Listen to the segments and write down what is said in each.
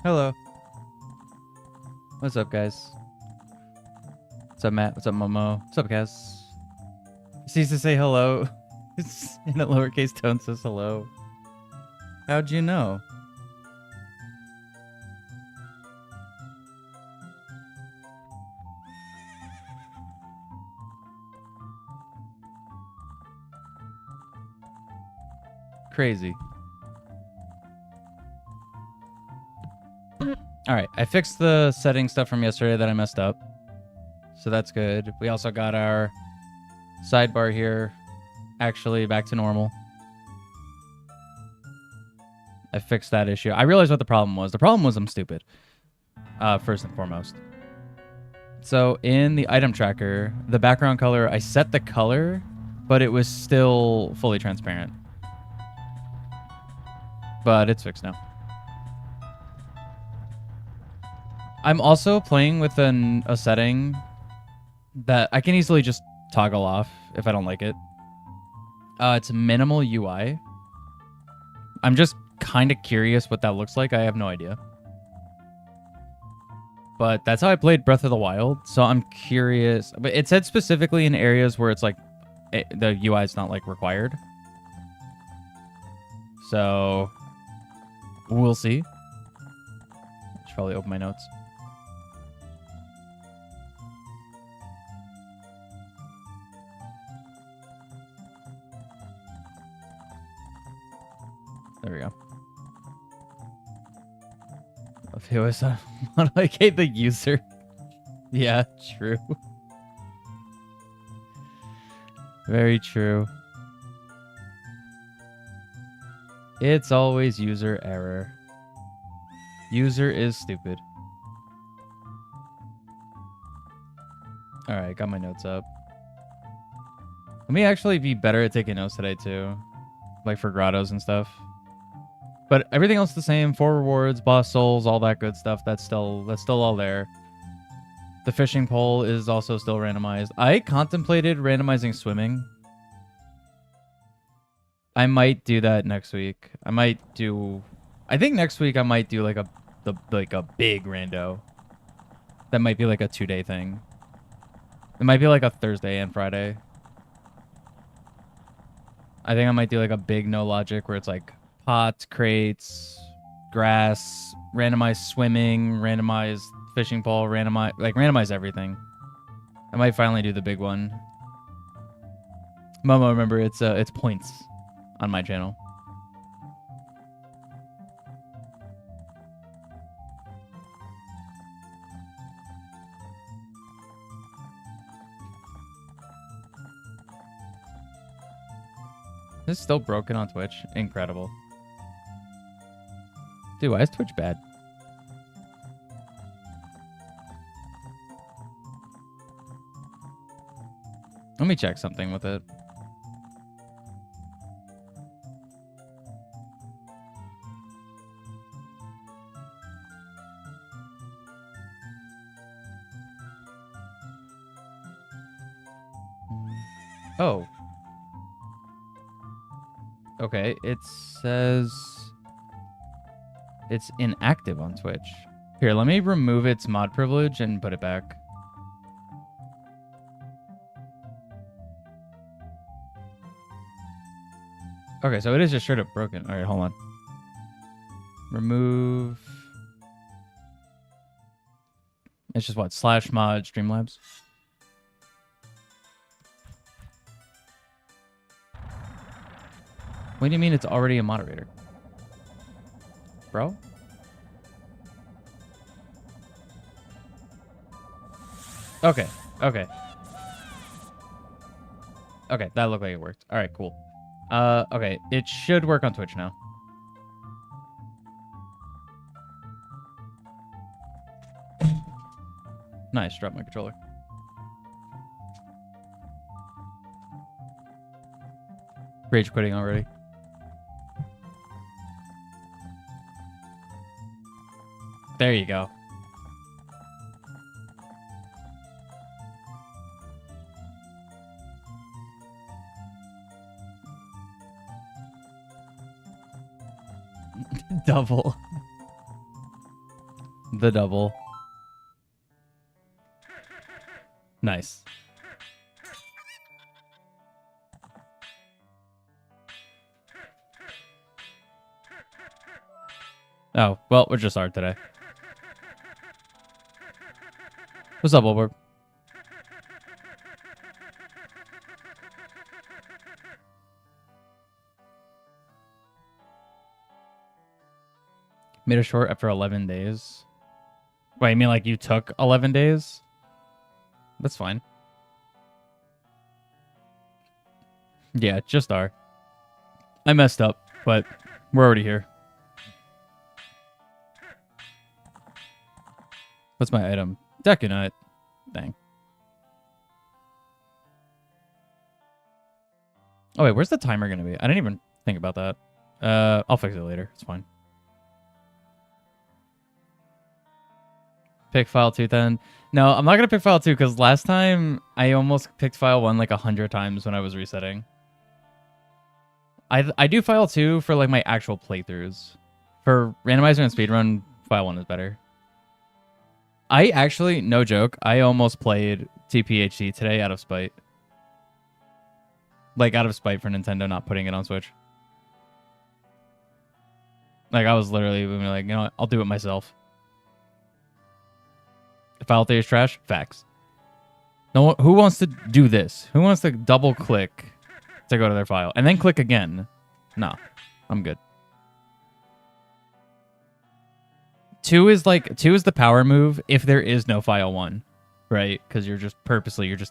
Hello. What's up, guys? What's up, Matt? What's up, Momo? What's up, guys? Cease to say hello. It's in a lowercase tone says hello. How'd you know? Crazy. Alright, I fixed the setting stuff from yesterday that I messed up. So that's good. We also got our sidebar here actually back to normal. I fixed that issue. I realized what the problem was. The problem was I'm stupid. First and foremost. So in the item tracker, the background color, I set the color, but it was still fully transparent. But it's fixed now. I'm also playing with a setting that I can easily just toggle off if I don't like it. It's minimal UI. I'm just kind of curious what that looks like. I have no idea. But that's how I played Breath of the Wild, so I'm curious. But it said specifically in areas where it's like the UI is not like required. So we'll see. I should probably open my notes. There we go. If it was like the user. Yeah, true. Very true. It's always user error. User is stupid. Alright, got my notes up. Let me actually be better at taking notes today too. Like for grottos and stuff. But everything else the same. 4 rewards, boss souls, all that good stuff. That's still all there. The fishing pole is also still randomized. I contemplated randomizing swimming. I might do that next week. I think next week I might do like a big rando. That might be like a 2-day thing. It might be like a Thursday and Friday. I think I might do like a big no logic where it's like pots, crates, grass, randomized swimming, randomized fishing pole, randomize everything. I might finally do the big one. Momo, remember it's points on my channel. This is still broken on Twitch. Incredible. Dude, why is Twitch bad? Let me check something with it. Oh. Okay, it says it's inactive on Twitch. Here, let me remove its mod privilege and put it back. Okay, so it is just straight up broken. All right, hold on. Remove. It's just what? /mod Streamlabs. What do you mean it's already a moderator? Bro? Okay. Okay. Okay, that looked like it worked. All right, cool. Okay, it should work on Twitch now. Nice, drop my controller. Rage quitting already. There you go. Double. The double. Nice. Oh, well, we're just hard today. What's up, Wilbur? Made a short after 11 days. Wait, you mean like you took 11 days? That's fine. Yeah, just are. I messed up, but we're already here. What's my item? Decunite. Dang. Oh, wait, where's the timer going to be? I didn't even think about that. I'll fix it later. It's fine. Pick file 2 then. No, I'm not going to pick file 2 because last time I almost picked file 1 like 100 times when I was resetting. I do file 2 for like my actual playthroughs. For randomizer and speedrun, file 1 is better. I actually, no joke, I almost played TPHD today out of spite. Like, out of spite for Nintendo not putting it on Switch. Like, I was literally like, you know what? I'll do it myself. File 3 is trash? Facts. No, who wants to do this? Who wants to double click to go to their file and then click again? No, I'm good. 2 is the power move if there is no file 1, right? Because you're just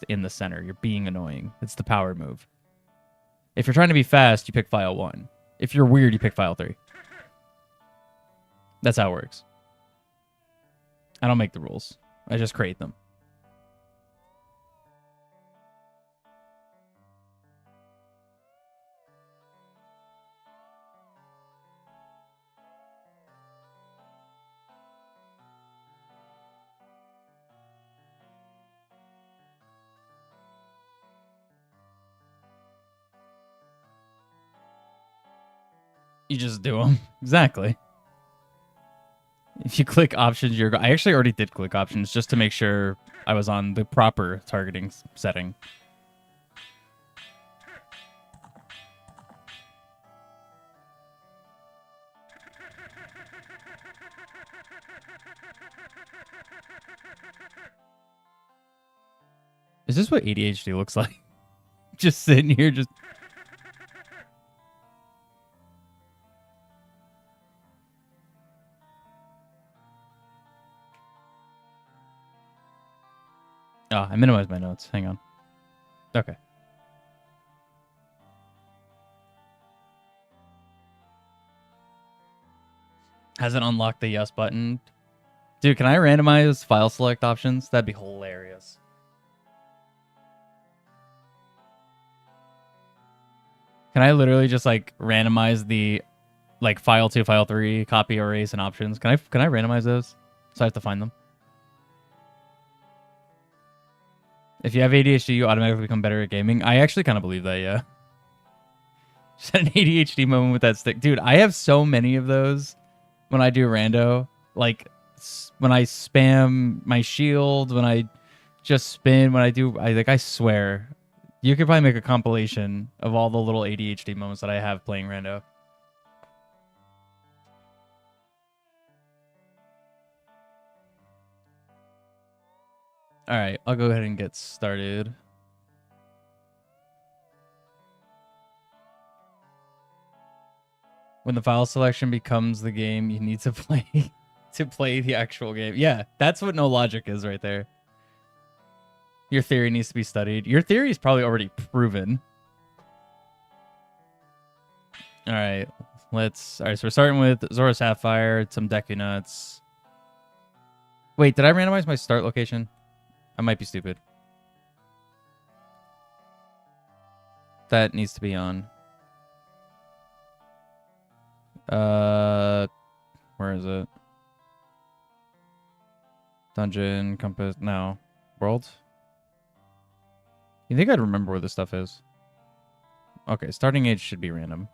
in the center. You're being annoying. It's the power move. If you're trying to be fast, you pick file 1. If you're weird, you pick file 3. That's how it works. I don't make the rules. I just create them. You just do them. Exactly. If you click options, I actually already did click options just to make sure I was on the proper targeting setting. Is this what ADHD looks like? Just sitting here, just... Oh, I minimized my notes. Hang on. Okay. Hasn't unlocked the yes button. Dude, can I randomize file select options? That'd be hilarious. Can I literally just like randomize the like file 2, file 3, copy, erase, and options? Can I randomize those? So I have to find them. If you have ADHD, you automatically become better at gaming. I actually kind of believe that, yeah. Just had an ADHD moment with that stick. Dude, I have so many of those when I do rando. Like, when I spam my shield, when I just spin, when I swear. You could probably make a compilation of all the little ADHD moments that I have playing rando. All right, I'll go ahead and get started. When the file selection becomes the game, you need to play the actual game. Yeah, that's what no logic is right there. Your theory needs to be studied. Your theory is probably already proven. All right, so we're starting with Zora Sapphire, some Deku Nuts. Wait, did I randomize my start location? I might be stupid. That needs to be on. Where is it? Dungeon, compass, no. World? You think I'd remember where this stuff is? Okay, starting age should be random.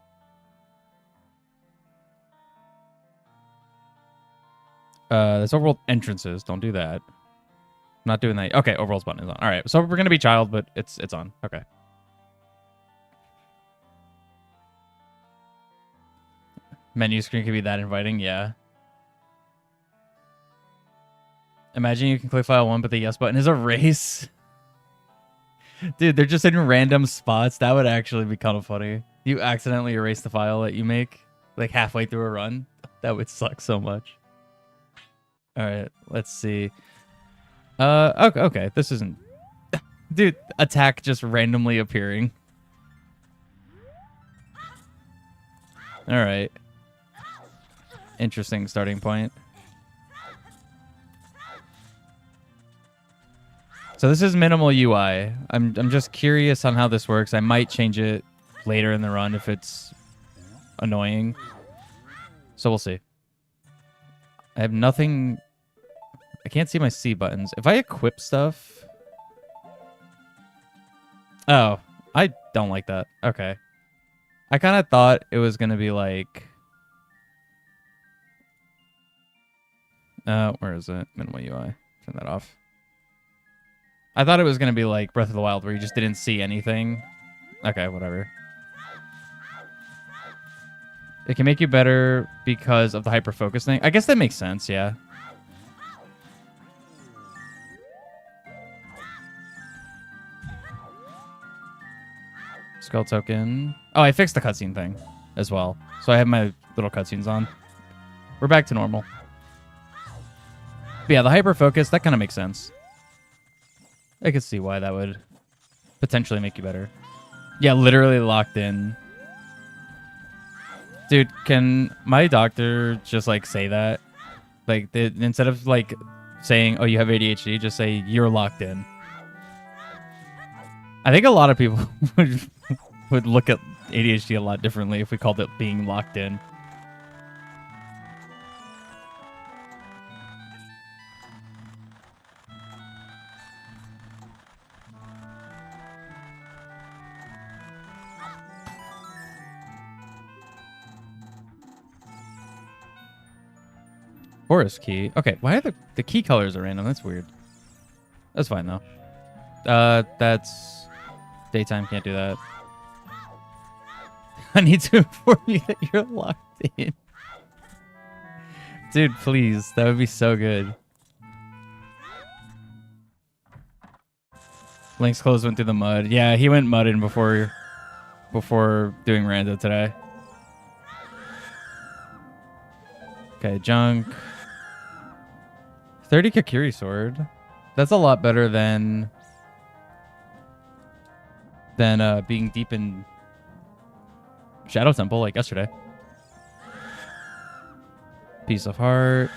There's overworld entrances. Don't do that. Not doing that. Okay, overworld's button is on. All right, so we're gonna be child, but it's on. Okay. Menu screen could be that inviting. Yeah. Imagine you can click file 1, but the yes button is erase. Dude, they're just in random spots. That would actually be kind of funny. You accidentally erase the file that you make, like halfway through a run. That would suck so much. All right, let's see. Okay, this isn't... Dude, attack just randomly appearing. All right. Interesting starting point. So this is minimal UI. I'm just curious on how this works. I might change it later in the run if it's annoying. So we'll see. I have nothing... I can't see my C buttons. If I equip stuff... Oh, I don't like that. Okay. I kind of thought it was going to be like... where is it? Minimal UI. Turn that off. I thought it was going to be like Breath of the Wild where you just didn't see anything. Okay, whatever. It can make you better because of the hyper-focus thing. I guess that makes sense, yeah. Skull token. Oh, I fixed the cutscene thing as well. So I have my little cutscenes on. We're back to normal. But yeah, the hyper-focus, that kind of makes sense. I could see why that would potentially make you better. Yeah, literally locked in. Dude, can my doctor just, like, say that? Like, instead of, like, saying, oh, you have ADHD, just say, you're locked in. I think a lot of people would look at ADHD a lot differently if we called it being locked in. Forest key. Okay, why are the key colors are random? That's weird. That's fine, though. That's... Daytime, can't do that. I need to inform you that you're locked in. Dude, please. That would be so good. Link's clothes went through the mud. Yeah, he went mudding before doing rando today. Okay, junk. 30 Kakiri sword. That's a lot better than being deep in Shadow Temple like yesterday. Piece of heart.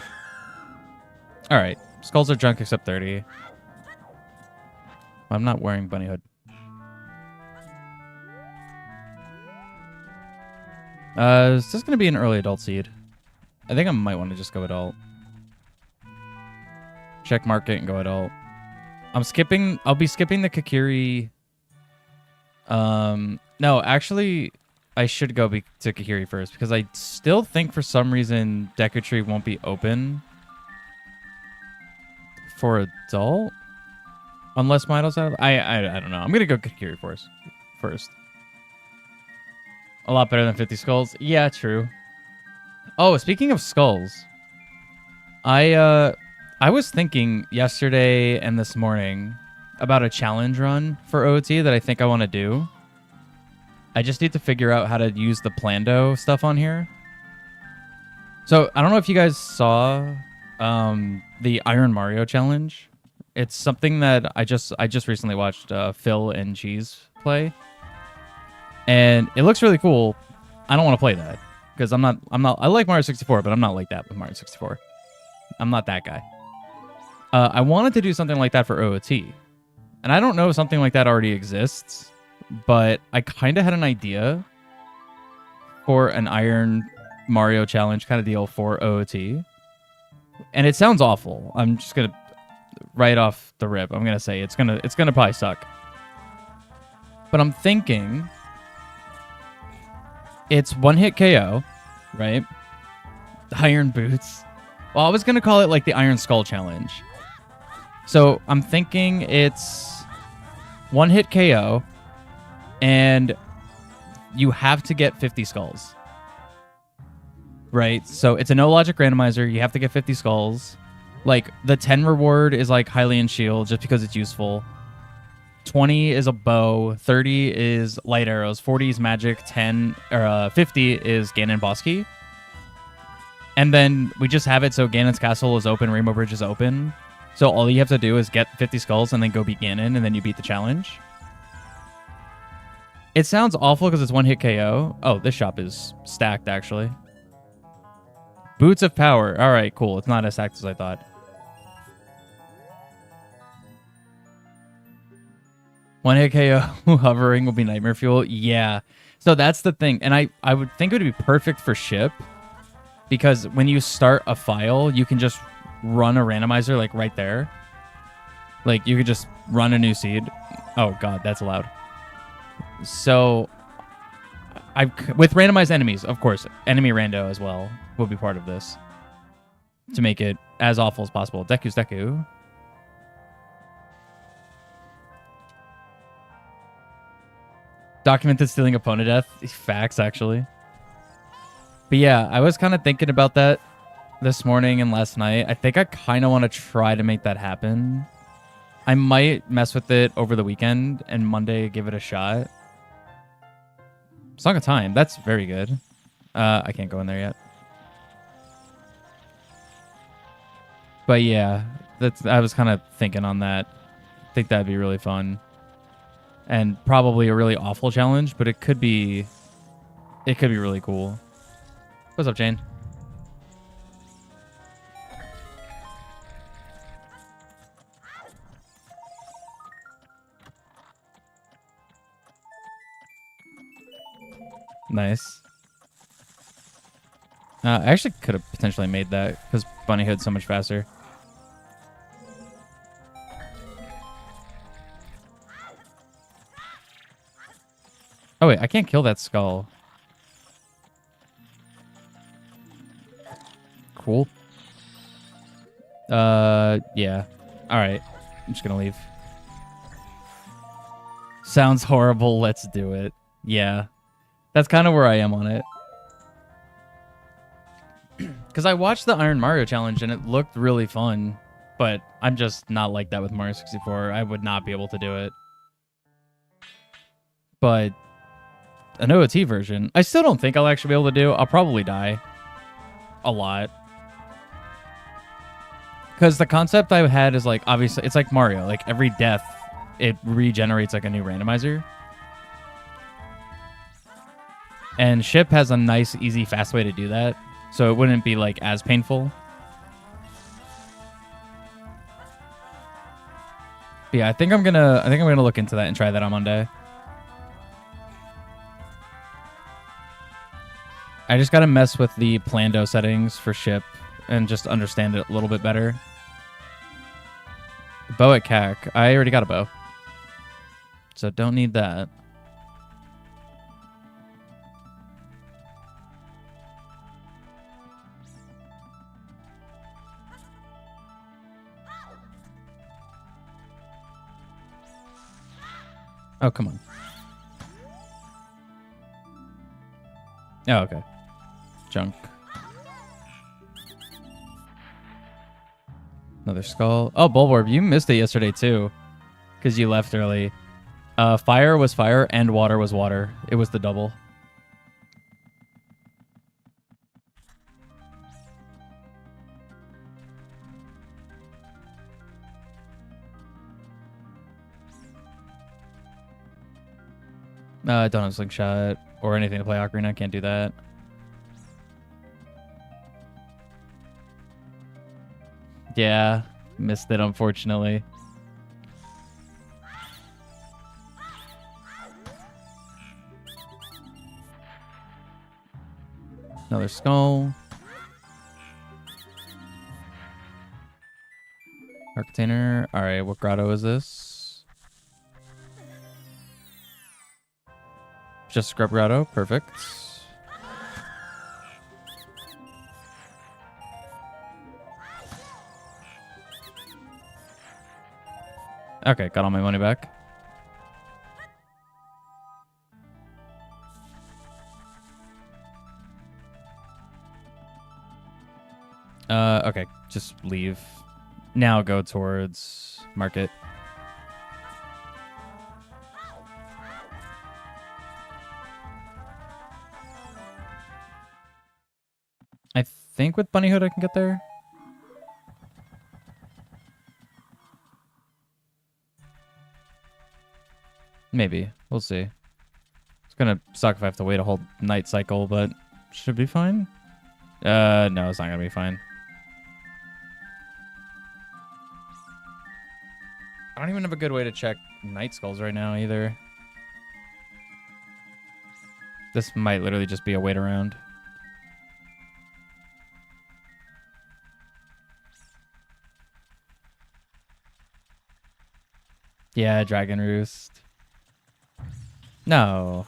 All right, skulls are junk except 30. I'm not wearing bunny hood. Is this gonna be an early adult seed? I think I might want to just go adult. Check market and go adult. I'll be skipping the Kakiri. No, actually, I should go to Kakiri first because I still think for some reason Deku Tree won't be open for adult. Unless Mido's out. I don't know. I'm going to go Kakiri first. A lot better than 50 skulls. Yeah, true. Oh, speaking of skulls, I was thinking yesterday and this morning about a challenge run for OT that I think I want to do. I just need to figure out how to use the Plando stuff on here. So I don't know if you guys saw the Iron Mario challenge. It's something that I just recently watched Phil and Cheese play, and it looks really cool. I don't want to play that because I'm not. I like Mario 64, but I'm not like that with Mario 64. I'm not that guy. I wanted to do something like that for OOT. And I don't know if something like that already exists, but I kind of had an idea for an Iron Mario challenge kind of deal for OOT. And it sounds awful. I'm just going to, right off the rip, I'm going to say it's going to probably suck. But I'm thinking it's one hit KO, right? Iron boots. Well, I was going to call it like the Iron Skull Challenge. So I'm thinking it's one hit KO, and you have to get 50 skulls. Right? So it's a no logic randomizer. You have to get 50 skulls. Like, the 10 reward is like Hylian Shield just because it's useful. 20 is a bow. 30 is light arrows. 40 is magic. 50 is Ganon boss key. And then we just have it so Ganon's castle is open, Rainbow Bridge is open. So all you have to do is get 50 skulls and then go beat Ganon, and then you beat the challenge. It sounds awful because it's one hit KO. Oh, this shop is stacked, actually. Boots of Power. All right, cool. It's not as stacked as I thought. One hit KO hovering will be Nightmare Fuel. Yeah. So that's the thing. And I would think it would be perfect for ship, because when you start a file, you can just run a randomizer like right there. Like you could just run a new seed. Oh God, that's loud. So with randomized enemies, of course, enemy rando as well will be part of this to make it as awful as possible. Deku's Deku. Documented stealing opponent death. Facts, actually. But yeah, I was kind of thinking about that this morning and last night. I think I kind of want to try to make that happen. I might mess with it over the weekend and Monday give it a shot. Song of Time. That's very good. I can't go in there yet. But yeah, I was kind of thinking on that. I think that'd be really fun. And probably a really awful challenge, but it could be really cool. What's up, Jane? Nice. I actually could have potentially made that because Bunny Hood's so much faster. Oh wait, I can't kill that skull. Cool. Yeah. Alright. I'm just gonna leave. Sounds horrible. Let's do it. Yeah. That's kind of where I am on it. Because I watched the Iron Mario challenge and it looked really fun. But I'm just not like that with Mario 64. I would not be able to do it. But an OOT version, I still don't think I'll actually be able to do. I'll probably die. A lot. Because the concept I had is like, obviously, it's like Mario. Like every death, it regenerates like a new randomizer. And Ship has a nice, easy, fast way to do that. So it wouldn't be like as painful. But yeah, I think I'm gonna look into that and try that on Monday. I just gotta mess with the Plando settings for Ship and just understand it a little bit better. Bow at CAC. I already got a bow. So don't need that. Oh, come on. Oh, okay. Junk. Another skull. Oh, Bulborb, you missed it yesterday too. Because you left early. Fire was fire and water was water. It was the double. I don't have Slingshot or anything to play Ocarina. I can't do that. Yeah, missed it, unfortunately. Another skull. Art container. All right, what grotto is this? Just Scrub Grotto. Perfect. Okay, got all my money back. Okay, just leave. Now go towards market. I think with Bunny Hood I can get there. Maybe. We'll see. It's gonna suck if I have to wait a whole night cycle, but should be fine. No, it's not gonna be fine. I don't even have a good way to check night skulls right now either. This might literally just be a wait around. Yeah, Dragon Roost. No.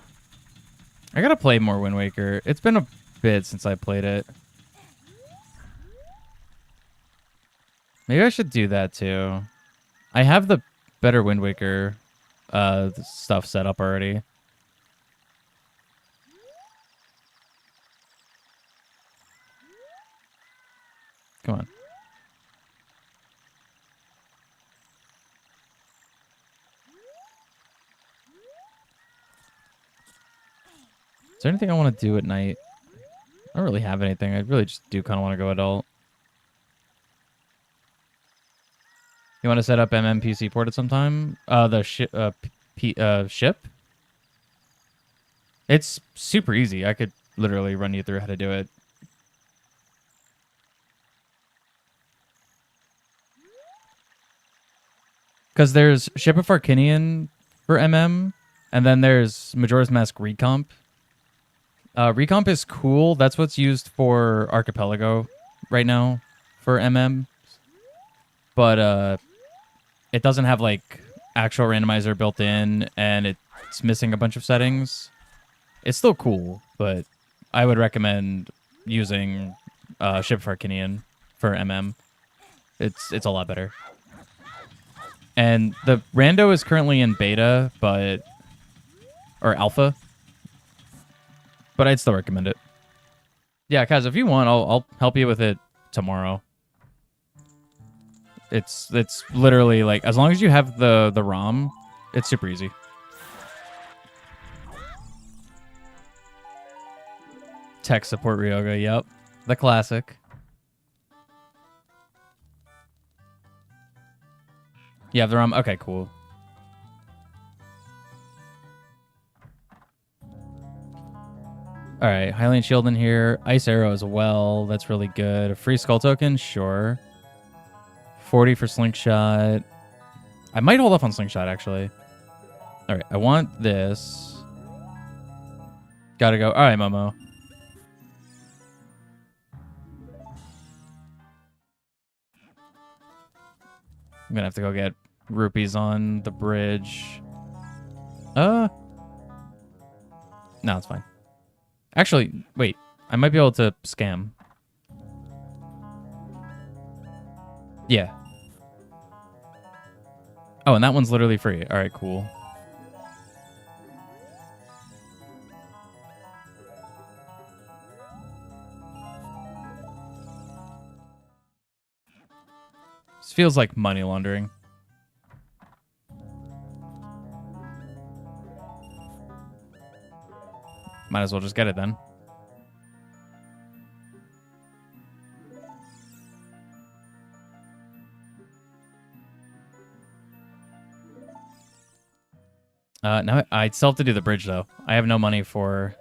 I gotta play more Wind Waker. It's been a bit since I played it. Maybe I should do that too. I have the better Wind Waker stuff set up already. Come on. Is there anything I want to do at night? I don't really have anything. I really just do kind of want to go adult. You want to set up MMPC port at some time? The ship? It's super easy. I could literally run you through how to do it. Because there's Ship of Harkinian for MM, and then there's Majora's Mask Recomp. Recomp is cool. That's what's used for Archipelago right now for MM. But it doesn't have like actual randomizer built in, and it's missing a bunch of settings. It's still cool, but I would recommend using Ship of Harkinian for MM. It's a lot better. And the Rando is currently in beta, or alpha. But I'd still recommend it. Yeah, Kaz, if you want, I'll help you with it tomorrow. It's literally like, as long as you have the ROM, it's super easy. Tech support Ryoga, yep. The classic. You have the ROM? Okay, cool. All right, Hylian Shield in here. Ice Arrow as well. That's really good. A free Skull Token? Sure. 40 for Slingshot. I might hold off on Slingshot, actually. All right, I want this. Gotta go. All right, Momo. I'm gonna have to go get rupees on the bridge. No, it's fine. Actually, wait. I might be able to scam. Yeah. Oh, and that one's literally free. All right, cool. This feels like money laundering. Might as well just get it then. Now I still have to do the bridge though. I have no money for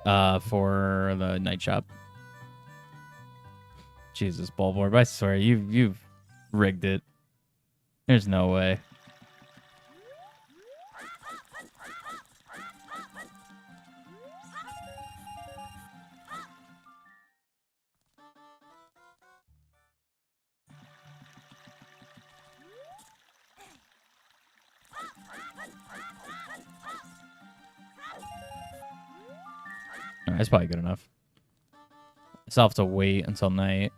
the night shop. Jesus, Bulborb, I swear you've rigged it. There's no way. That's probably good enough. I still have to wait until night.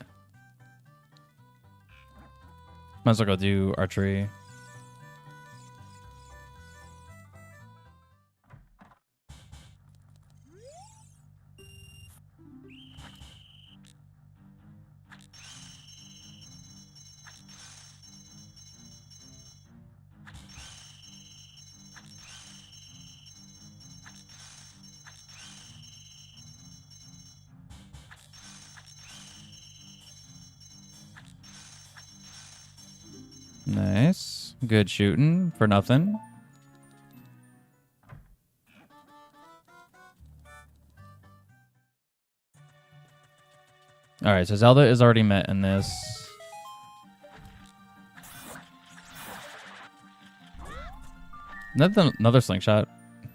Might Might as well go do archery. Nice. Good shooting for nothing. Alright, so Zelda is already met in this. Another slingshot.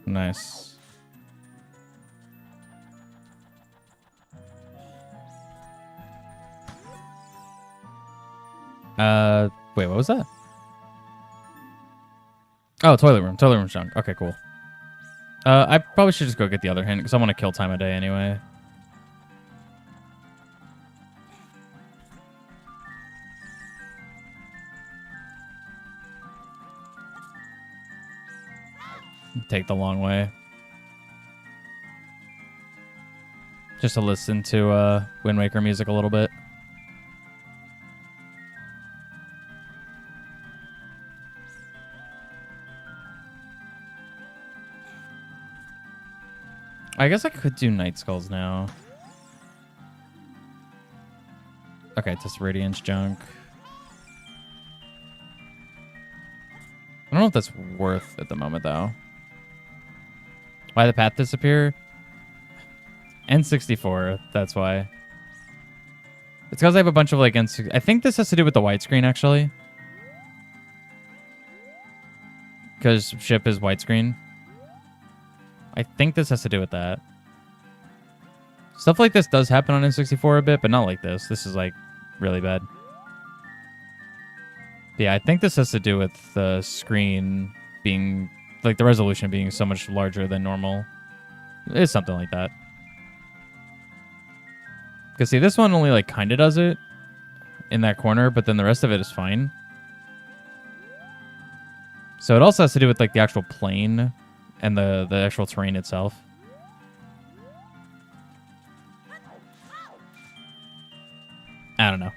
Nice. Wait, what was that? Oh, toilet room. Toilet room junk. Okay, cool. I probably should just go get the other hint because I want to kill time of day anyway. Take the long way. Just to listen to Wind Waker music a little bit. I guess I could do Night Skulls now. Okay, just Radiance junk. I don't know if that's worth at the moment, though. Why the path disappear? N64, that's why. It's because I have a bunch of, like, N64. I think this has to do with the widescreen, actually. Because ship is widescreen. I think this has to do with that. Stuff like this does happen on N64 a bit, but not like this. This is, like, really bad. But yeah, I think this has to do with the screen being, like, the resolution being so much larger than normal. It's something like that. Because, see, this one only, like, kind of does it in that corner, but then the rest of it is fine. So it also has to do with, like, the actual plane and the actual terrain itself. I don't know.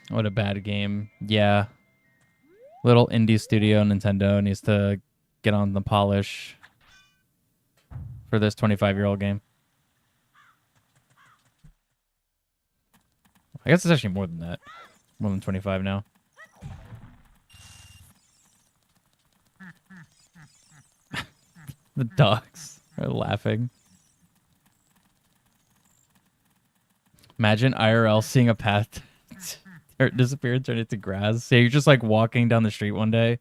What a bad game. Yeah. Little indie studio Nintendo needs to get on the polish for this 25-year-old game. I guess it's actually more than that. More than 25 now. The dogs are laughing. Imagine IRL seeing a path disappear and turn into grass. So you're just like walking down the street one day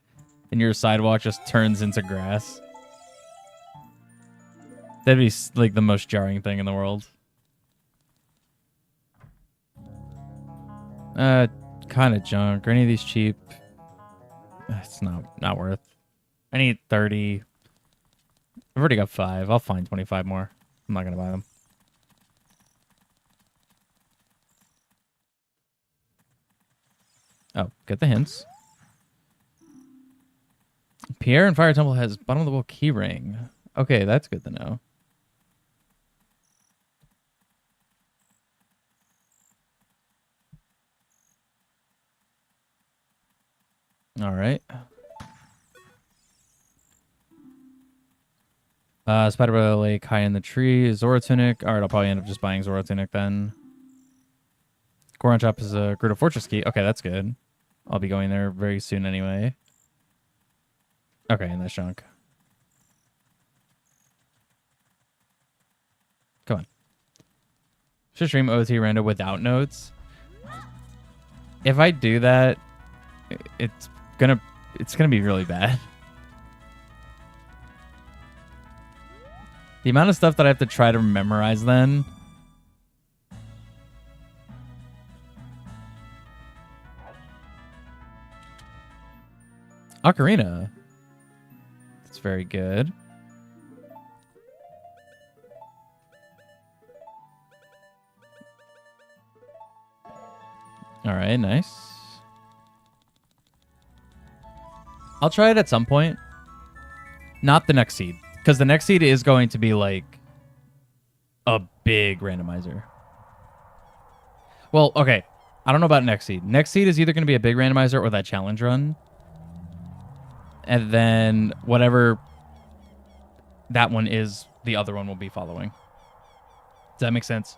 and your sidewalk just turns into grass. That'd be like the most jarring thing in the world. Kind of junk. Are any of these cheap? It's not worth. I need 30. I've already got 5. I'll find 25 more. I'm not gonna buy them. Oh, get the hints. Pierre and Fire Temple has bottom of the wall key ring. Okay, that's good to know. All right. Spider Lake, high in the tree, Zora Tunic. All right, I'll probably end up just buying Zora Tunic then. Goron Chop is a Gerudo Fortress key. Okay, that's good. I'll be going there very soon anyway. Okay, and that's junk. Come on. Should stream OT Rando without notes. If I do that, it's gonna be really bad. The amount of stuff that I have to try to memorize then. Ocarina. It's very good. All right, nice. I'll try it at some point. Not the next seed, because the next seed is going to be like a big randomizer. Well, okay. I don't know about next seed. Next seed is either going to be a big randomizer or that challenge run. And then whatever that one is, the other one will be following. Does that make sense?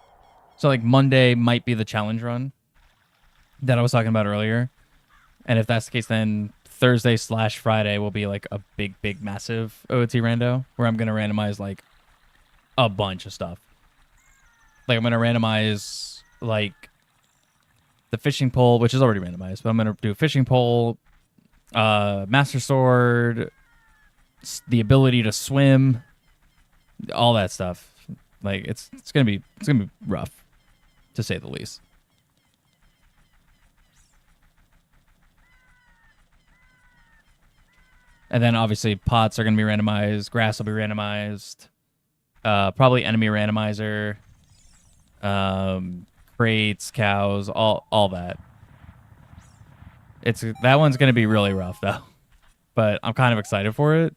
So like Monday might be the challenge run that I was talking about earlier. And if that's the case, then Thursday/Friday will be like a big, massive OT rando where I'm going to randomize like a bunch of stuff. Like I'm going to randomize like the fishing pole, which is already randomized, but I'm going to do a fishing pole, Master Sword, the ability to swim, all that stuff. Like it's going to be rough, to say the least. And then obviously pots are going to be randomized. Grass will be randomized. Probably enemy randomizer. Crates, cows, all that. That one's going to be really rough though. But I'm kind of excited for it.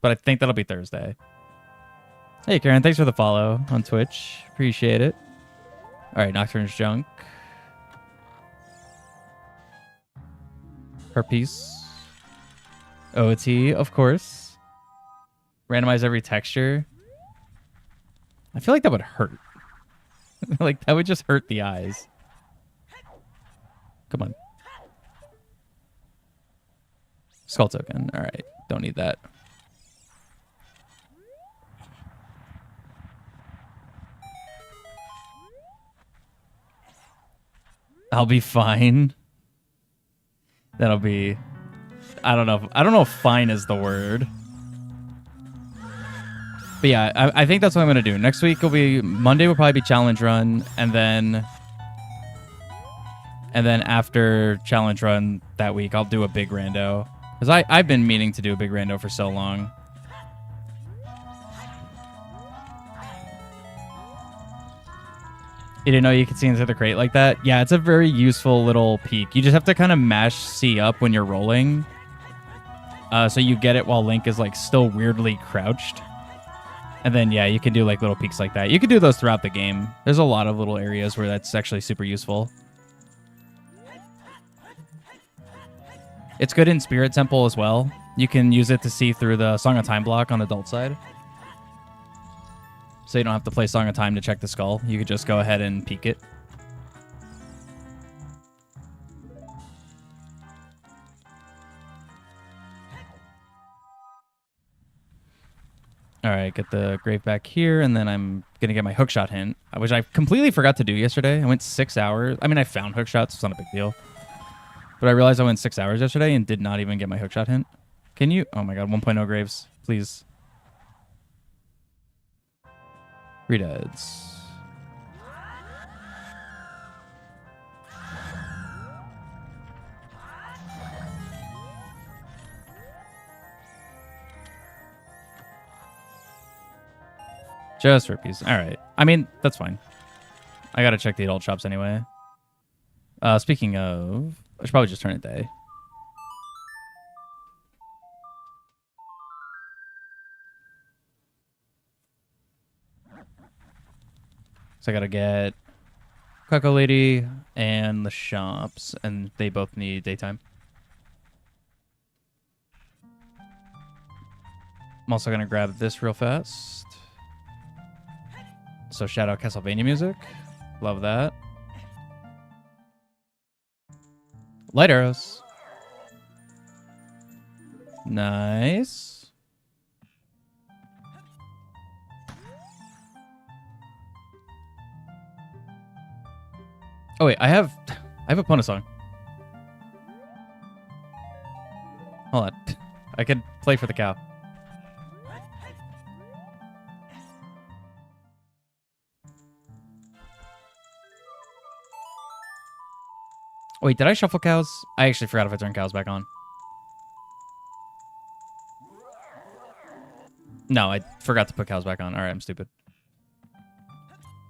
But I think that'll be Thursday. Hey Karen, thanks for the follow on Twitch. Appreciate it. All right, Nocturne's junk. Her piece. OT, of course. Randomize every texture. I feel like that would hurt. Like, that would just hurt the eyes. Come on. Skull token. All right. Don't need that. I'll be fine. That'll be... I don't know if fine is the word. But yeah, I think that's what I'm going to do. Next week will be... Monday will probably be challenge run. And then after challenge run that week, I'll do a big rando. Because I've been meaning to do a big rando for so long. You didn't know you could see into the crate like that? Yeah, it's a very useful little peek. You just have to kind of mash C up when you're rolling. So you get it while Link is like still weirdly crouched. And then, yeah, you can do like little peeks like that. You can do those throughout the game. There's a lot of little areas where that's actually super useful. It's good in Spirit Temple as well. You can use it to see through the Song of Time block on adult side. So you don't have to play Song of Time to check the skull. You could just go ahead and peek it. All right, get the grave back here, and then I'm going to get my hookshot hint, which I completely forgot to do yesterday. I went 6 hours. I mean, I found hookshots. It's not a big deal. But I realized I went 6 hours yesterday and did not even get my hookshot hint. Can you? Oh my god, 1.0 graves. Please. Redeads. Just for a piece. All right. I mean, that's fine. I got to check the adult shops anyway. Speaking of, I should probably just turn it day. So I got to get Cuckoo Lady and the shops, and they both need daytime. I'm also going to grab this real fast. So shout out Castlevania music. Love that. Light arrows. Nice. Oh wait, I have a Pona song. Hold on. I could play for the cow. Wait, did I shuffle cows? I actually forgot if I turned cows back on. No, I forgot to put cows back on. All right, I'm stupid.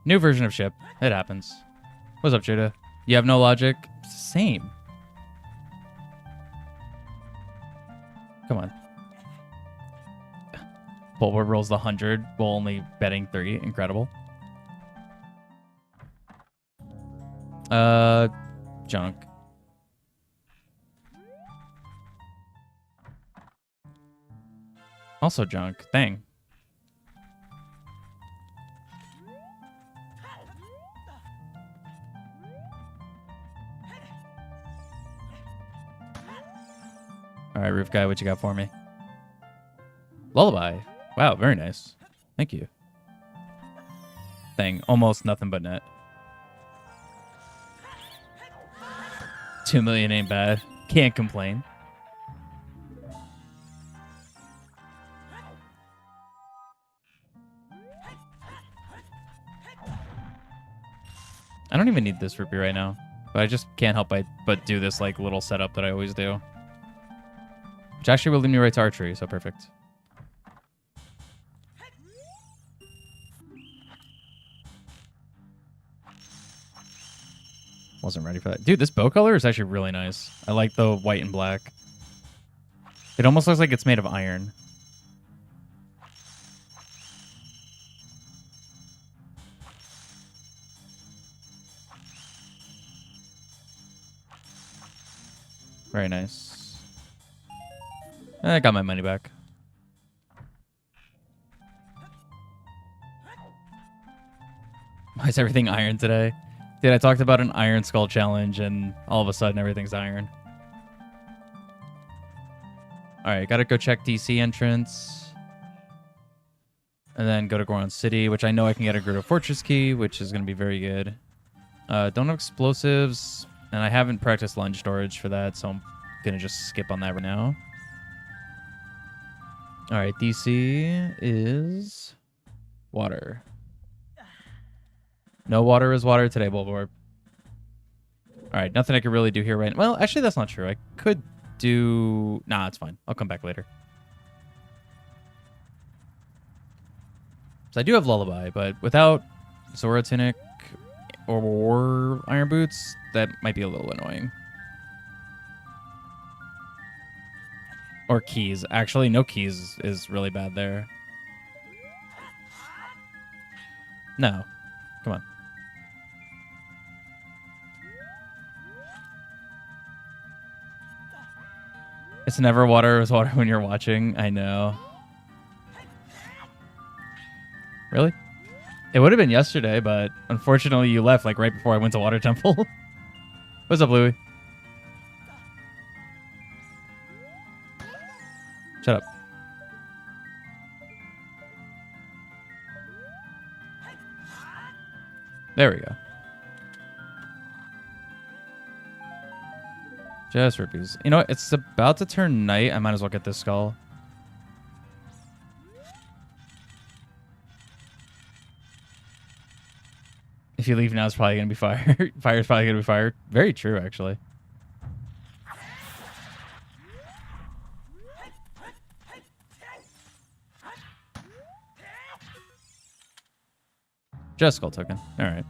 New version of ship. It happens. What's up, Judah? You have no logic? Same. Come on. Bulwark rolls the 100 while only betting 3. Incredible. Junk. Also junk. Thing. All right, roof guy, what you got for me? Lullaby. Wow, very nice. Thank you. Thing. Almost nothing but net. 2 million ain't bad. Can't complain. I don't even need this rupee right now, but I just can't help but do this like little setup that I always do. Which actually will lead me right to archery, so perfect. Wasn't ready for that. Dude, this bow color is actually really nice. I like the white and black. It almost looks like it's made of iron. Very nice. I got my money back. Why is everything iron today? Dude, I talked about an iron skull challenge and all of a sudden everything's iron. Alright, gotta go check DC entrance. And then go to Goron City, which I know I can get a Gerudo Fortress key, which is gonna be very good. Don't have explosives, and I haven't practiced lunge storage for that, so I'm gonna just skip on that right now. Alright, DC is water. No water is water today, Bulborb. Alright, nothing I can really do here right now. Well, actually, that's not true. I could do... Nah, it's fine. I'll come back later. So I do have Lullaby, but without Zora Tunic or Iron Boots, that might be a little annoying. Or keys. Actually, no keys is really bad there. No. Come on. It's never water is water when you're watching. I know. Really? It would have been yesterday, but unfortunately you left like right before I went to Water Temple. What's up, Louie? Shut up. There we go. Just rupees. You know what? It's about to turn night. I might as well get this skull. If you leave now, it's probably going to be fire. Fire's probably going to be fired. Very true, actually. Just skull token. All right.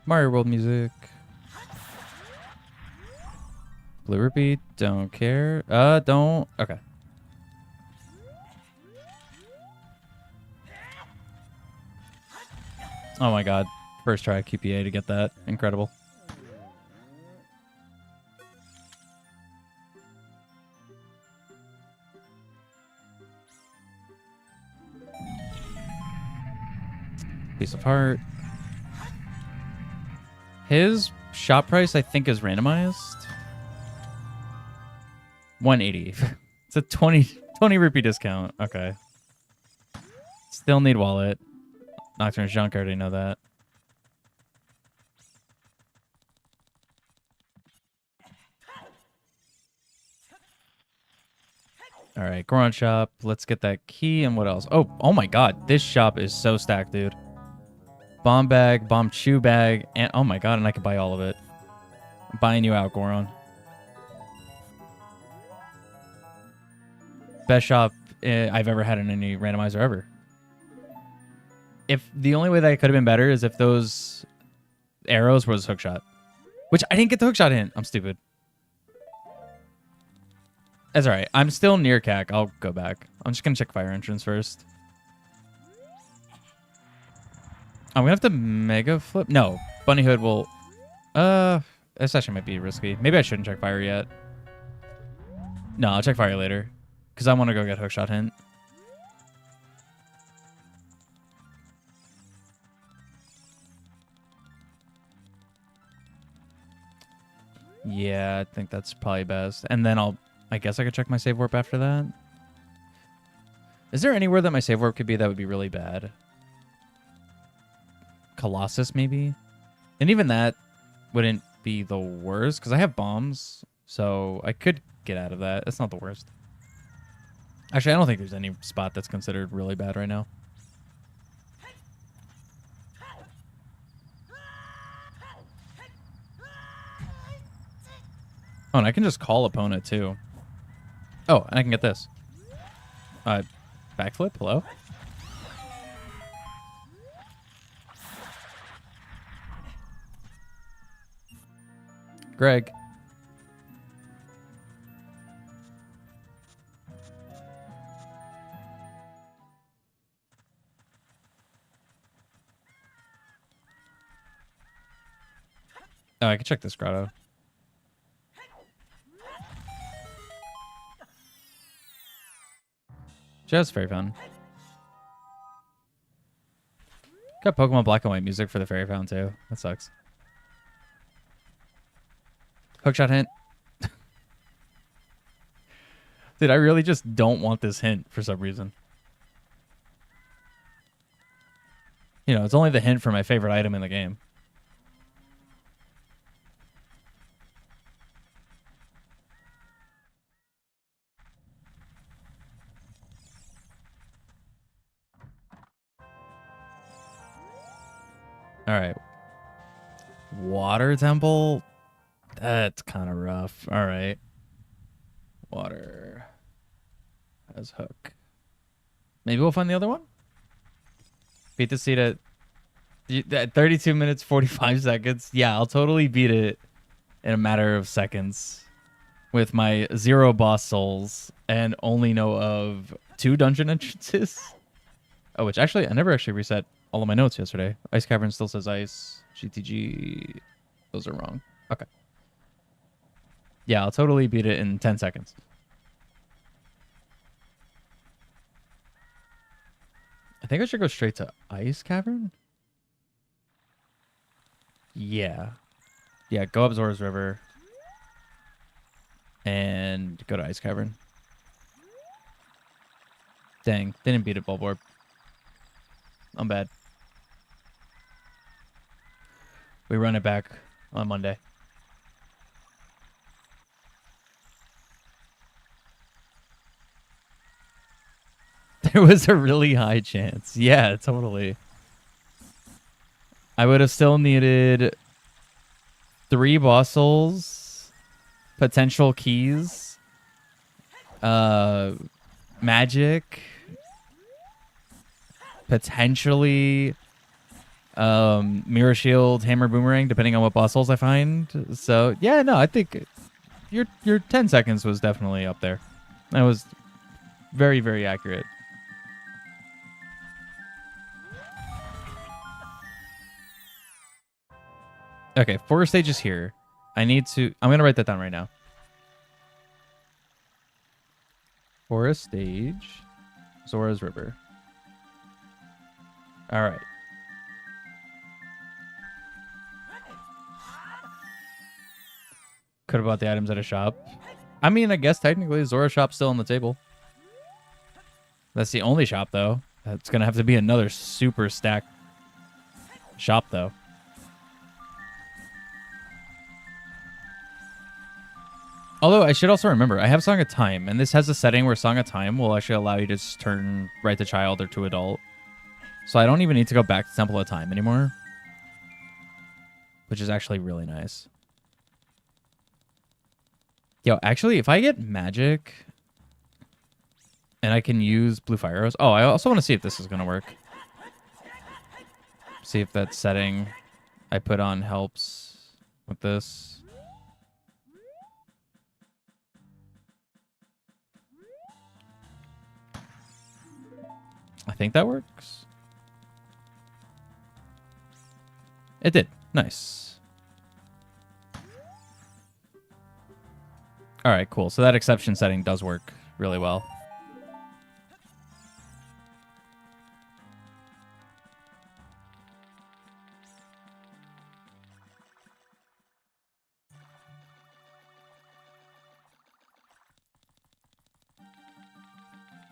Mario World music. Blue rupee. Don't care. Don't. Okay. Oh my god. First try QPA to get that. Incredible. Piece of heart. His shop price, I think, is randomized. 180. It's a 20 rupee discount. Okay. Still need wallet. Nocturne's junk, I already know that. All right, Goron shop. Let's get that key and what else? Oh my god. This shop is so stacked, dude. Bomb bag, bomb chew bag, and oh my god, and I could buy all of it. I'm buying you out, Goron. Best shop I've ever had in any randomizer ever. If the only way that it could have been better is if those arrows was hookshot. Which I didn't get the hookshot hint. I'm stupid. That's alright. I'm still near CAC. I'll go back. I'm just going to check fire entrance first. I'm going to have to mega flip. No. Bunny Hood will... This actually might be risky. Maybe I shouldn't check fire yet. No, I'll check fire later. Because I want to go get hookshot hint. Yeah, I think that's probably best. And then I guess I could check my save warp after that. Is there anywhere that my save warp could be that would be really bad? Colossus, maybe? And even that wouldn't be the worst, because I have bombs, so I could get out of that. It's not the worst. Actually, I don't think there's any spot that's considered really bad right now. Oh, and I can just call opponent, too. Oh, and I can get this. Backflip? Hello? Greg. Oh, I can check this grotto. Just very fun. Got Pokemon Black and White music for the Fairy Fountain too. That sucks. Hookshot hint. Dude, I really just don't want this hint for some reason. You know, it's only the hint for my favorite item in the game. All right. Water temple? That's kind of rough. All right. Water as hook. Maybe we'll find the other one? Beat the seed at 32 minutes, 45 seconds. Yeah, I'll totally beat it in a matter of seconds with my 0 boss souls and only know of 2 dungeon entrances. Oh, which actually, I never actually reset all of my notes yesterday. Ice Cavern still says ice. GTG. Those are wrong. Okay. Yeah, I'll totally beat it in 10 seconds. I think I should go straight to Ice Cavern. Yeah. Yeah, go up Zora's River. And go to Ice Cavern. Dang, didn't beat it, Bulborb. I'm bad. We run it back on Monday. There was a really high chance. Yeah, totally. I would have still needed 3 boss souls, potential keys, magic, potentially mirror shield, hammer, boomerang, depending on what boss souls I find. So yeah, no, I think your 10 seconds was definitely up there. That was very, very accurate. Okay, 4 stages here. I'm gonna write that down right now. Forest stage, Zora's River. All right. Could have bought the items at a shop. I mean, I guess technically Zora's shop's still on the table. That's the only shop, though. That's gonna have to be another super stacked shop, though. Although, I should also remember, I have Song of Time, and this has a setting where Song of Time will actually allow you to just turn right to child or to adult. So I don't even need to go back to Temple of Time anymore, which is actually really nice. Yo, actually, if I get magic and I can use blue fire arrows. Oh, I also want to see if this is going to work. See if that setting I put on helps with this. I think that works. It did. Nice. All right, cool. So that exception setting does work really well.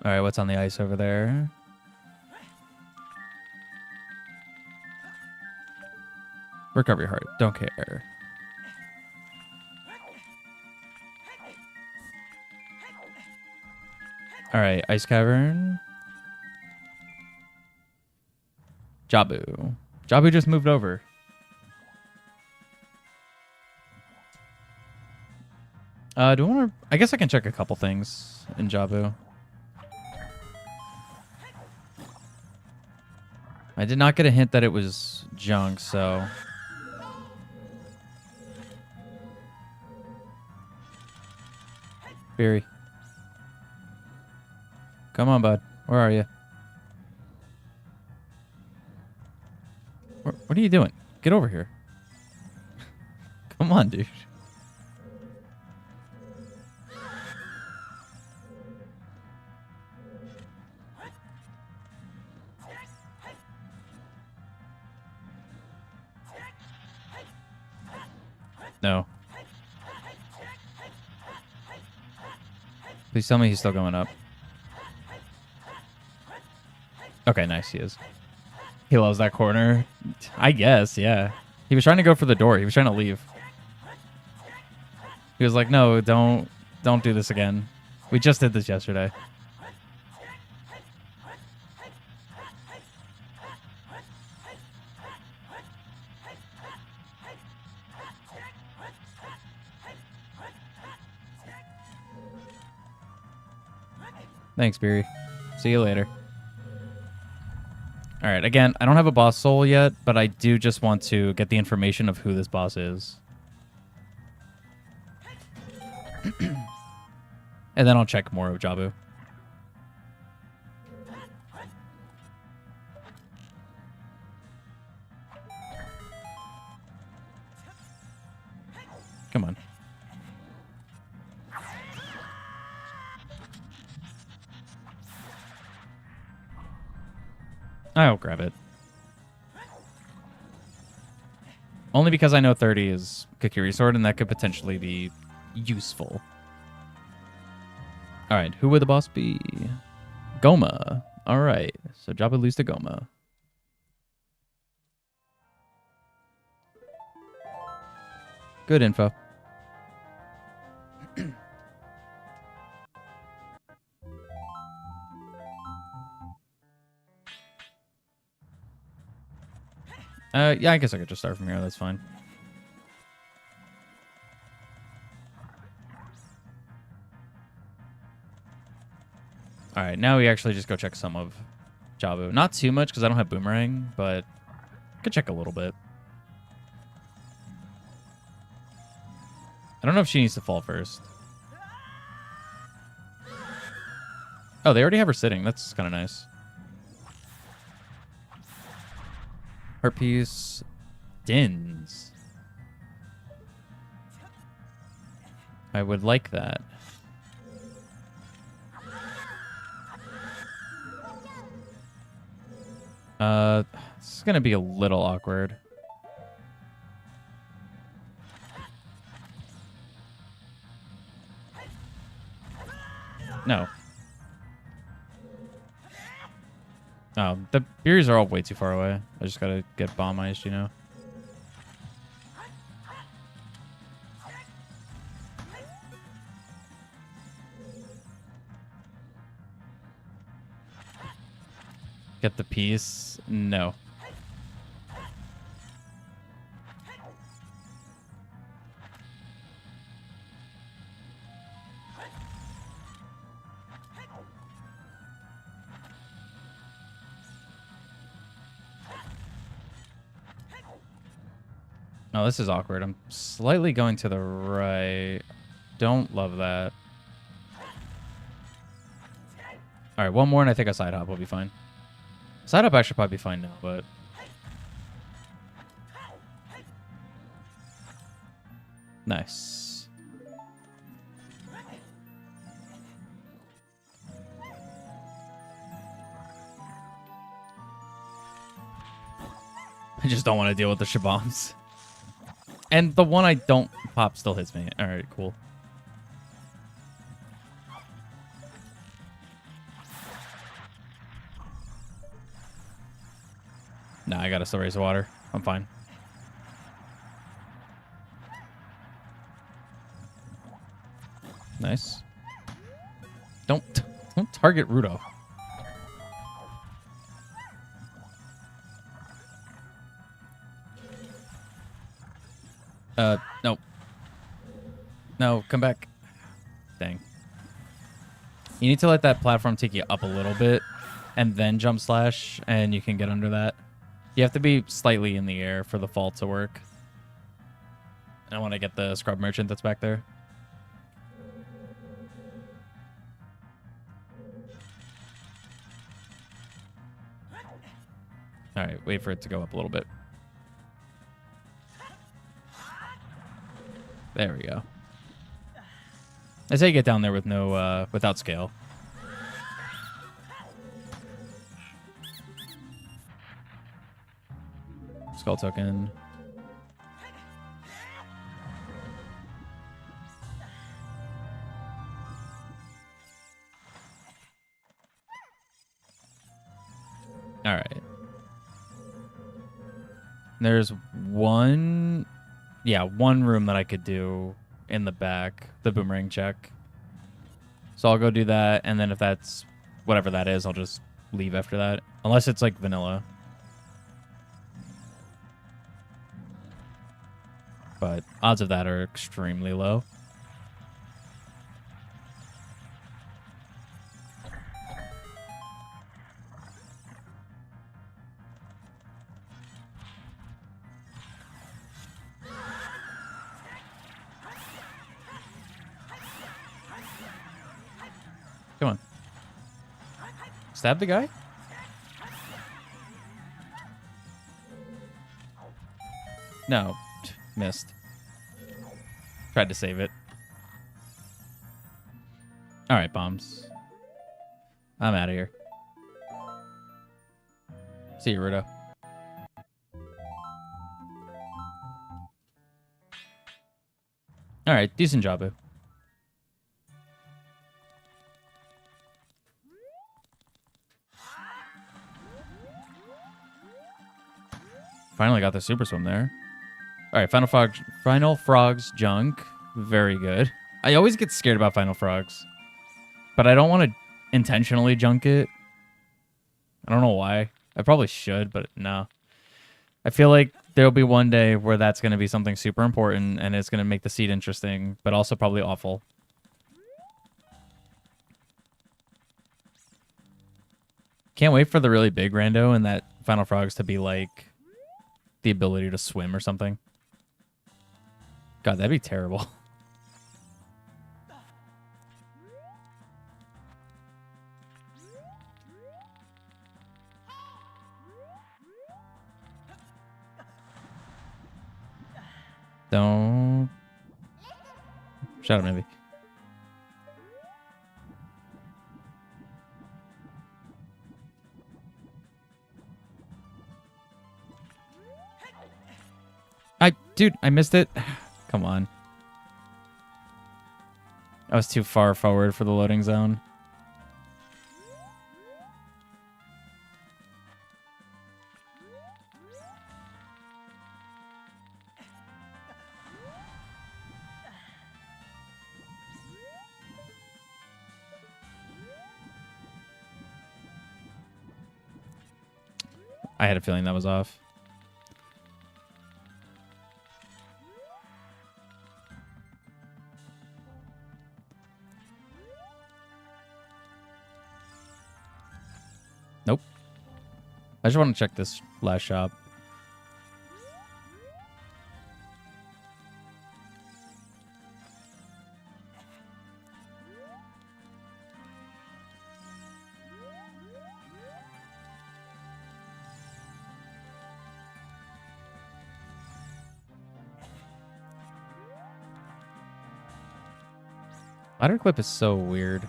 All right, what's on the ice over there? Recover your heart. Don't care. All right, ice cavern. Jabu. Jabu just moved over. Do I want to? I guess I can check a couple things in Jabu. I did not get a hint that it was junk, so. Beery. Come on, bud. Where are you? What are you doing? Get over here. Come on, dude. No. Please tell me he's still going up. Okay, nice, he is. He loves that corner. I guess, yeah. He was trying to go for the door. He was trying to leave. He was like, no, don't do this again. We just did this yesterday. Thanks, Beery. See you later. All right, again, I don't have a boss soul yet, but I do just want to get the information of who this boss is. And then I'll check more of Jabu. Come on. I'll grab it. Only because I know 30 is Kakiri Sword, and that could potentially be useful. All right, who would the boss be? Goma. All right, so Jabu lose to Goma. Good info. Yeah, I guess I could just start from here. That's fine. All right, now we actually just go check some of Jabu. Not too much because I don't have Boomerang, but I could check a little bit. I don't know if she needs to fall first. Oh, they already have her sitting. That's kind of nice. Heart piece. Dins. I would like that. This is gonna be a little awkward. No. Oh, the beers are all way too far away. I just gotta get bomb iced, you know? Get the piece. No. Oh, this is awkward. I'm slightly going to the right. Don't love that. All right, one more, and I think a side hop will be fine. Side hop actually probably be fine now, but... Nice. I just don't want to deal with the shabombs. And the one I don't pop still hits me. All right, cool. Nah, I gotta still raise the water. I'm fine. Nice. Don't target Rudo. No. No, come back. Dang. You need to let that platform take you up a little bit and then jump slash, and you can get under that. You have to be slightly in the air for the fall to work. I want to get the scrub merchant that's back there. All right, wait for it to go up a little bit. There we go. I say get down there with no, without scale. Skull token. All right. There's one room that I could do in the back, the boomerang check. So I'll go do that, and then if that's whatever that is, I'll just leave after that. Unless it's like vanilla. But odds of that are extremely low. Come on. Stab the guy? No. Missed. Tried to save it. Alright, bombs. I'm out of here. See you, Rudo. Alright, decent job, Boo. Finally got the super swim there. All right, Final Frog's junk. Very good. I always get scared about Final Frogs, but I don't want to intentionally junk it. I don't know why. I probably should, but no. I feel like there'll be one day where that's going to be something super important, and it's going to make the seed interesting, but also probably awful. Can't wait for the really big rando and that Final Frogs to be like the ability to swim or something. God, that'd be terrible. Don't... Shut up, maybe. Dude, I missed it. Come on. I was too far forward for the loading zone. I had a feeling that was off. Nope. I just want to check this last shop. Ladder clip is so weird.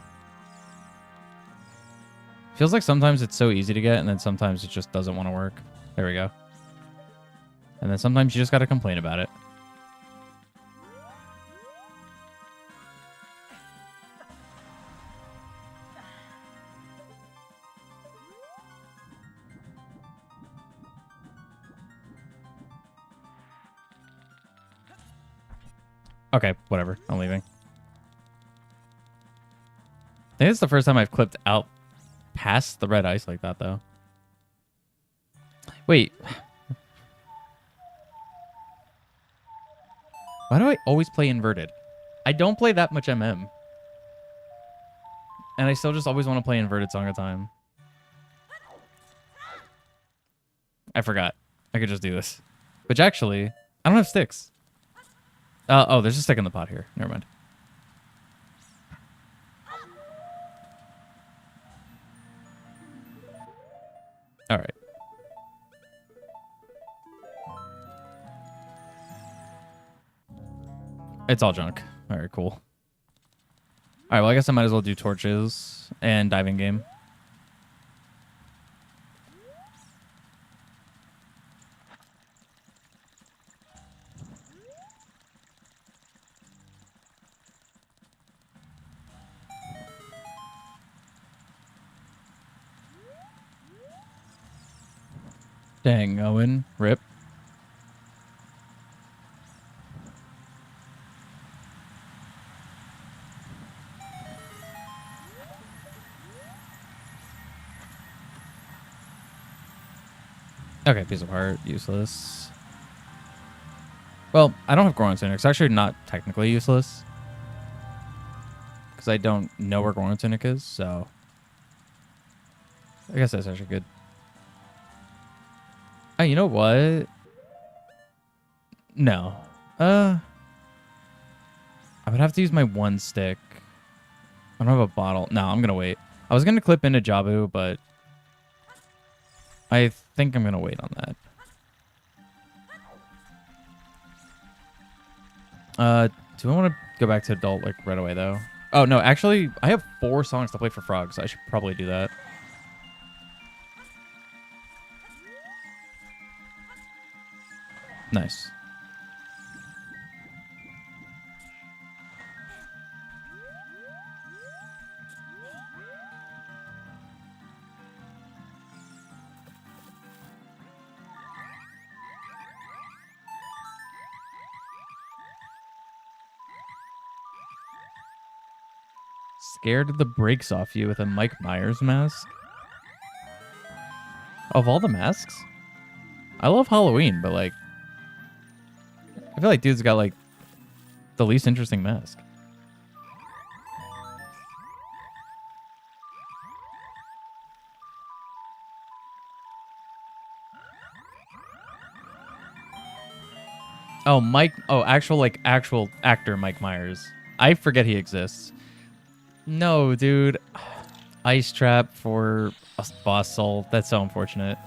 Feels like sometimes it's so easy to get, and then sometimes it just doesn't want to work. There we go. And then sometimes you just got to complain about it. Okay, whatever. I'm leaving. I think it's the first time I've clipped out past the red ice like that, though. Wait. Why do I always play inverted? I don't play that much MM. And I still just always want to play inverted Song of Time. I forgot. I could just do this. Which actually, I don't have sticks. Oh, there's a stick in the pot here. Never mind. All right. It's all junk. All right, cool. All right, well, I guess I might as well do torches and diving game. Dang, Owen. Rip. Okay, piece of heart. Useless. Well, I don't have Goron Tunic. It's actually not technically useless. Because I don't know where Goron Tunic is, so... I guess that's actually good. Oh, you know what? No. I would have to use my one stick. I don't have a bottle. No, I'm going to wait. I was going to clip into Jabu, but I think I'm going to wait on that. Do I want to go back to adult like right away, though? Oh, no. Actually, I have 4 songs to play for frogs. So I should probably do that. Nice. Scared the brakes off you with a Mike Myers mask? Of all the masks? I love Halloween, but like... I feel like dude's got like the least interesting mask. Oh, Mike. Oh, actual actor Mike Myers. I forget he exists. No, dude. Ice trap for a boss soul. That's so unfortunate.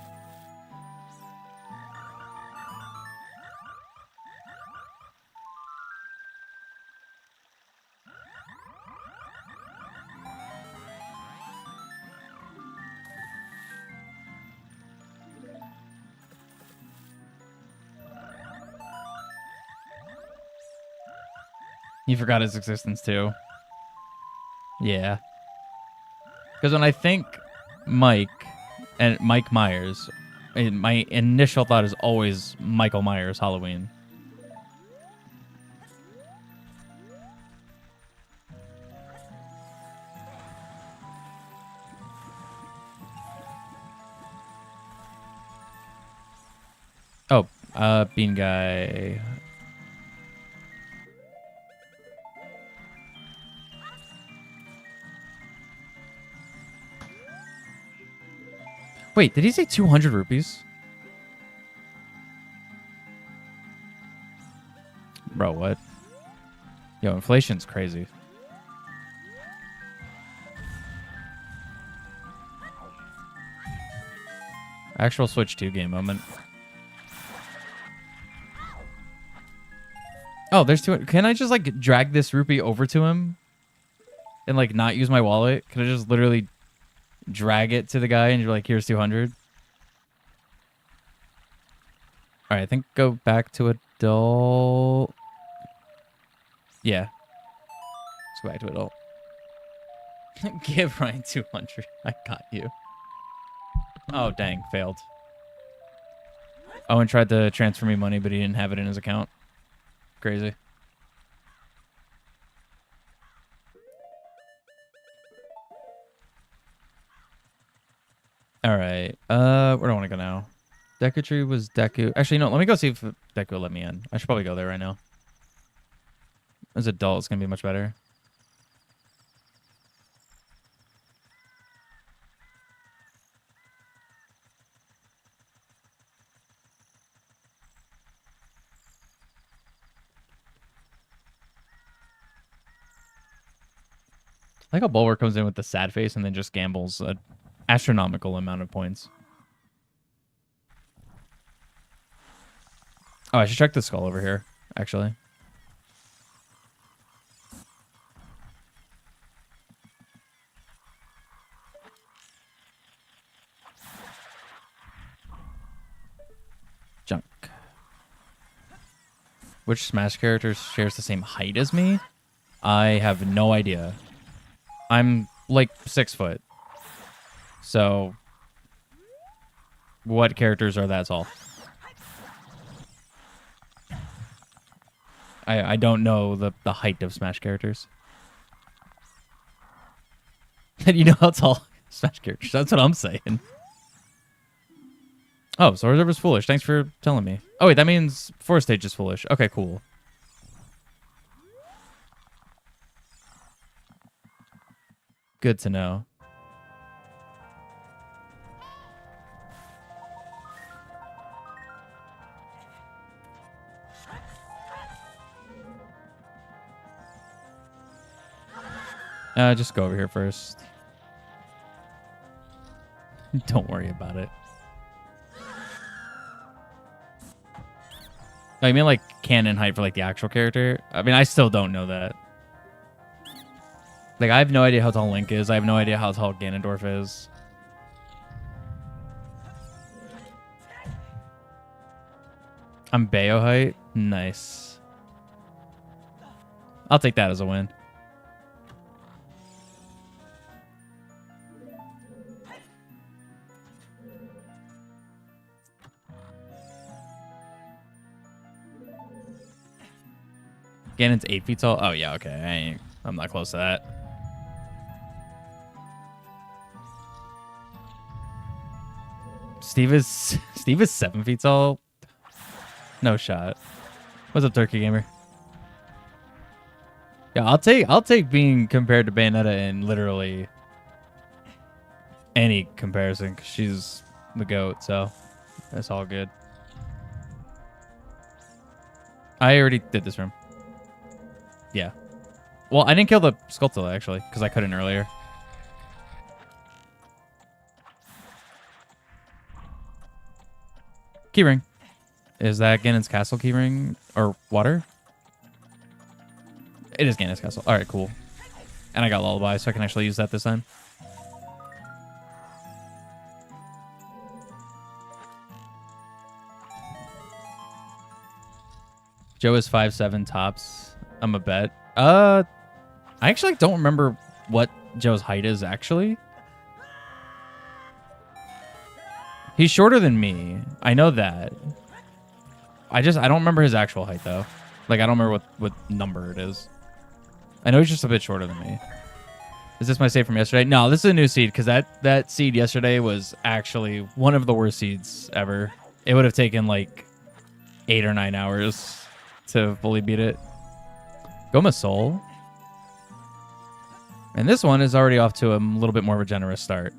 He forgot his existence too. Yeah. Because when I think Mike and Mike Myers, my initial thought is always Michael Myers Halloween. Bean guy. Wait, did he say 200 rupees? Bro, what? Yo, inflation's crazy. Actual Switch 2 game moment. Oh, there's two. Can I just like drag this rupee over to him and like not use my wallet? Can I just literally drag it to the guy and you're like, here's 200? All right, I think go back to adult. Yeah. Let's go back to adult. Give Ryan 200. I got you. Oh, dang. Failed. Owen tried to transfer me money, but he didn't have it in his account. Crazy. All right. Where do I want to go now? Deku Tree was Deku. Actually, no. Let me go see if Deku will let me in. I should probably go there right now. As adult, it's going to be much better. I like how Bulwark comes in with the sad face and then just gambles an astronomical amount of points. Oh, I should check the skull over here, actually. Junk. Which Smash character shares the same height as me? I have no idea. I'm like 6 foot. So, what characters are that tall? I don't know the height of Smash characters. And you know how tall Smash characters? That's what I'm saying. Oh, Sword Observer's foolish. Thanks for telling me. Oh, wait, that means 4 stage is foolish. Okay, cool. Good to know. Just go over here first. Don't worry about it. Oh, you mean like canon height for like the actual character? I mean, I still don't know that. Like, I have no idea how tall Link is. I have no idea how tall Ganondorf is. I'm Bayo height? Nice. I'll take that as a win. Ganon's 8 feet tall? Oh, yeah, okay. I'm not close to that. Steve is 7 feet tall? No shot. What's up, Turkey Gamer? Yeah, I'll take being compared to Bayonetta in literally any comparison, because she's the GOAT, so that's all good. I already did this room. Yeah. Well, I didn't kill the Skulltula, actually, because I couldn't earlier. Keyring. Is that Ganon's castle keyring? Or water? It is Ganon's castle. Alright, cool. And I got Lullaby, so I can actually use that this time. Joe is 5'7" tops. I'm a bet. I actually don't remember what Joe's height is, actually. He's shorter than me. I know that. I don't remember his actual height, though. Like, I don't remember what number it is. I know he's just a bit shorter than me. Is this my save from yesterday? No, this is a new seed, because that seed yesterday was actually one of the worst seeds ever. It would have taken, like, 8 or 9 hours to fully beat it. Goma Soul. And this one is already off to a little bit more of a generous start.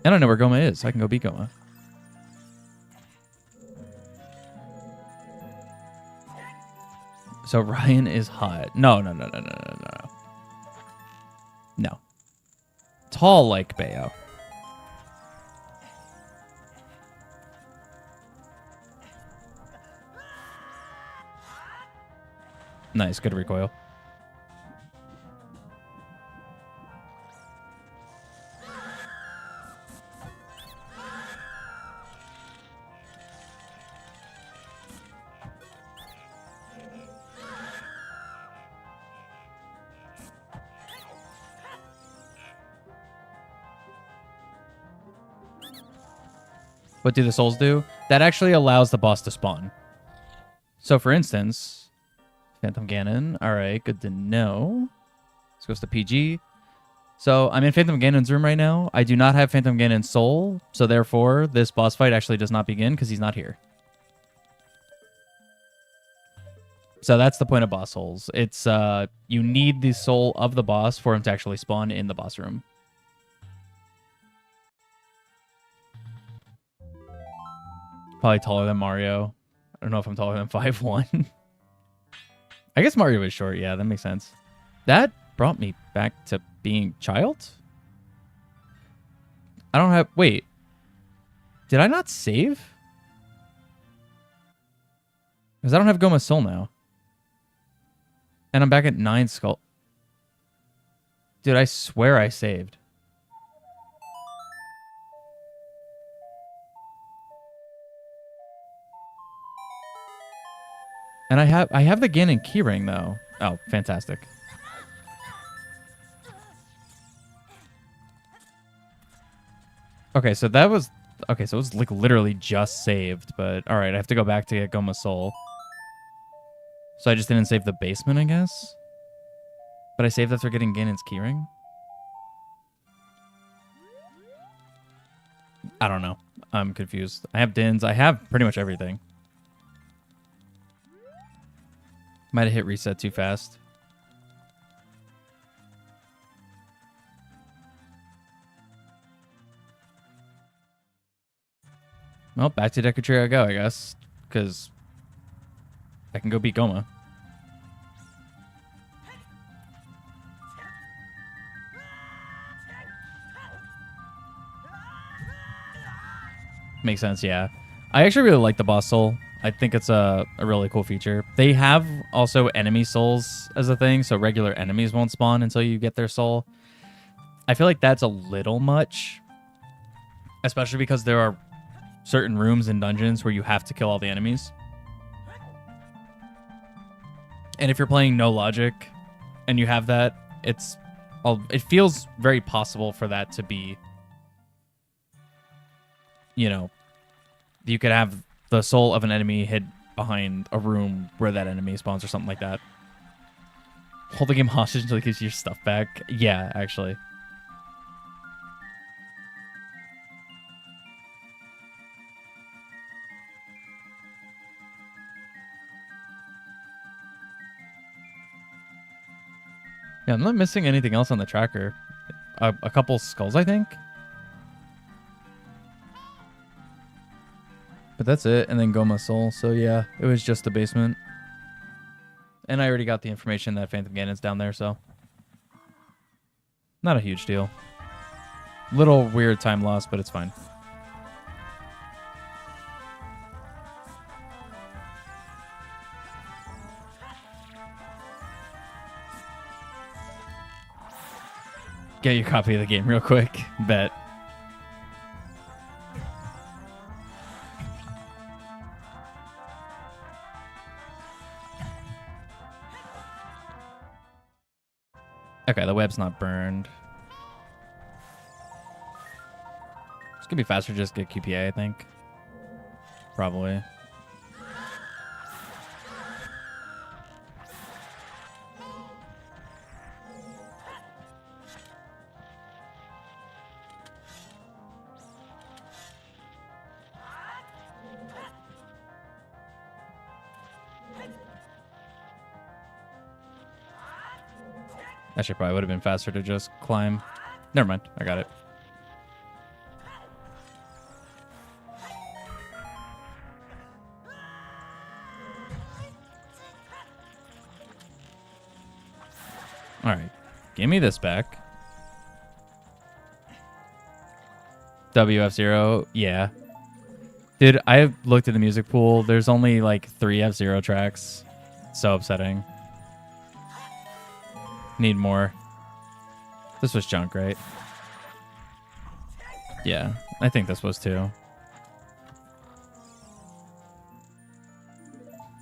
I don't know where Goma is. I can go beat Goma. So Ryan is hot. No. No. Tall like Bayo. Nice, good recoil. What do the souls do? That actually allows the boss to spawn. So for instance, Phantom Ganon. All right, good to know. This goes to PG. So I'm in Phantom Ganon's room right now. I do not have Phantom Ganon's soul, so therefore this boss fight actually does not begin because he's not here. So that's the point of boss souls. It's you need the soul of the boss for him to actually spawn in the boss room. Probably taller than Mario. I don't know if I'm taller than 5'1". I guess Mario is short. Yeah, that makes sense. That brought me back to being child? I don't have... Wait. Did I not save? Because I don't have Goma's soul now. And I'm back at 9 skull. Dude, I swear I saved. And I have the Ganon keyring though. Oh, fantastic. Okay, so that was okay, so it was like literally just saved, but all right, I have to go back to get Goma's soul. So I just didn't save the basement, I guess. But I saved after getting Ganon's keyring. I don't know. I'm confused. I have Dins. I have pretty much everything. Might have hit reset too fast. Well, back to Deku Tree I go, I guess. Because I can go beat Goma. Makes sense, yeah. I actually really like the boss soul. I think it's a really cool feature. They have also enemy souls as a thing, so regular enemies won't spawn until you get their soul. I feel like that's a little much, especially because there are certain rooms and dungeons where you have to kill all the enemies. And if you're playing no logic and you have that, it feels very possible for that to be, you know, you could have the soul of an enemy hid behind a room where that enemy spawns or something like that. Hold the game hostage until it gives you your stuff back. Yeah, actually. Yeah, I'm not missing anything else on the tracker. A couple skulls, I think. But that's it, and then Goma's soul. So yeah, it was just the basement. And I already got the information that Phantom Ganon's down there, so not a huge deal. Little weird time loss, but it's fine. Get your copy of the game real quick. Bet. Okay, the web's not burned. It's gonna be faster to just get QPA, I think. Probably. Actually, probably would have been faster to just climb. Never mind. I got it. All right. Give me this back. WF0. Yeah. Dude, I looked at the music pool. There's only like 3 F-Zero tracks. So upsetting. Need more. This was junk, right? Yeah, I think this was too.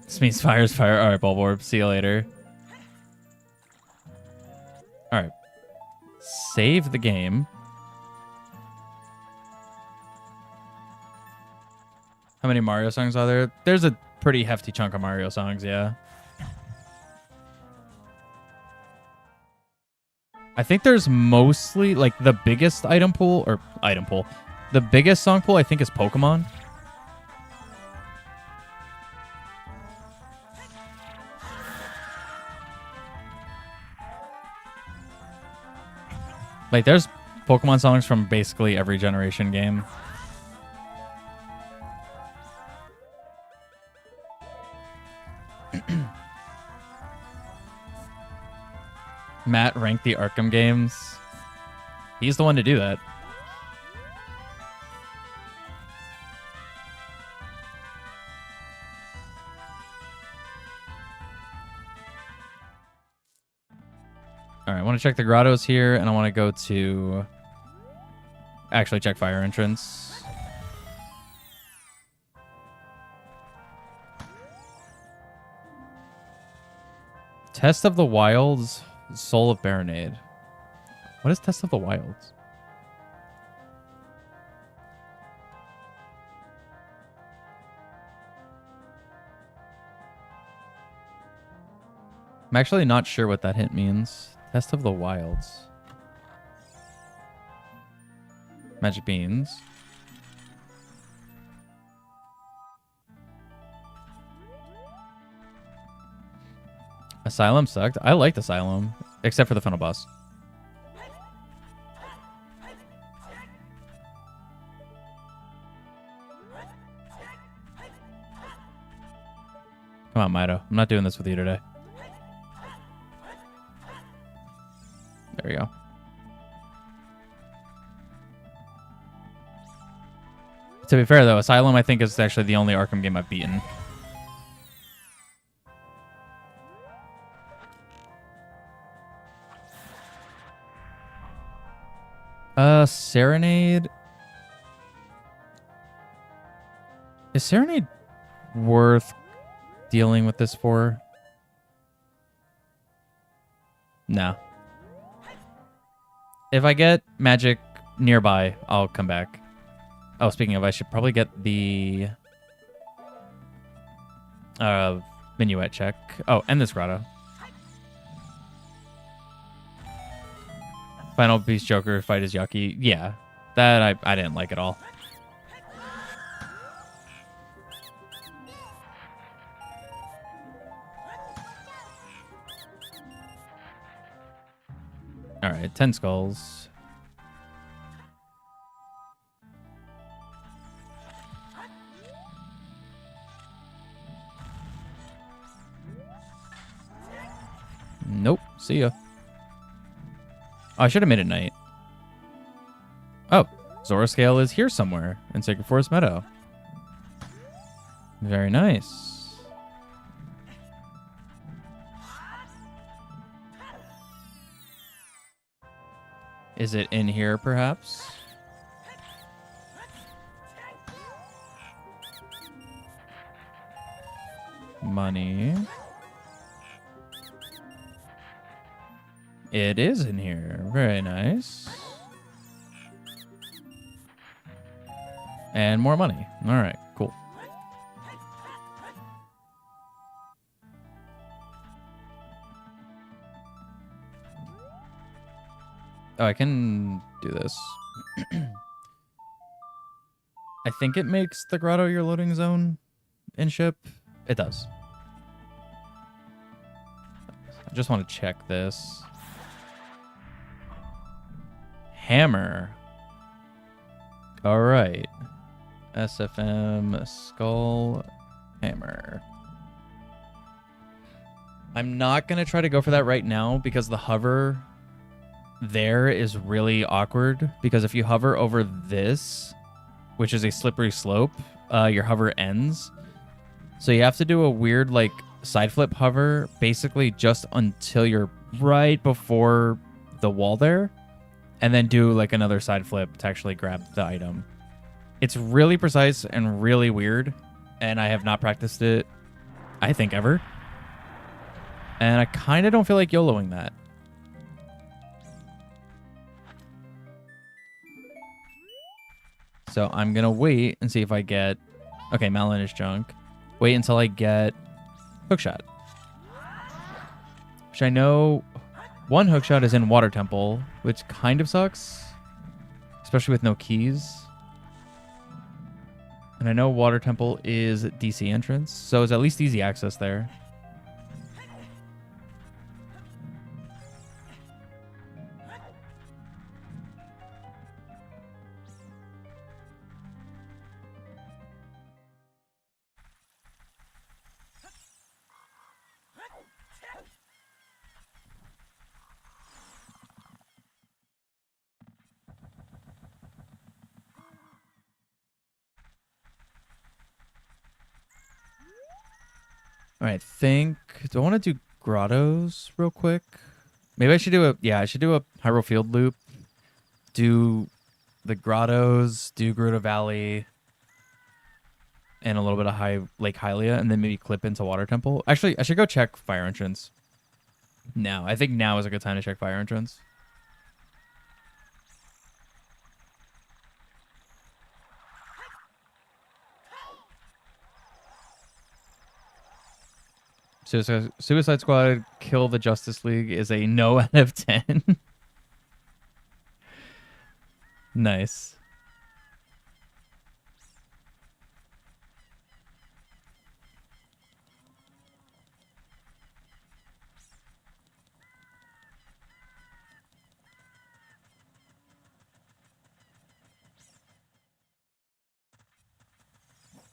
This means fire's fire. All right, Bulborb. See you later. All right. Save the game. How many Mario songs are there? There's a pretty hefty chunk of Mario songs, yeah. I think there's mostly, like, the biggest item pool, the biggest song pool, I think, is Pokemon. Like, there's Pokemon songs from basically every generation game. Matt ranked the Arkham games. He's the one to do that. All right, I want to check the grottos here, and I want to go to... Actually, check fire entrance. Test of the Wilds, Soul of Baronade. What is Test of the Wilds? I'm actually not sure what that hint means. Test of the Wilds. Magic Beans. Asylum sucked. I liked Asylum, except for the final boss. Come on, Mido. I'm not doing this with you today. There we go. To be fair, though, Asylum, I think, is actually the only Arkham game I've beaten. Serenade. Is Serenade worth dealing with this for? No. If I get magic nearby, I'll come back. Oh, speaking of, I should probably get the minuet check. Oh, and this grotto. Final Beast Joker fight is yucky. Yeah, that I didn't like at all. All right, 10 skulls. Nope. See ya. Oh, I should have made it night. Oh, Zora Scale is here somewhere in Sacred Forest Meadow. Very nice. Is it in here, perhaps? Money. It is in here. Very nice. And more money. All right, cool. Oh, I can do this. I think it makes the grotto your loading zone in ship. It does. I just want to check this. hammer. All right. SFM skull hammer. I'm not going to try to go for that right now because the hover there is really awkward. Because if you hover over this, which is a slippery slope, your hover ends. So you have to do a weird like side flip hover basically just until you're right before the wall there. And then do like another side flip to actually grab the item. It's really precise and really weird. And I have not practiced it, I think, ever. And I kind of don't feel like YOLOing that. So I'm going to wait and see if I get... Okay, Malin is junk. Wait until I get hookshot. Which I know one hookshot is in Water Temple, which kind of sucks. Especially with no keys. And I know Water Temple is DC entrance, so it's at least easy access there. All right, do I want to do grottos real quick? Maybe I should do I should do a Hyrule Field loop. Do the grottos, do Gerudo Valley, and a little bit of Lake Hylia, and then maybe clip into Water Temple. Actually, I should go check Fire Entrance now. I think now is a good time to check Fire Entrance. Suicide Squad Kill the Justice League is a no out of 10. Nice.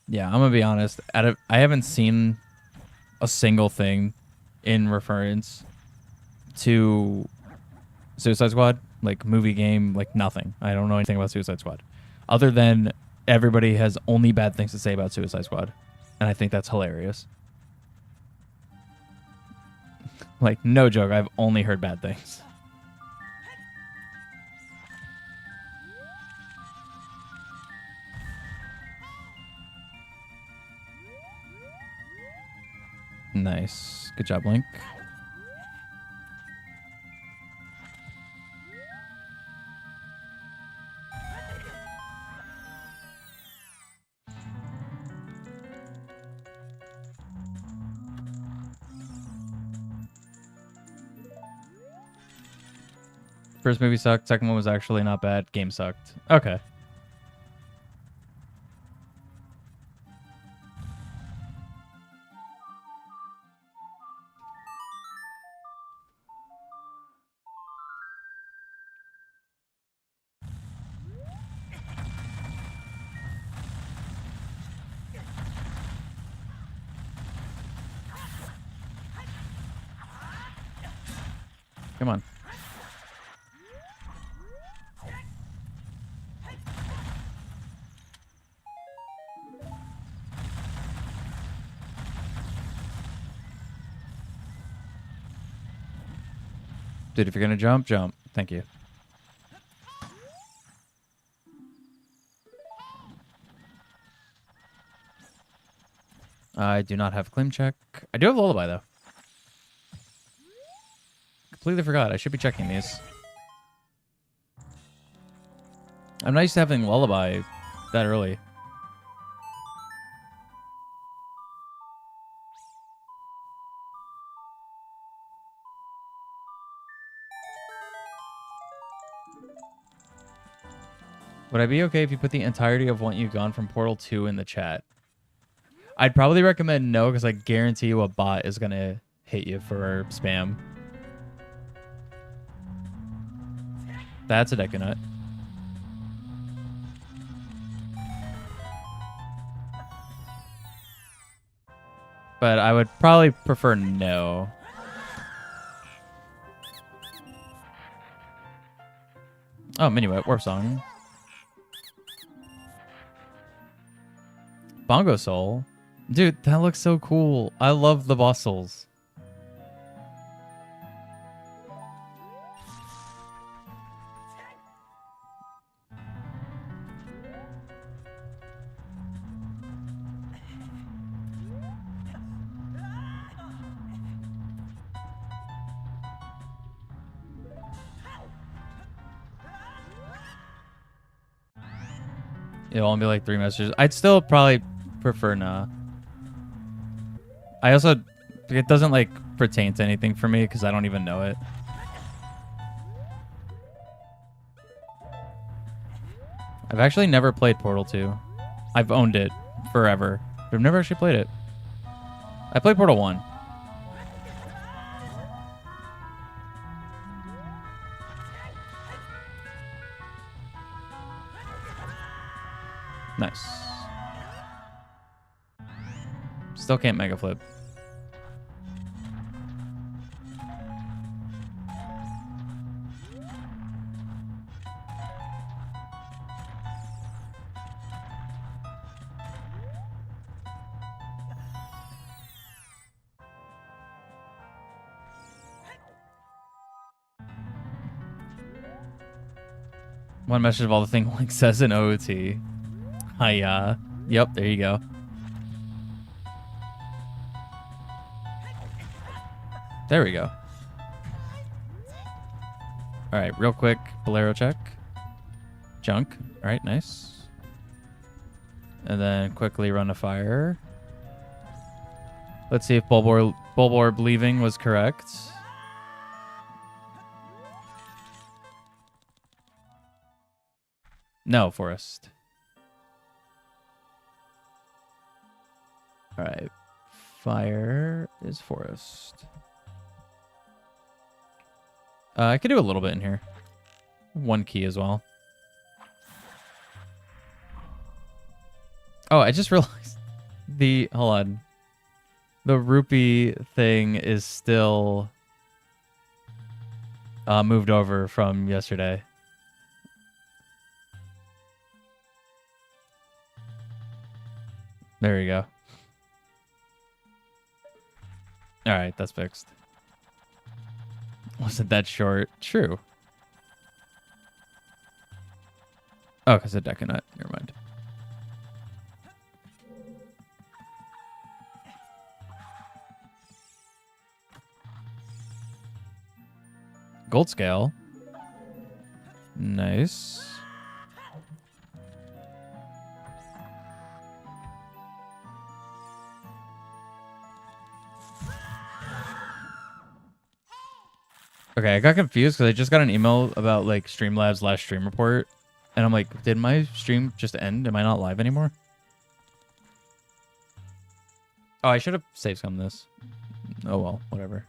Yeah, I'm gonna be honest. I haven't seen a single thing in reference to Suicide Squad, like movie, game, like nothing. I don't know anything about Suicide Squad other than everybody has only bad things to say about Suicide Squad, and I think that's hilarious. Like, no joke, I've only heard bad things. Nice. Good job, Link. First movie sucked. Second one was actually not bad. Game sucked. Okay. Come on. Dude, if you're gonna jump, jump. Thank you. I do not have Clim check. I do have Lullaby, though. Completely forgot. I should be checking these. I'm not used to having Lullaby that early. Would I be okay if you put the entirety of Want You Gone from Portal 2 in the chat? I'd probably recommend no, because I guarantee you a bot is going to hit you for spam. That's a Deku. But I would probably prefer no. Oh, Minuet, Warp Song. Bongo Soul. Dude, that looks so cool. I love the boss souls. It'll only be like 3 messages. I'd still probably prefer nah. I also, it doesn't like pertain to anything for me because I don't even know it. I've actually never played Portal 2. I've owned it forever, but I've never actually played it. I played Portal 1. Nice. Still can't mega flip. One message of all the thing Link says in OOT. Hiya. Yep, there you go. There we go. All right, real quick, Bolero check. Junk. All right, nice. And then quickly run a fire. Let's see if Bulborb leaving was correct. No, Forest. All right. Fire is Forest. I could do a little bit in here. 1 key as well. Oh, I just realized hold on. The rupee thing is still moved over from yesterday. There you go. All right, that's fixed. Wasn't that short? True. Oh, because of Deku Nut. Never mind. Gold scale. Nice. Okay, I got confused because I just got an email about like Streamlabs last stream report. And I'm like, did my stream just end? Am I not live anymore? Oh, I should have save scummed this. Oh well, whatever.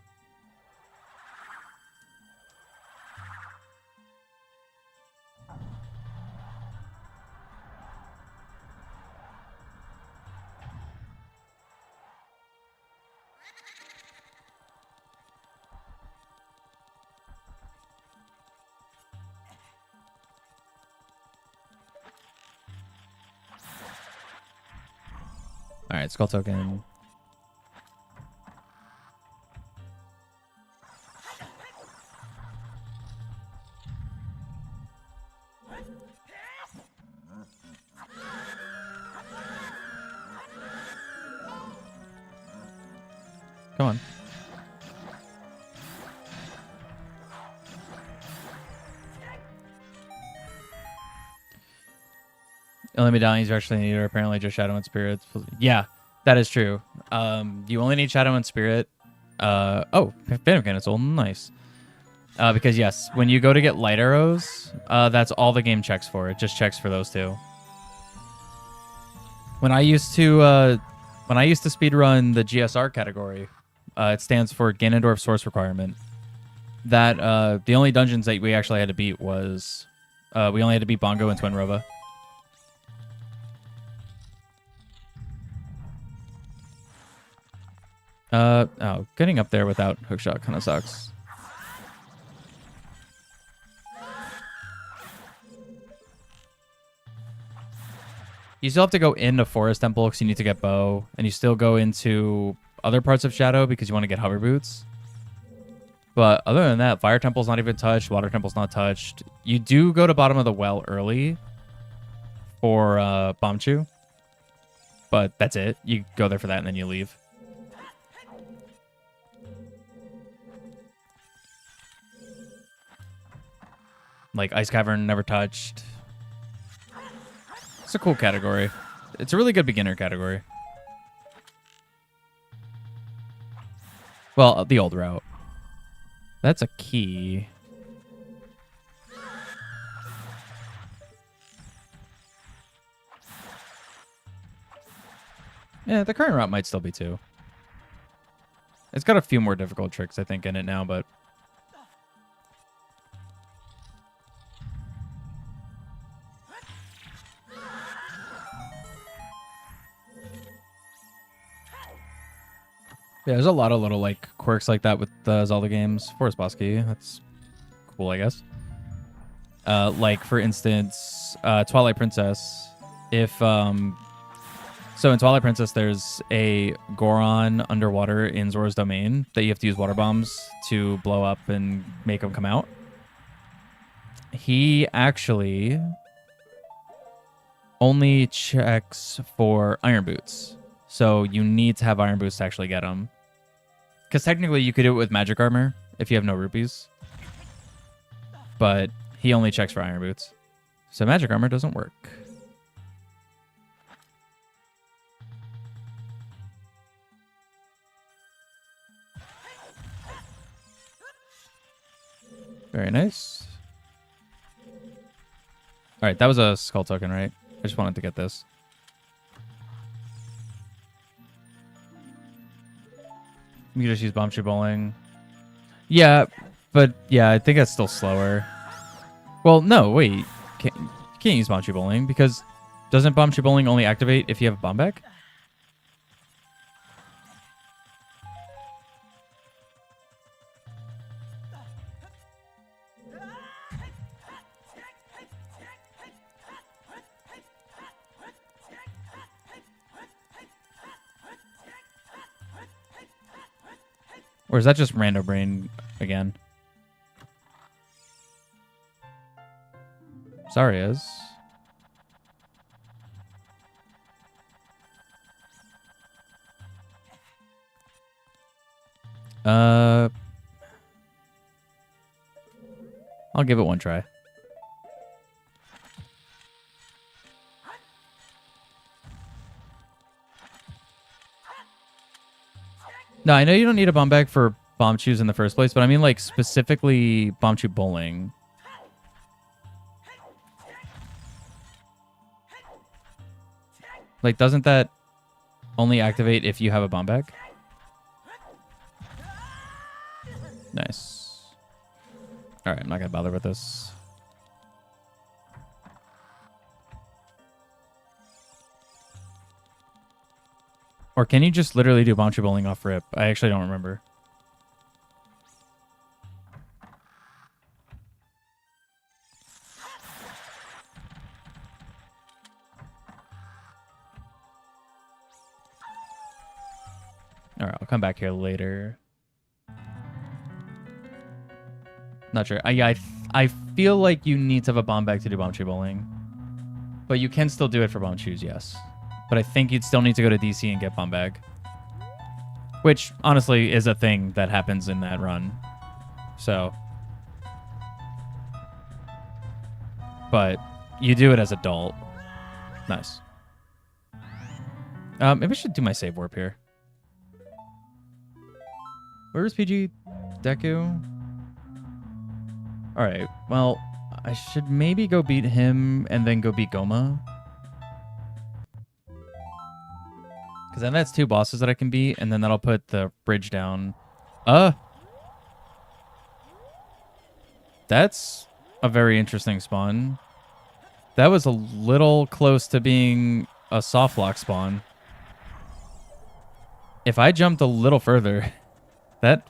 All right, skull token. Come on. Only medallions you actually need are apparently just Shadow and Spirit. Yeah, that is true. You only need Shadow and Spirit. Oh, Phantom Canister. Nice. Because yes, when you go to get light arrows, that's all the game checks for. It just checks for those two. When I used to speedrun the GSR category, it stands for Ganondorf Source Requirement. that the only dungeons that we actually had to beat was we only had to beat Bongo and Twin Rova. Oh, getting up there without hookshot kind of sucks. You still have to go into Forest Temple because you need to get bow, and you still go into other parts of Shadow because you want to get hover boots. But other than that, Fire Temple's not even touched, Water Temple's not touched. You do go to bottom of the well early for Bombchu, but that's it. You go there for that and then you leave. Like Ice Cavern never touched. It's a cool category. It's a really good beginner category. Well, the old route. That's a key. Yeah, the current route might still be too. It's got a few more difficult tricks, I think, in it now, but... Yeah, there's a lot of little like quirks like that with the Zelda games. Forest Boss Key, that's cool, I guess. Like for instance, Twilight Princess. If so in Twilight Princess, there's a Goron underwater in Zora's Domain that you have to use water bombs to blow up and make him come out. He actually only checks for Iron Boots, so you need to have Iron Boots to actually get him. Because technically you could do it with magic armor if you have no rupees. But he only checks for Iron Boots. So magic armor doesn't work. Very nice. Alright, that was a skull token, right? I just wanted to get this. You can just use Bombchu Bowling. Yeah, but yeah, I think that's still slower. Well, no, wait. You can't use Bombchu Bowling because doesn't Bombchu Bowling only activate if you have a bomb back? Or is that just Rando Brain again? Sorry, is. I'll give it one try. No, I know you don't need a bomb bag for Bombchus in the first place, but I mean like specifically Bombchu Bowling. Like, doesn't that only activate if you have a bomb bag? Nice. Alright, I'm not gonna bother with this. Or can you just literally do Bombchu Bowling off rip? I actually don't remember. Alright, I'll come back here later. Not sure. I feel like you need to have a bomb bag to do Bombchu Bowling. But you can still do it for Bombchus, yes. But I think you'd still need to go to DC and get bomb bag. Which, honestly, is a thing that happens in that run. So. But you do it as adult. Nice. Maybe I should do my save warp here. Where's PG Deku? Alright, well, I should maybe go beat him and then go beat Goma. Because then that's two bosses that I can beat, and then that'll put the bridge down. That's a very interesting spawn. That was a little close to being a soft lock spawn. If I jumped a little further, that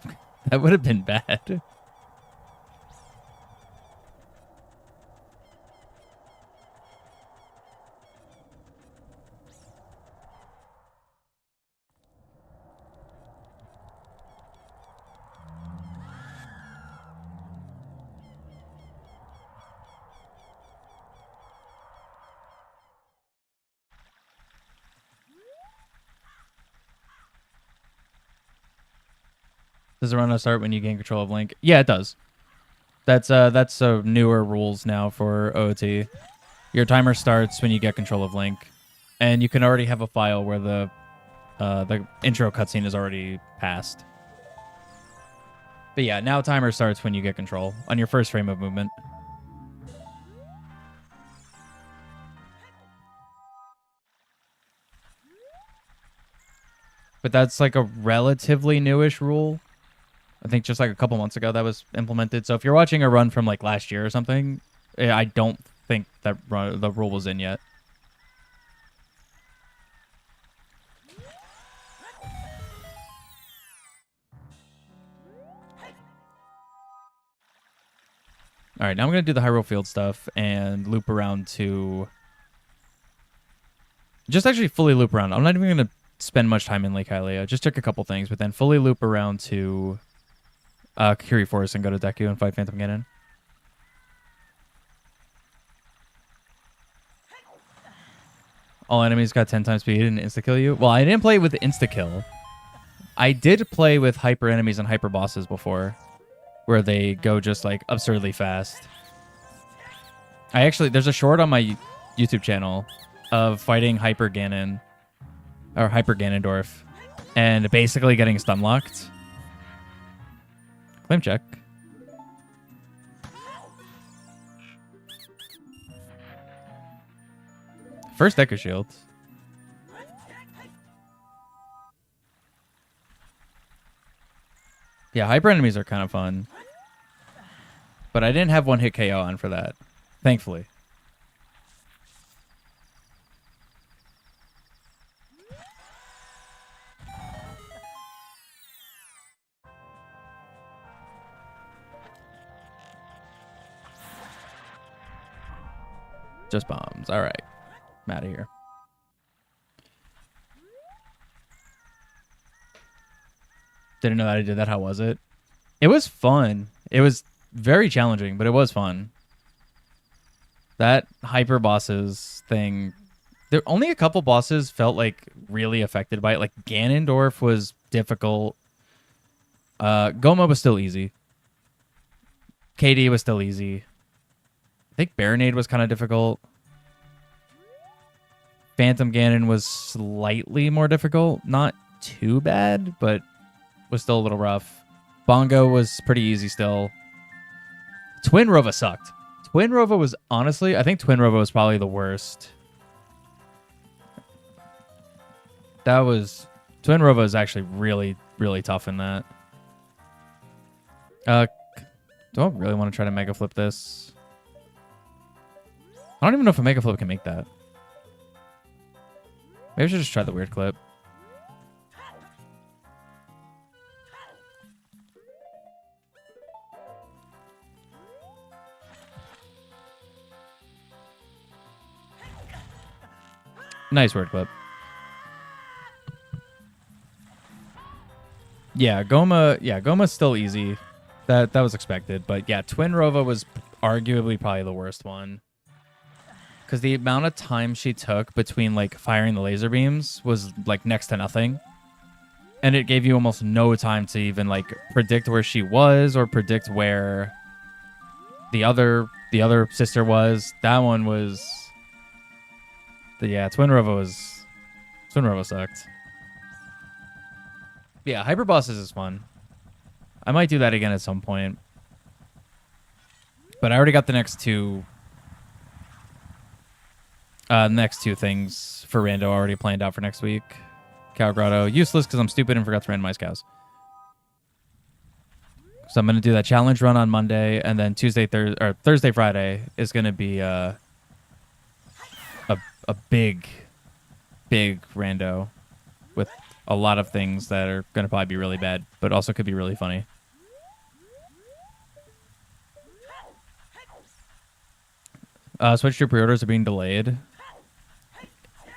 would have been bad. Does the run start when you gain control of Link? Yeah, it does. That's newer rules now for OOT. Your timer starts when you get control of Link, and you can already have a file where the intro cutscene is already passed. But yeah, now timer starts when you get control on your first frame of movement. But that's like a relatively newish rule. I think just like a couple months ago that was implemented. So if you're watching a run from like last year or something, I don't think that the rule was in yet. All right, now I'm going to do the Hyrule Field stuff and loop around to... Just actually fully loop around. I'm not even going to spend much time in Lake Hylia. Just check a couple things, but then fully loop around to Kiri Forest and go to Deku and fight Phantom Ganon. All enemies got 10 times speed and insta-kill you? Well, I didn't play with insta-kill. I did play with hyper enemies and hyper bosses before, where they go just like absurdly fast. There's a short on my YouTube channel of fighting Hyper Ganon, or Hyper Ganondorf, and basically getting stun locked. Flame check. First Deku Shield. Yeah, hyper enemies are kind of fun. But I didn't have one hit KO on for that, thankfully. Just bombs. All right. I'm out of here. Didn't know that I did that. How was it? It was fun. It was very challenging, but it was fun. That hyper bosses thing. There only a couple bosses felt like really affected by it. Like Ganondorf was difficult. Goma was still easy. KD was still easy. I think Baronade was kind of difficult. Phantom Ganon was slightly more difficult. Not too bad, but was still a little rough. Bongo was pretty easy still. Twin Rova sucked. Twin Rova was honestly, I think Twin Rova was probably the worst. Twin Rova is actually really, really tough in that. Do I really want to try to Mega Flip this? I don't even know if a Mega Flip can make that. Maybe I should just try the weird clip. Nice word clip. Yeah, Goma's still easy. That was expected. But yeah, Twin Rova was arguably probably the worst one. Because the amount of time she took between like firing the laser beams was like next to nothing. And it gave you almost no time to even like predict where she was or predict where the other sister was. That one was... Yeah, Twin Rova sucked. Yeah, Hyper Bosses is fun. I might do that again at some point. But I already got the next two things for Rando already planned out for next week. Cow Grotto. Useless because I'm stupid and forgot to randomize cows. So I'm gonna do that challenge run on Monday, and then Thursday, Friday is gonna be a big rando with a lot of things that are gonna probably be really bad, but also could be really funny. Switch to pre-orders are being delayed.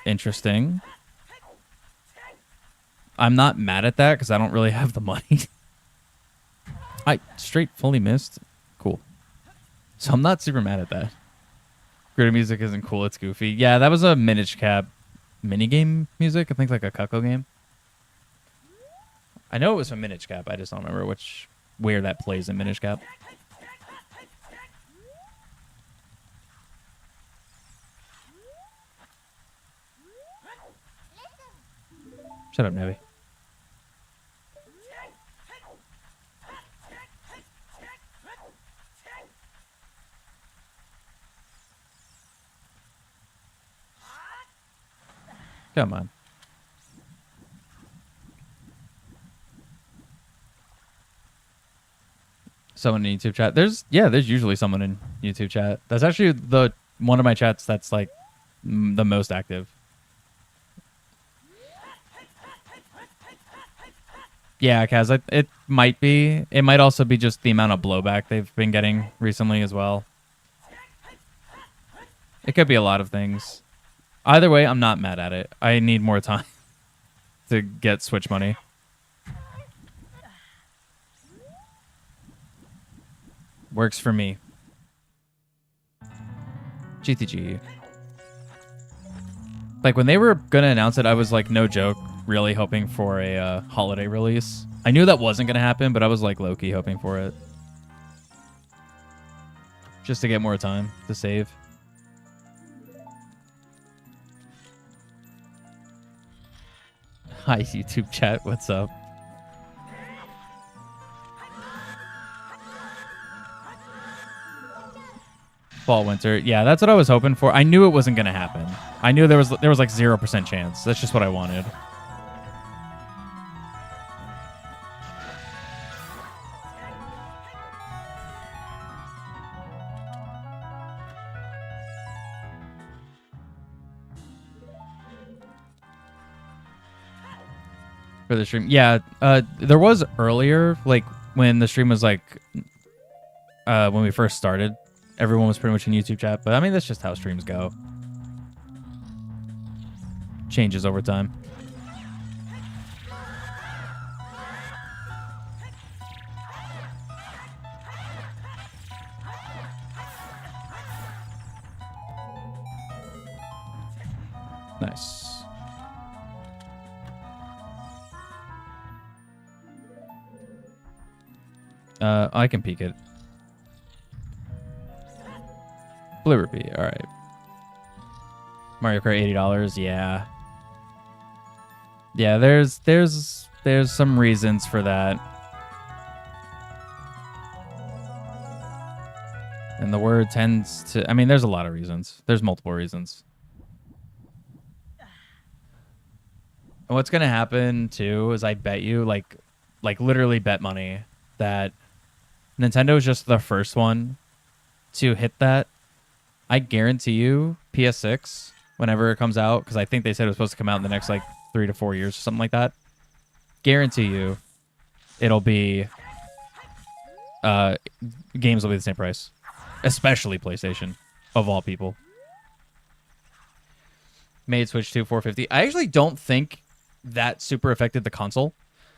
Interesting. I'm not mad at that because I don't really have the money. I straight fully missed. Cool. So I'm not super mad at that. Grid music isn't cool. It's goofy. Yeah, that was a Minish Cap minigame music. I think like a Cuckoo game. I know it was from Minish Cap. I just don't remember where that plays in Minish Cap. Shut up, Nevi. Come on. Someone in YouTube chat. There's usually someone in YouTube chat. That's actually one of my chats that's like the most active. Yeah, Kaz, it might be. It might also be just the amount of blowback they've been getting recently as well. It could be a lot of things. Either way, I'm not mad at it. I need more time to get Switch money. Works for me. GTG. Like, when they were going to announce it, I was like, no joke, really hoping for a holiday release. I knew that wasn't going to happen, but I was like low-key hoping for it. Just to get more time to save. Hi, YouTube chat. What's up? Fall, winter. Yeah, that's what I was hoping for. I knew it wasn't going to happen. I knew there was like 0% chance. That's just what I wanted. For the stream. Yeah, there was earlier, like when the stream was like when we first started, everyone was pretty much in YouTube chat, but I mean that's just how streams go. Changes over time. Nice. I can peek it. Blue Rupee, alright. Mario Kart $80, yeah. Yeah, there's some reasons for that. And the word tends to, I mean, there's a lot of reasons. There's multiple reasons. And what's gonna happen too is I bet you, like literally bet money that Nintendo is just the first one to hit that. I guarantee you PS6, whenever it comes out, because I think they said it was supposed to come out in the next like 3 to 4 years or something like that. Guarantee you it'll be games will be the same price. Especially PlayStation, of all people. Made Switch 2 $450. I actually don't think that super affected the console.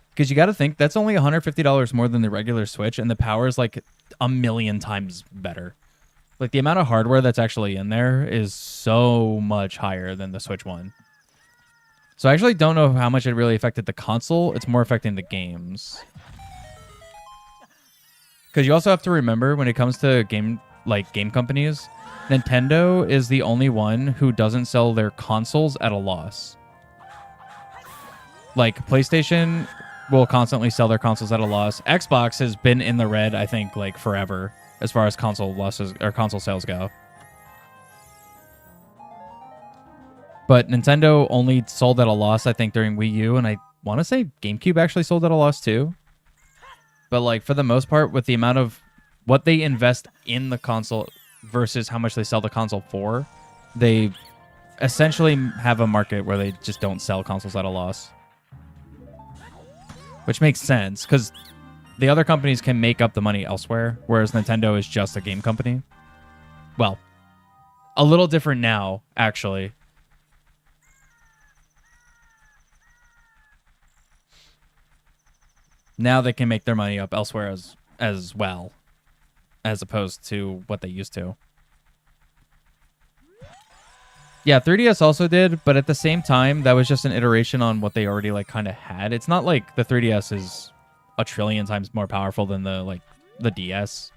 Because you got to think, that's only $150 more than the regular Switch, and the power is like 1,000,000 times better. Like, the amount of hardware that's actually in there is so much higher than the Switch one. So I actually don't know how much it really affected the console. It's more affecting the games. Because you also have to remember, when it comes to game companies, Nintendo is the only one who doesn't sell their consoles at a loss. Like, PlayStation will constantly sell their consoles at a loss. Xbox has been in the red, I think, like forever, as far as console losses or console sales go. But Nintendo only sold at a loss, I think, during Wii U, and I want to say GameCube actually sold at a loss too. But like for the most part, with the amount of what they invest in the console versus how much they sell the console for, they essentially have a market where they just don't sell consoles at a loss. Which makes sense, because the other companies can make up the money elsewhere, whereas Nintendo is just a game company. Well, a little different now, actually. Now they can make their money up elsewhere as well, as opposed to what they used to. Yeah, 3DS also did, but at the same time, that was just an iteration on what they already like kind of had. It's not like the 3DS is a trillion times more powerful than the DS.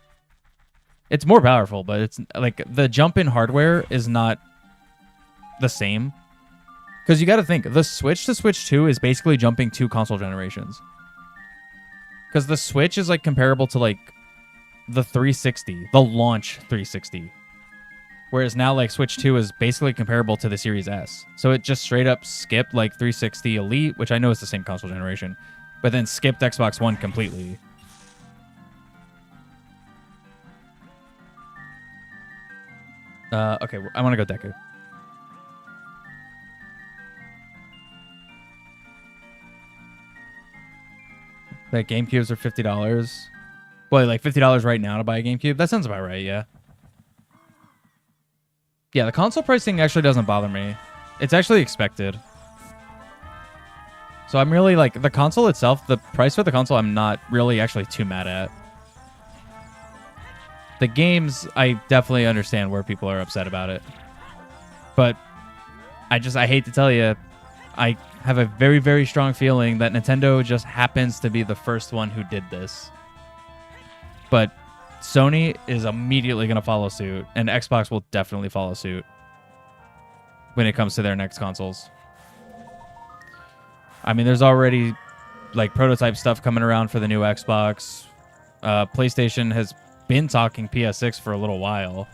It's more powerful, but it's like the jump in hardware is not the same. Because you got to think, the Switch to Switch 2 is basically jumping 2 console generations. Because the Switch is like comparable to like the 360, the launch 360. Whereas now like Switch 2 is basically comparable to the Series S. So it just straight up skipped like 360 Elite, which I know is the same console generation, but then skipped Xbox One completely. Okay, I want to go Deku. Like GameCubes are $50. Well, like $50 right now to buy a GameCube? That sounds about right, yeah. Yeah, the console pricing actually doesn't bother me. It's actually expected. So I'm really like, the console itself, the price for the console, I'm not really actually too mad at. The games, I definitely understand where people are upset about it. But I hate to tell you, I have a very, very strong feeling that Nintendo just happens to be the first one who did this. But Sony is immediately going to follow suit, and Xbox will definitely follow suit when it comes to their next consoles. I mean, there's already like prototype stuff coming around for the new Xbox. PlayStation has been talking PS6 for a little while.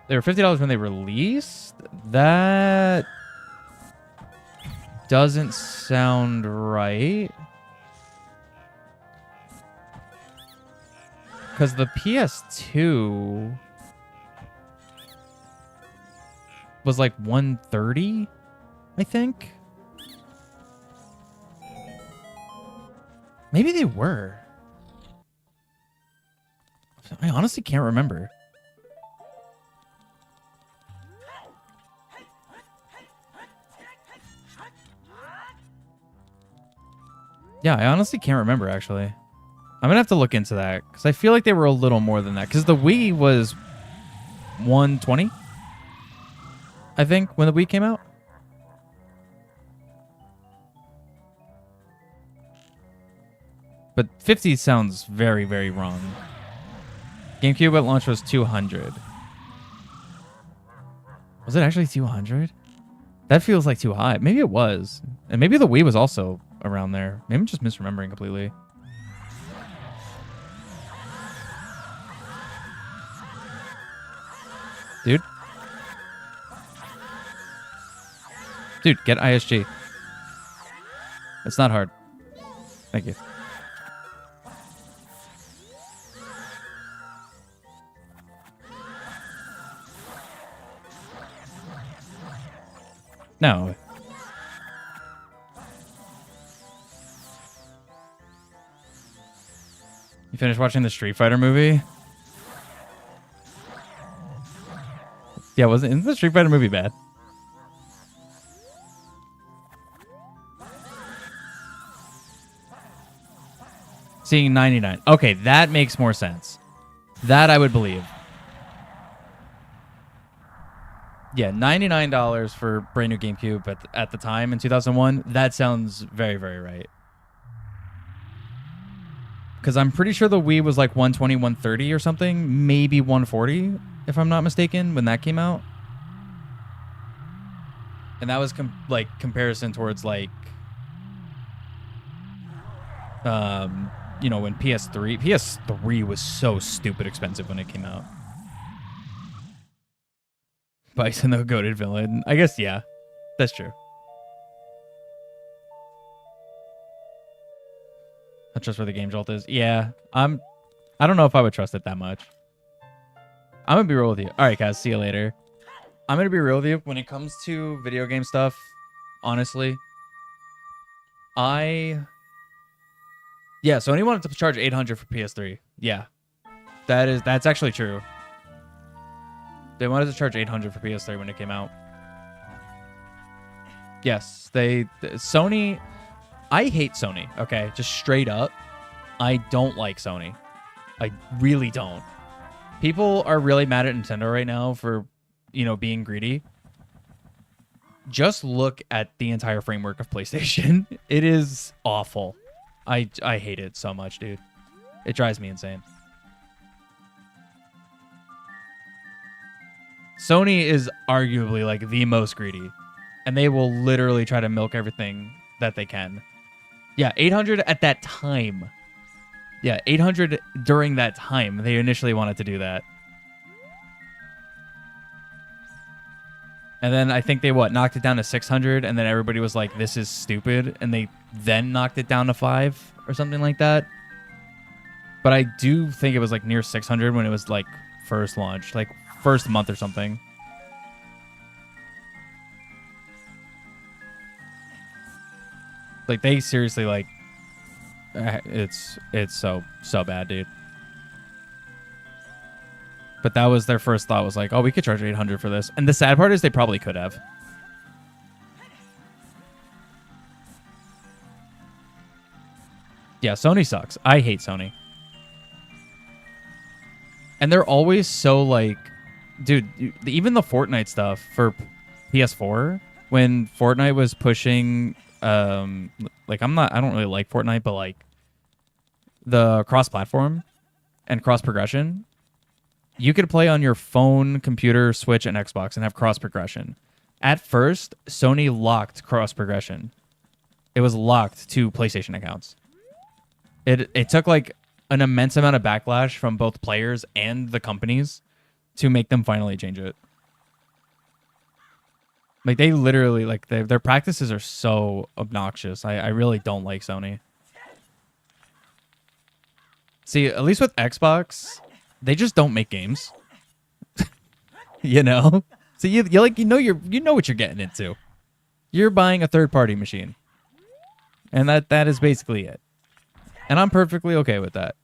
They were $50 when they released? That doesn't sound right. Because the PS2 was like $130, I think. Maybe they were. I honestly can't remember. Yeah, I honestly can't remember, actually. I'm going to have to look into that, because I feel like they were a little more than that. Because the Wii was $120, I think, when the Wii came out. But 50 sounds very, very wrong. GameCube at launch was $200. Was it actually $200? That feels like too high. Maybe it was. And maybe the Wii was also around there. Maybe I'm just misremembering completely. Dude. Dude, get ISG. It's not hard. Thank you. No. You finished watching the Street Fighter movie? Yeah, isn't the Street Fighter movie bad? Seeing 99. Okay, that makes more sense. That I would believe. Yeah, $99 for brand new GameCube at the time in 2001. That sounds very, very right. Because I'm pretty sure the Wii was like 120, 130 or something. Maybe 140, if I'm not mistaken, when that came out. And that was comparison towards like, you know, when PS3 was so stupid expensive when it came out. Bison, the goated villain. I guess, yeah. That's true. That's just where the game jolt is. Yeah, I don't know if I would trust it that much. I'm gonna be real with you. All right, guys, see you later. I'm gonna be real with you when it comes to video game stuff. Honestly, yeah. Sony wanted to charge $800 for PS3. Yeah, that's actually true. They wanted to charge $800 for PS3 when it came out. Yes, Sony. I hate Sony. Okay, just straight up, I don't like Sony. I really don't. People are really mad at Nintendo right now for, being greedy. Just look at the entire framework of PlayStation. It is awful. I hate it so much, dude. It drives me insane. Sony is arguably like the most greedy, and they will literally try to milk everything that they can. Yeah, 800 at that time. Yeah, 800 during that time. They initially wanted to do that. And then I think they, knocked it down to 600, and then everybody was like, this is stupid, and they then knocked it down to 5 or something like that. But I do think it was like near 600 when it was like first launched, like first month or something. Like they seriously like it's so bad, dude. But that was their first thought, was like, oh, we could charge 800 for this. And the sad part is they probably could have. Yeah, Sony sucks. I hate Sony. And they're always so like, dude, even the Fortnite stuff for PS4, when Fortnite was pushing, like I don't really like Fortnite, but like the cross-platform and cross-progression, you could play on your phone, computer, Switch, and Xbox and have cross-progression. At first, Sony locked cross-progression. It was locked to PlayStation accounts. It took like an immense amount of backlash from both players and the companies to make them finally change it. Like they literally, like their practices are so obnoxious. I really don't like Sony. See, at least with Xbox, they just don't make games. You know? So you know what you're getting into. You're buying a third-party machine. And that is basically it. And I'm perfectly okay with that.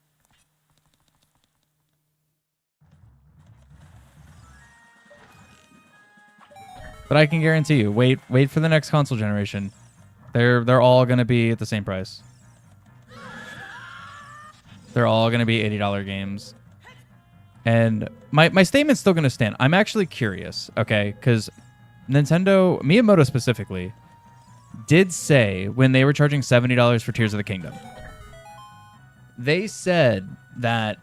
But I can guarantee you, wait for the next console generation. They're all going to be at the same price. They're all going to be $80 games. And my statement's still going to stand. I'm actually curious, okay? Because Nintendo, Miyamoto specifically, did say when they were charging $70 for Tears of the Kingdom, they said that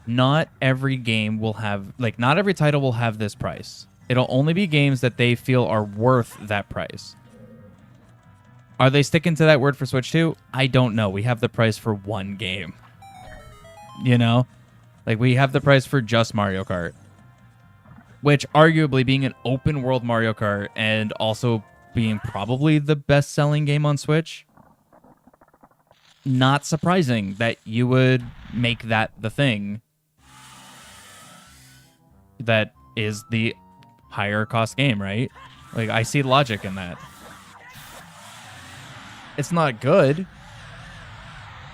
not every game will have, like, not every title will have this price. It'll only be games that they feel are worth that price. Are they sticking to that word for Switch 2? I don't know. We have the price for one game. You know? Like, we have the price for just Mario Kart. Which, arguably, being an open world Mario Kart and also being probably the best-selling game on Switch, not surprising that you would make that the thing that is the higher cost game, right? Like, I see logic in that. It's not good,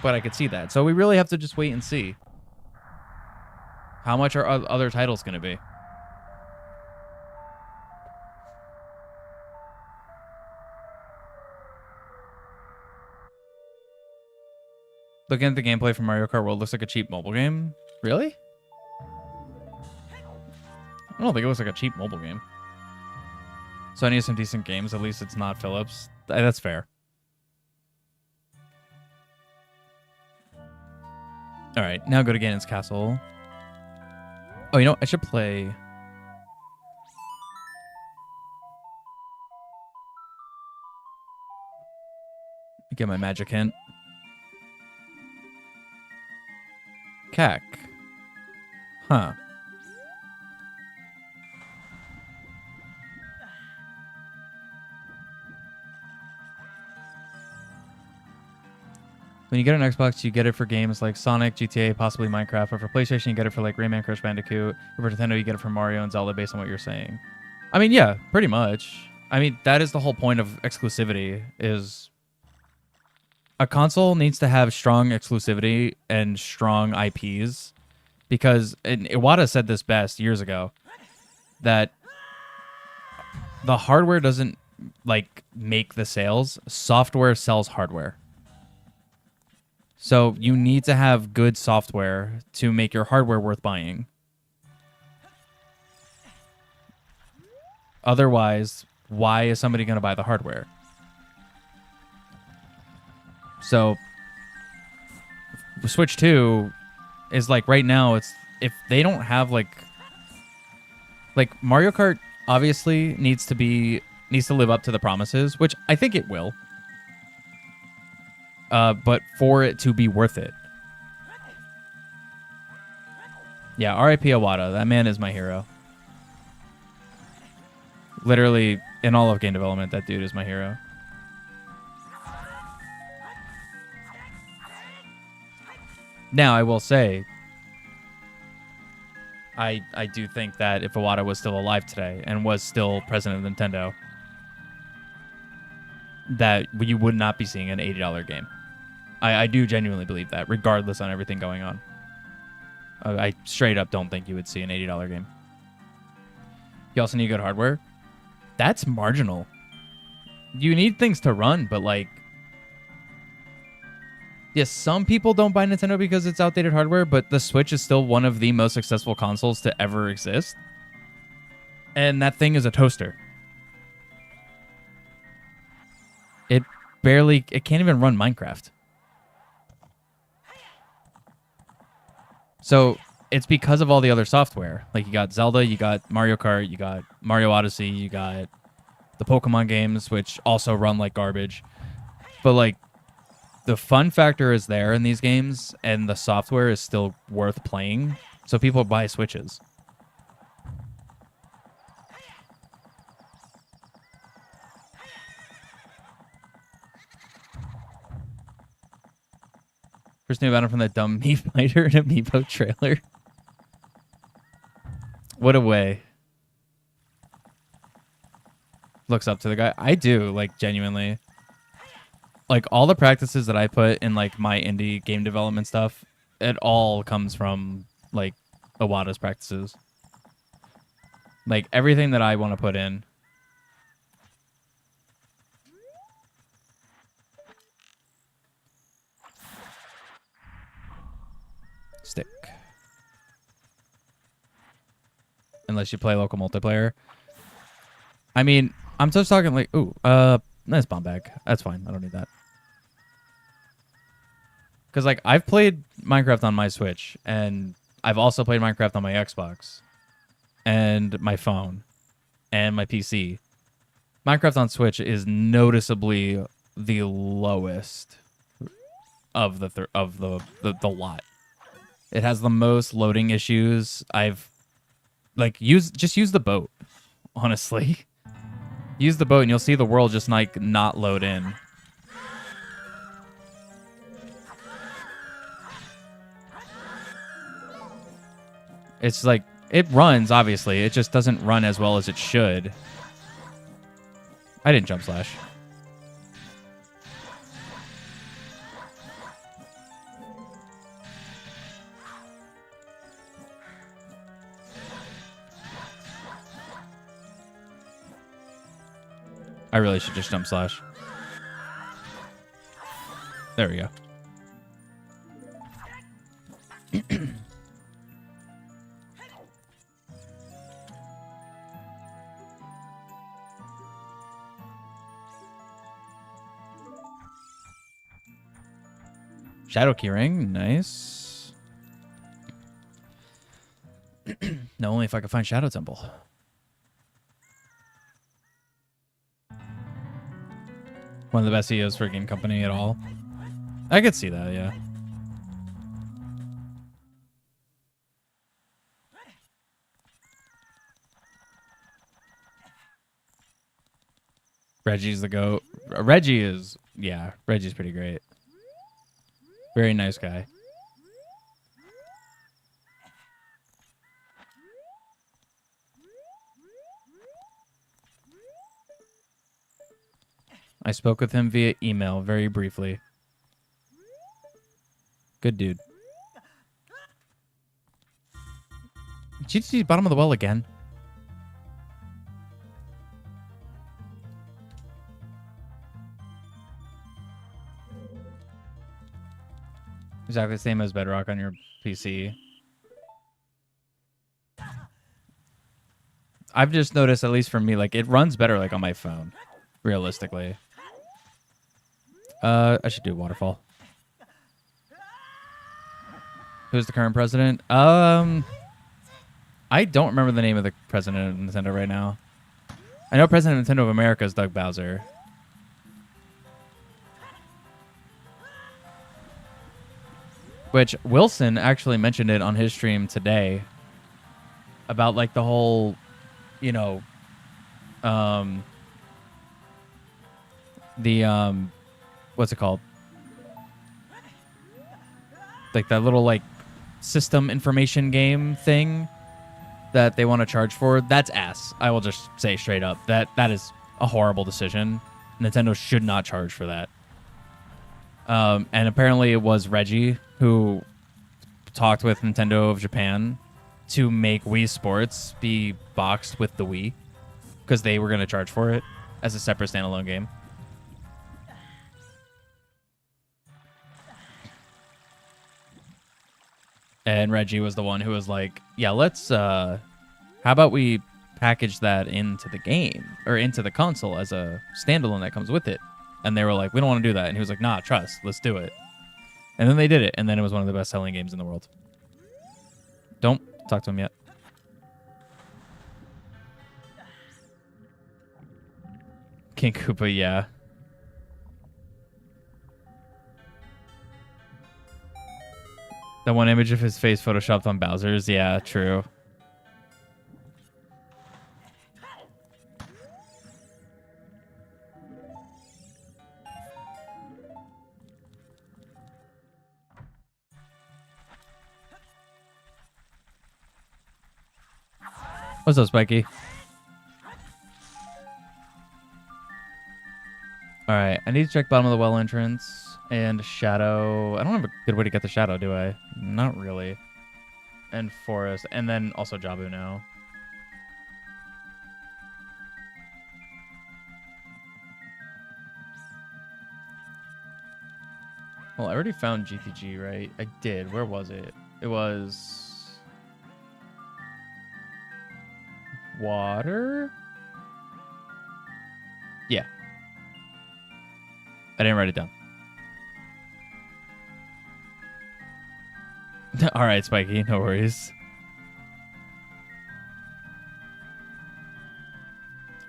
but I could see that. So we really have to just wait and see. How much are other titles going to be? Looking at the gameplay from Mario Kart World, looks like a cheap mobile game. Really? I don't think it looks like a cheap mobile game. Sony has some decent games. At least it's not Philips. That's fair. All right, now go to Ganon's Castle. Oh, you know what? I should play... Get my magic hint. Cack. Huh. When you get an Xbox, you get it for games like Sonic, GTA, possibly Minecraft. But for PlayStation, you get it for like Rayman, Crash Bandicoot. Or for Nintendo, you get it for Mario and Zelda based on what you're saying. I mean, yeah, pretty much. I mean, that is the whole point of exclusivity is a console needs to have strong exclusivity and strong IPs because and Iwata said this best years ago that the hardware doesn't like make the sales, software sells hardware. So you need to have good software to make your hardware worth buying. Otherwise, why is somebody going to buy the hardware? So Switch 2 is like right now it's if they don't have like Mario Kart obviously needs to live up to the promises, which I think it will. But for it to be worth it. Yeah, R.I.P. Iwata. That man is my hero. Literally, in all of game development, that dude is my hero. Now, I will say, I do think that if Iwata was still alive today and was still president of Nintendo, that you would not be seeing an $80 game. I do genuinely believe that, regardless on everything going on. I straight up don't think you would see an $80 game. You also need good hardware. That's marginal. You need things to run, but like... Yes, some people don't buy Nintendo because it's outdated hardware, but the Switch is still one of the most successful consoles to ever exist. And that thing is a toaster. It can't even run Minecraft. So it's because of all the other software. Like you got Zelda, you got Mario Kart, you got Mario Odyssey, you got the Pokemon games, which also run like garbage. But like the fun factor is there in these games, and the software is still worth playing. So people buy Switches. First knew about him from that dumb Mii Fighter and Amiibo trailer. What a way. Looks up to the guy. I do, like, genuinely. Like, all the practices that I put in, like, my indie game development stuff, it all comes from, like, Iwata's practices. Like, everything that I want to put in. Stick. Unless you play local multiplayer. I mean, I'm just talking like, ooh, nice bomb bag. That's fine. I don't need that. Because, like, I've played Minecraft on my Switch, and I've also played Minecraft on my Xbox, and my phone, and my PC. Minecraft on Switch is noticeably the lowest of the lot. It has the most loading issues. I've like just use the boat, honestly. Use the boat and you'll see the world just like not load in. It's like it runs, obviously. It just doesn't run as well as it should. I didn't jump slash. I really should just jump slash. There we go. Shadow keyring, nice. No, only if I could find Shadow Temple. One of the best CEOs for a game company at all. I could see that, yeah. Reggie's the GOAT. Reggie is, yeah, Reggie's pretty great. Very nice guy. I spoke with him via email very briefly. Good dude. GTG bottom of the well again. Exactly the same as Bedrock on your PC. I've just noticed, at least for me, like it runs better like on my phone, realistically. I should do Waterfall. Who's the current president? I don't remember the name of the president of Nintendo right now. I know President of Nintendo of America is Doug Bowser. Which Wilson actually mentioned it on his stream today about like the whole, you know, what's it called? Like that little like system information game thing that they want to charge for. That's ass. I will just say straight up that is a horrible decision. Nintendo should not charge for that. And apparently it was Reggie who talked with Nintendo of Japan to make Wii Sports be boxed with the Wii because they were going to charge for it as a separate standalone game. And Reggie was the one who was like, yeah, let's, how about we package that into the game or into the console as a standalone that comes with it? And they were like, we don't want to do that. And he was like, nah, trust, let's do it. And then they did it. And then it was one of the best selling games in the world. Don't talk to him yet. King Koopa, yeah. That one image of his face photoshopped on Bowser's. Yeah, true. What's up, Spiky? Alright, I need to check bottom of the well entrance and shadow. I don't have a good way to get the shadow, do I? Not really. And forest. And then also Jabu now. Well, I already found GTG, right? I did. Where was it? It was... water? Yeah. I didn't write it down. All right, Spiky, no worries.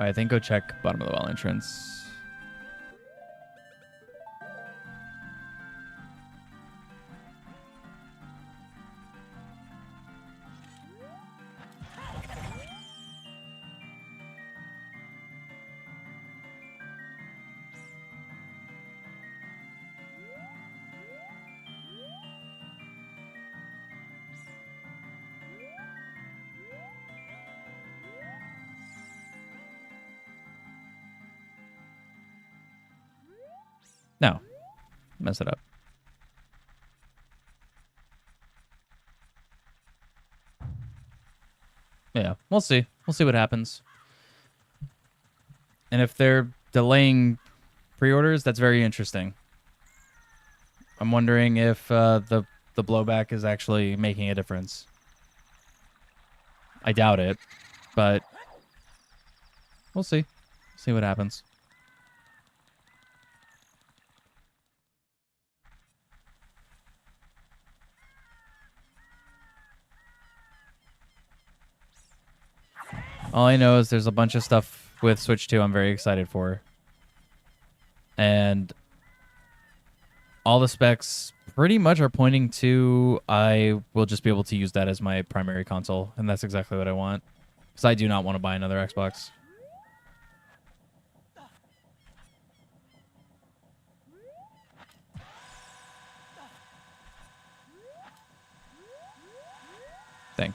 All right, then go check bottom of the well entrance. No. Mess it up. Yeah, we'll see. We'll see what happens. And if they're delaying pre-orders, that's very interesting. I'm wondering if the blowback is actually making a difference. I doubt it, but we'll see. See what happens. All I know is there's a bunch of stuff with Switch 2 I'm very excited for. And all the specs pretty much are pointing to I will just be able to use that as my primary console. And that's exactly what I want. Because I do not want to buy another Xbox. Dang.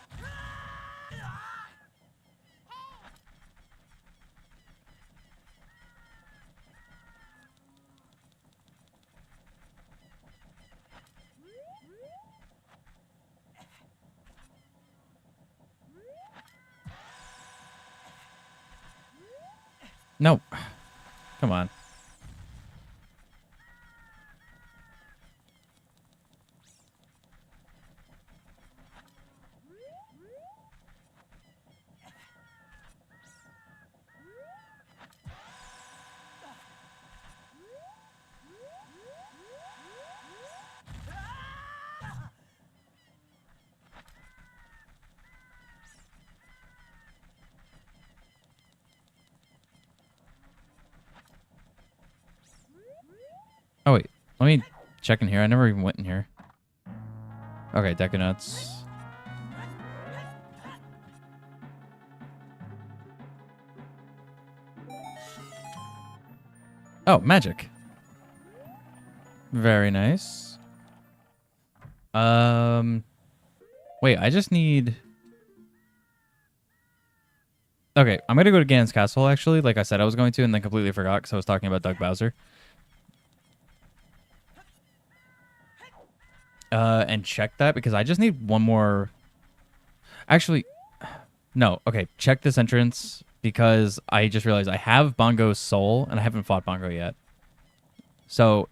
No. Come on. Oh, wait. Let me check in here. I never even went in here. Okay, deck of nuts. Oh, magic. Very nice. Wait, I just need... Okay, I'm going to go to Ganon's Castle, actually, like I said I was going to, and then completely forgot because I was talking about Doug Bowser. And check that, because I just need one more... Actually, no. Okay, check this entrance, because I just realized I have Bongo's soul, and I haven't fought Bongo yet. So,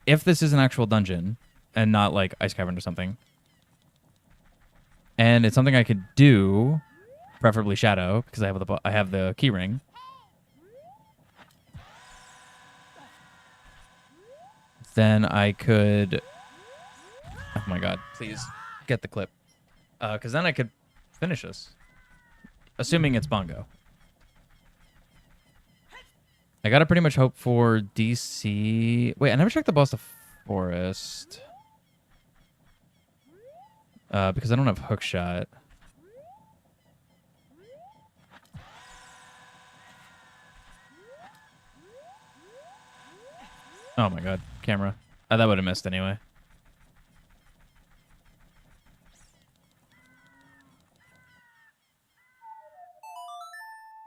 if this is an actual dungeon, and not like Ice Cavern or something, and it's something I could do, preferably Shadow, because I have the key ring. Then I could... Oh my god, please get the clip. Because then I could finish this. Assuming it's Bongo. I gotta pretty much hope for DC... Wait, I never checked the boss of Forest. Because I don't have Hookshot. Oh my god, camera. That would have missed anyway.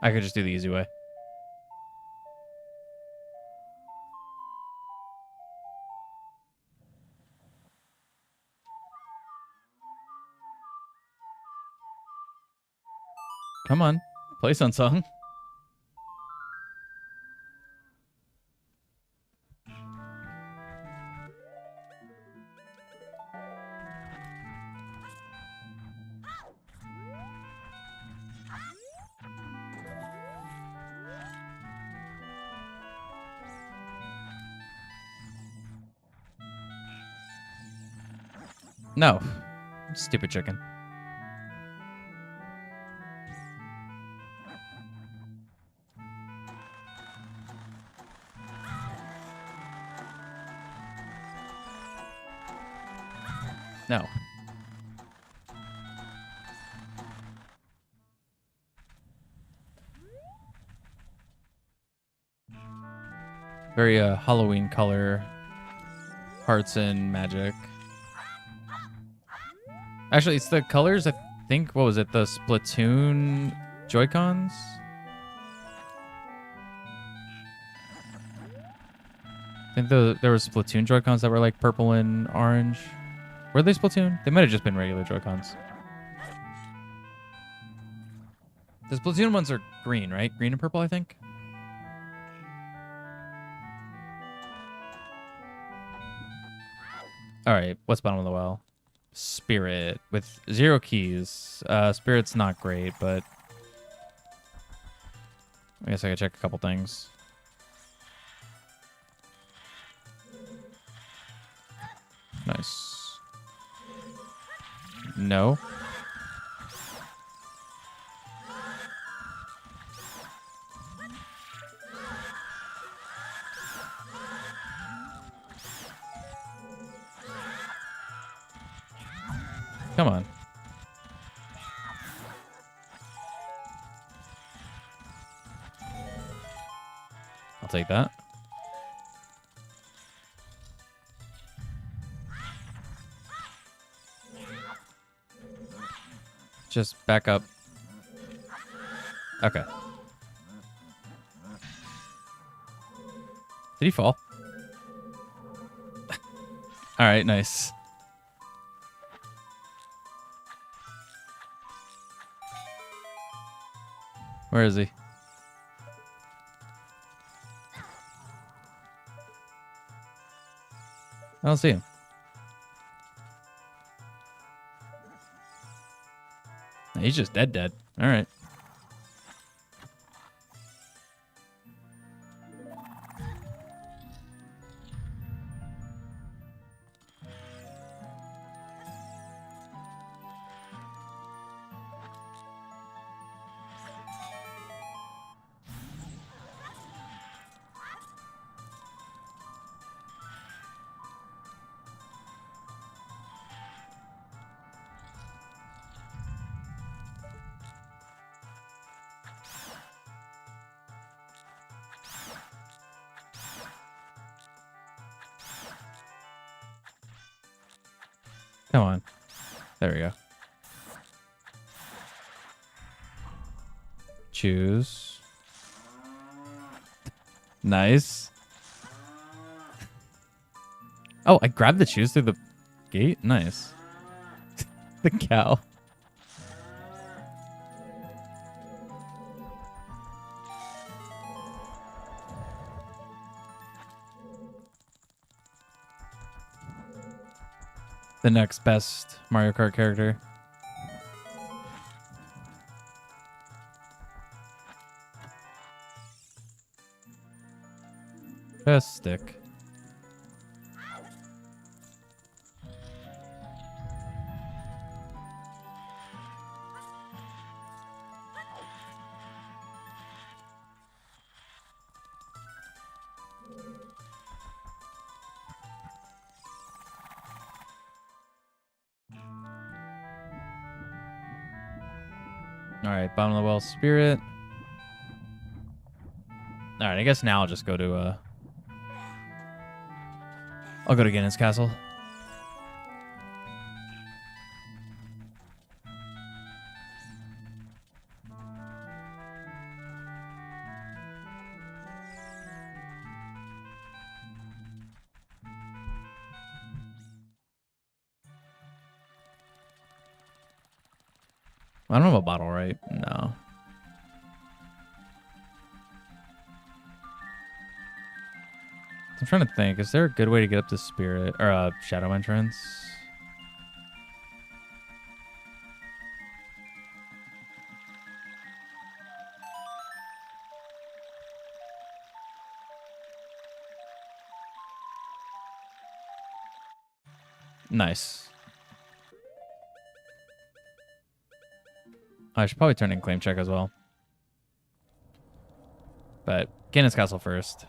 I could just do the easy way. Come on, play Sun Song. No. Stupid chicken. No. Very Halloween color. Hearts and magic. Actually, it's the colors, I think, what was it? The Splatoon Joy-Cons? I think there was Splatoon Joy-Cons that were like purple and orange. Were they Splatoon? They might have just been regular Joy-Cons. The Splatoon ones are green, right? Green and purple, I think? Alright, what's bottom of the well? Spirit with 0 keys. Spirit's not great, but I guess I could check a couple things. Nice. No. Come on. I'll take that. Just back up. Okay. Did he fall? All right, nice. Where is he? I don't see him. He's just dead. All right. Come on. There we go. Choose. Nice. Oh, I grabbed the choose through the gate? Nice. The cow. The next best Mario Kart character. Just stick. All right, bottom of the well spirit. All right, I guess now I'll just go to I'll go to Ganon's castle. I don't have a bottle, right? No. I'm trying to think. Is there a good way to get up to Spirit or Shadow Entrance? Nice. I should probably turn in claim check as well. But Ganon's castle first.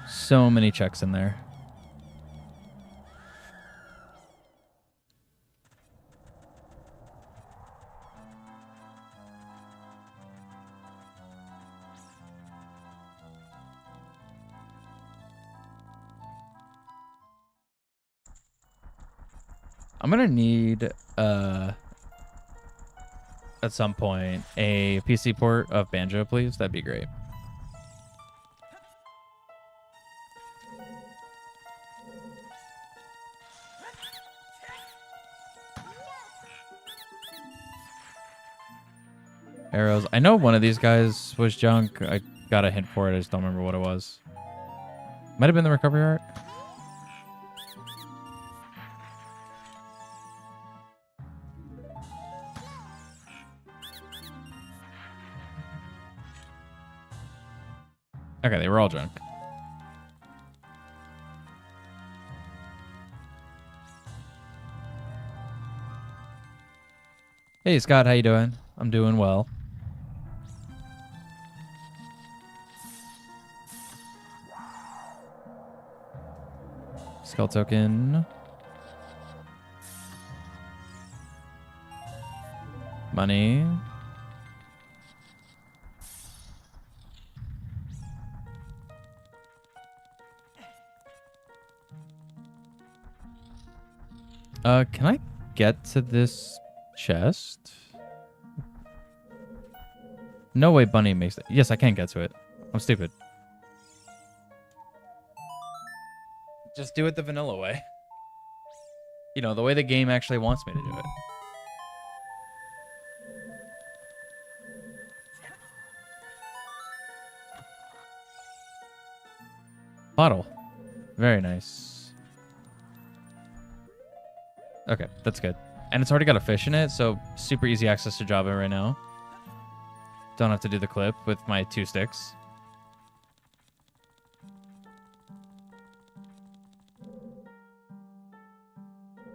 So many checks in there. I'm gonna need at some point a PC port of Banjo, please. That'd be great. Arrows. I know one of these guys was junk. I got a hint for it. I just don't remember what it was. Might have been the recovery art. Okay, they were all junk. Hey, Scott, how you doing? I'm doing well. Skull token. Money. Can I get to this chest? No way Bunny makes it. Yes, I can get to it. I'm stupid. Just do it the vanilla way. You know, the way the game actually wants me to do it. Bottle. Very nice. Okay, that's good. And it's already got a fish in it, so super easy access to Java right now. Don't have to do the clip with my 2 sticks.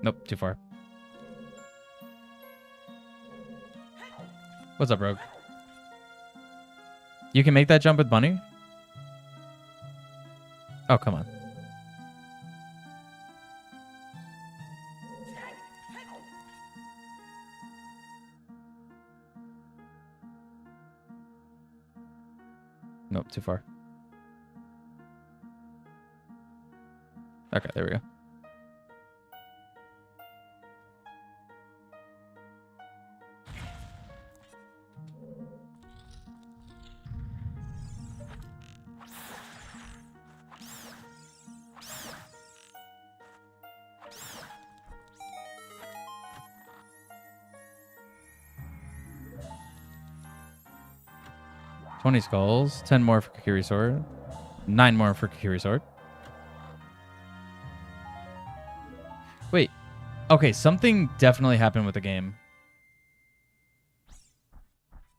Nope, too far. What's up, Rogue? You can make that jump with Bunny? Oh, come on. Nope, too far. Okay, there we go. $20 skulls, 10 more for Kakiri Sword, 9 more for Kakiri Sword. Wait. Okay, something definitely happened with the game.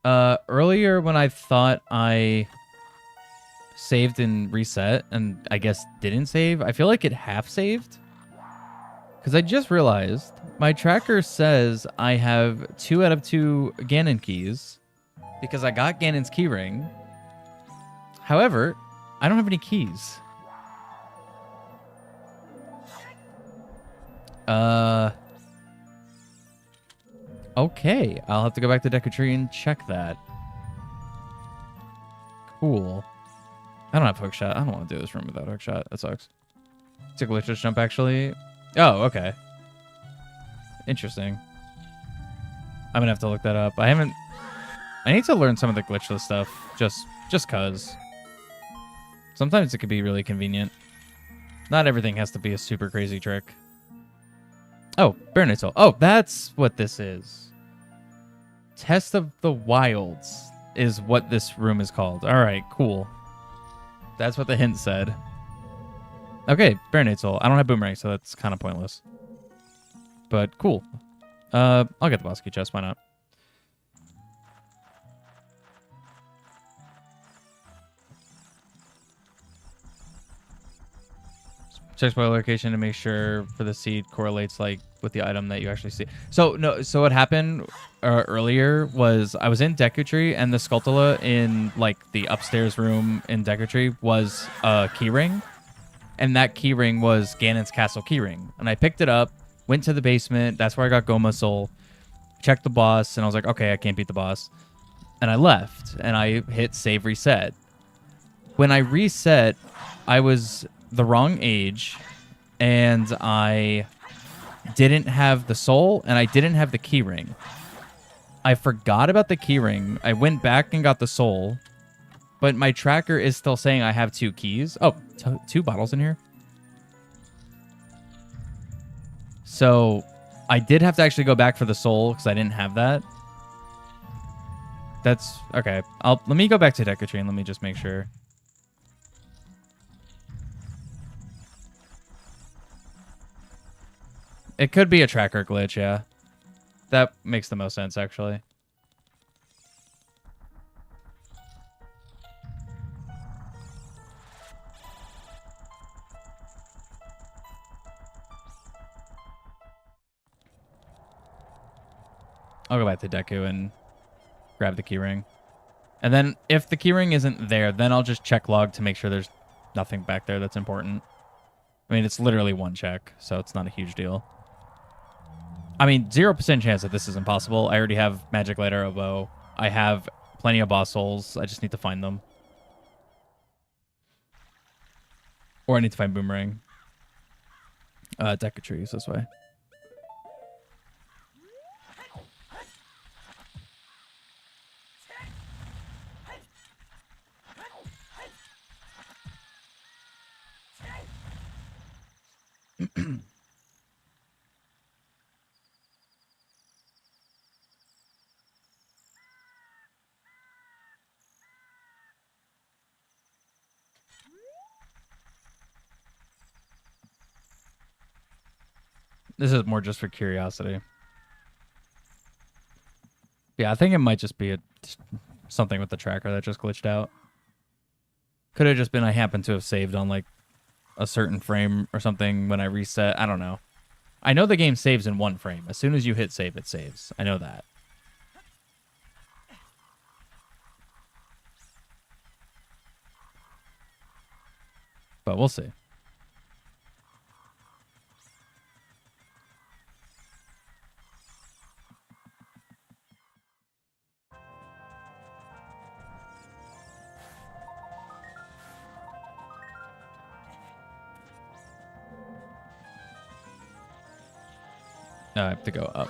Earlier when I thought I saved and reset, and I guess didn't save, I feel like it half saved. Because I just realized my tracker says I have 2 out of 2 Ganon keys. Because I got Ganon's keyring. However, I don't have any keys. Okay, I'll have to go back to Deku Tree and check that. Cool. I don't have hookshot. I don't want to do this room without hookshot. That sucks. It's a glitchless jump, actually. Oh, okay. Interesting. I'm gonna have to look that up. I need to learn some of the glitchless stuff, just cause. Sometimes it could be really convenient. Not everything has to be a super crazy trick. Oh, Baronite Soul. Oh, that's what this is. Test of the Wilds is what this room is called. All right, cool. That's what the hint said. Okay, Baronite Soul. I don't have Boomerang, so that's kind of pointless. But cool. I'll get the boss key chest. Why not? Check spoiler location to make sure for the seed correlates like with the item that you actually see. So no, so what happened earlier was I was in Deku Tree and the Skulltula in like the upstairs room in Deku Tree was a keyring, and that keyring was Ganon's castle keyring, and I picked it up, went to the basement. That's where I got Goma Soul. Checked the boss, and I was like, okay, I can't beat the boss, and I left and I hit save reset. When I reset, I was the wrong age, and I didn't have the soul, and I didn't have the keyring. I forgot about the keyring. I went back and got the soul, but my tracker is still saying I have 2 keys. Oh, 2 bottles in here. So I did have to actually go back for the soul because I didn't have that. That's okay. Let me go back to Deku Tree and let me just make sure. It could be a tracker glitch, yeah. That makes the most sense, actually. I'll go back to Deku and grab the keyring. And then if the keyring isn't there, then I'll just check log to make sure there's nothing back there that's important. I mean, it's literally 1 check, so it's not a huge deal. I mean, 0% chance that this is impossible. I already have Magic Light Arrow Bow. I have plenty of boss souls. I just need to find them. Or I need to find Boomerang. Deku Trees this way. This is more just for curiosity. Yeah, I think it might just be something with the tracker that just glitched out. Could have just been I happened to have saved on like a certain frame or something when I reset. I don't know. I know the game saves in one frame. As soon as you hit save, it saves. I know that. But we'll see. I have to go up.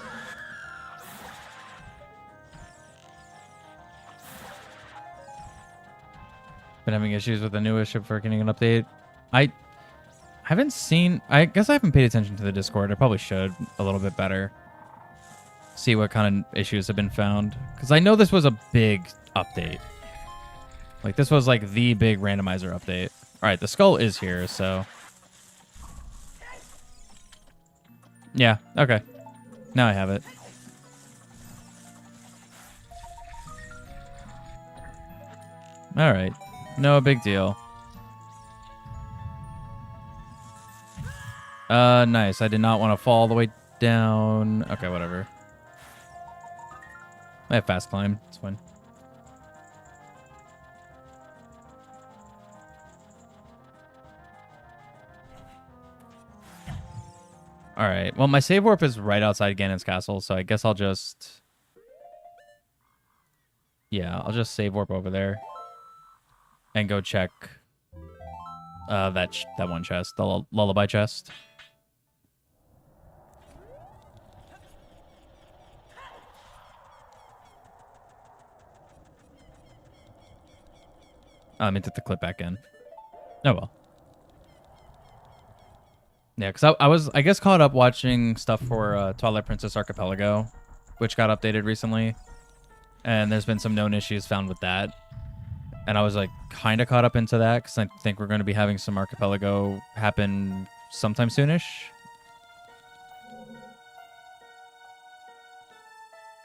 Been having issues with the newest ship for Harkinian update. I haven't seen... I guess I haven't paid attention to the Discord. I probably should a little bit better. See what kind of issues have been found. Because I know this was a big update. Like, this was like the big randomizer update. Alright, the skull is here, so... Yeah, okay. Now I have it. Alright. No big deal. Nice. I did not want to fall all the way down. Okay, whatever. I have fast climb. It's fine. Alright. Well, my save warp is right outside Ganon's castle, so I guess I'll just... Yeah, I'll just save warp over there. And go check that one chest, the lullaby chest. I meant to put the clip back in. Oh well. Yeah, because I was, I guess, caught up watching stuff for Twilight Princess Archipelago, which got updated recently. And there's been some known issues found with that. And I was like kind of caught up into that because I think we're going to be having some Archipelago happen sometime soonish.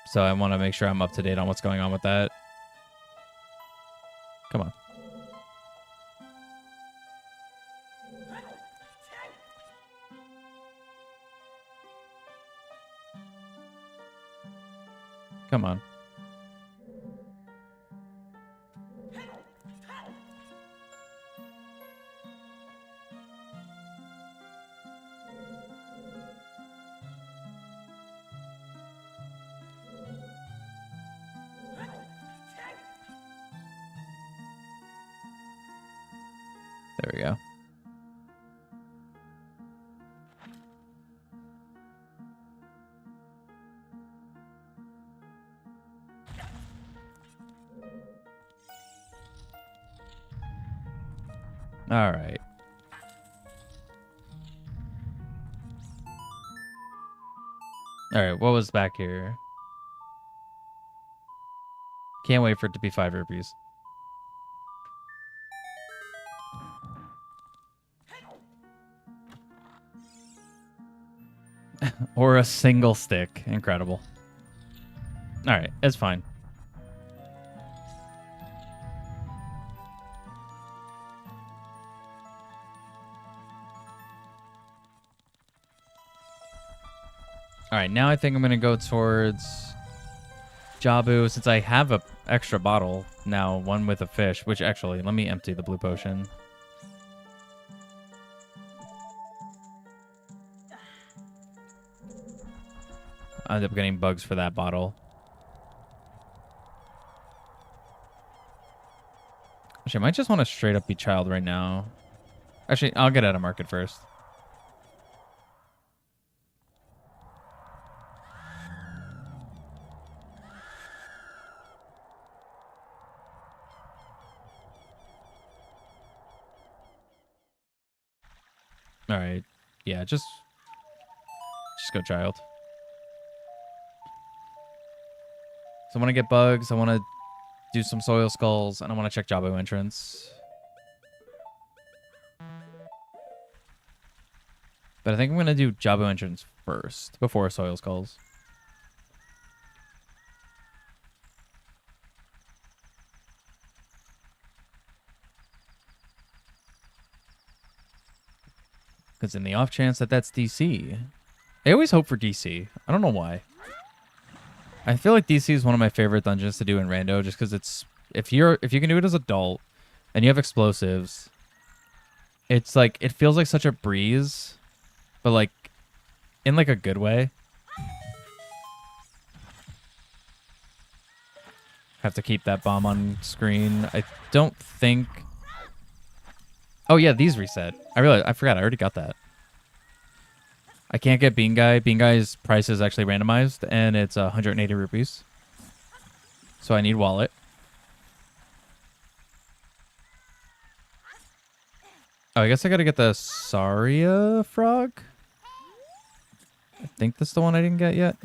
So I want to make sure I'm up to date on what's going on with that. Come on. Come on. There we go. All right. All right, what was back here? Can't wait for it to be 5 rupees. Or a single stick. Incredible. All right, it's fine. All right, now I think I'm going to go towards Jabu since I have an extra bottle now, one with a fish, which actually, let me empty the blue potion. I ended up getting bugs for that bottle. Actually, I might just want to straight up be child right now. Actually, I'll get out of market first. All right. Yeah, just go child. So I want to get bugs. I want to do some soil skulls, and I want to check Jabu entrance. But I think I'm going to do Jabu entrance first before Soil Skulls. Because in the off chance that that's DC, I always hope for DC. I don't know why. I feel like DC is one of my favorite dungeons to do in Rando, just because it's if you can do it as adult and you have explosives, it's like it feels like such a breeze, but like in like a good way. Have to keep that bomb on screen. I don't think. Oh yeah, these reset. I forgot. I already got that. I can't get Bean Guy. Bean Guy's price is actually randomized, and it's 180 rupees. So I need wallet. Oh, I guess I gotta get the Saria frog. I think that's the one I didn't get yet.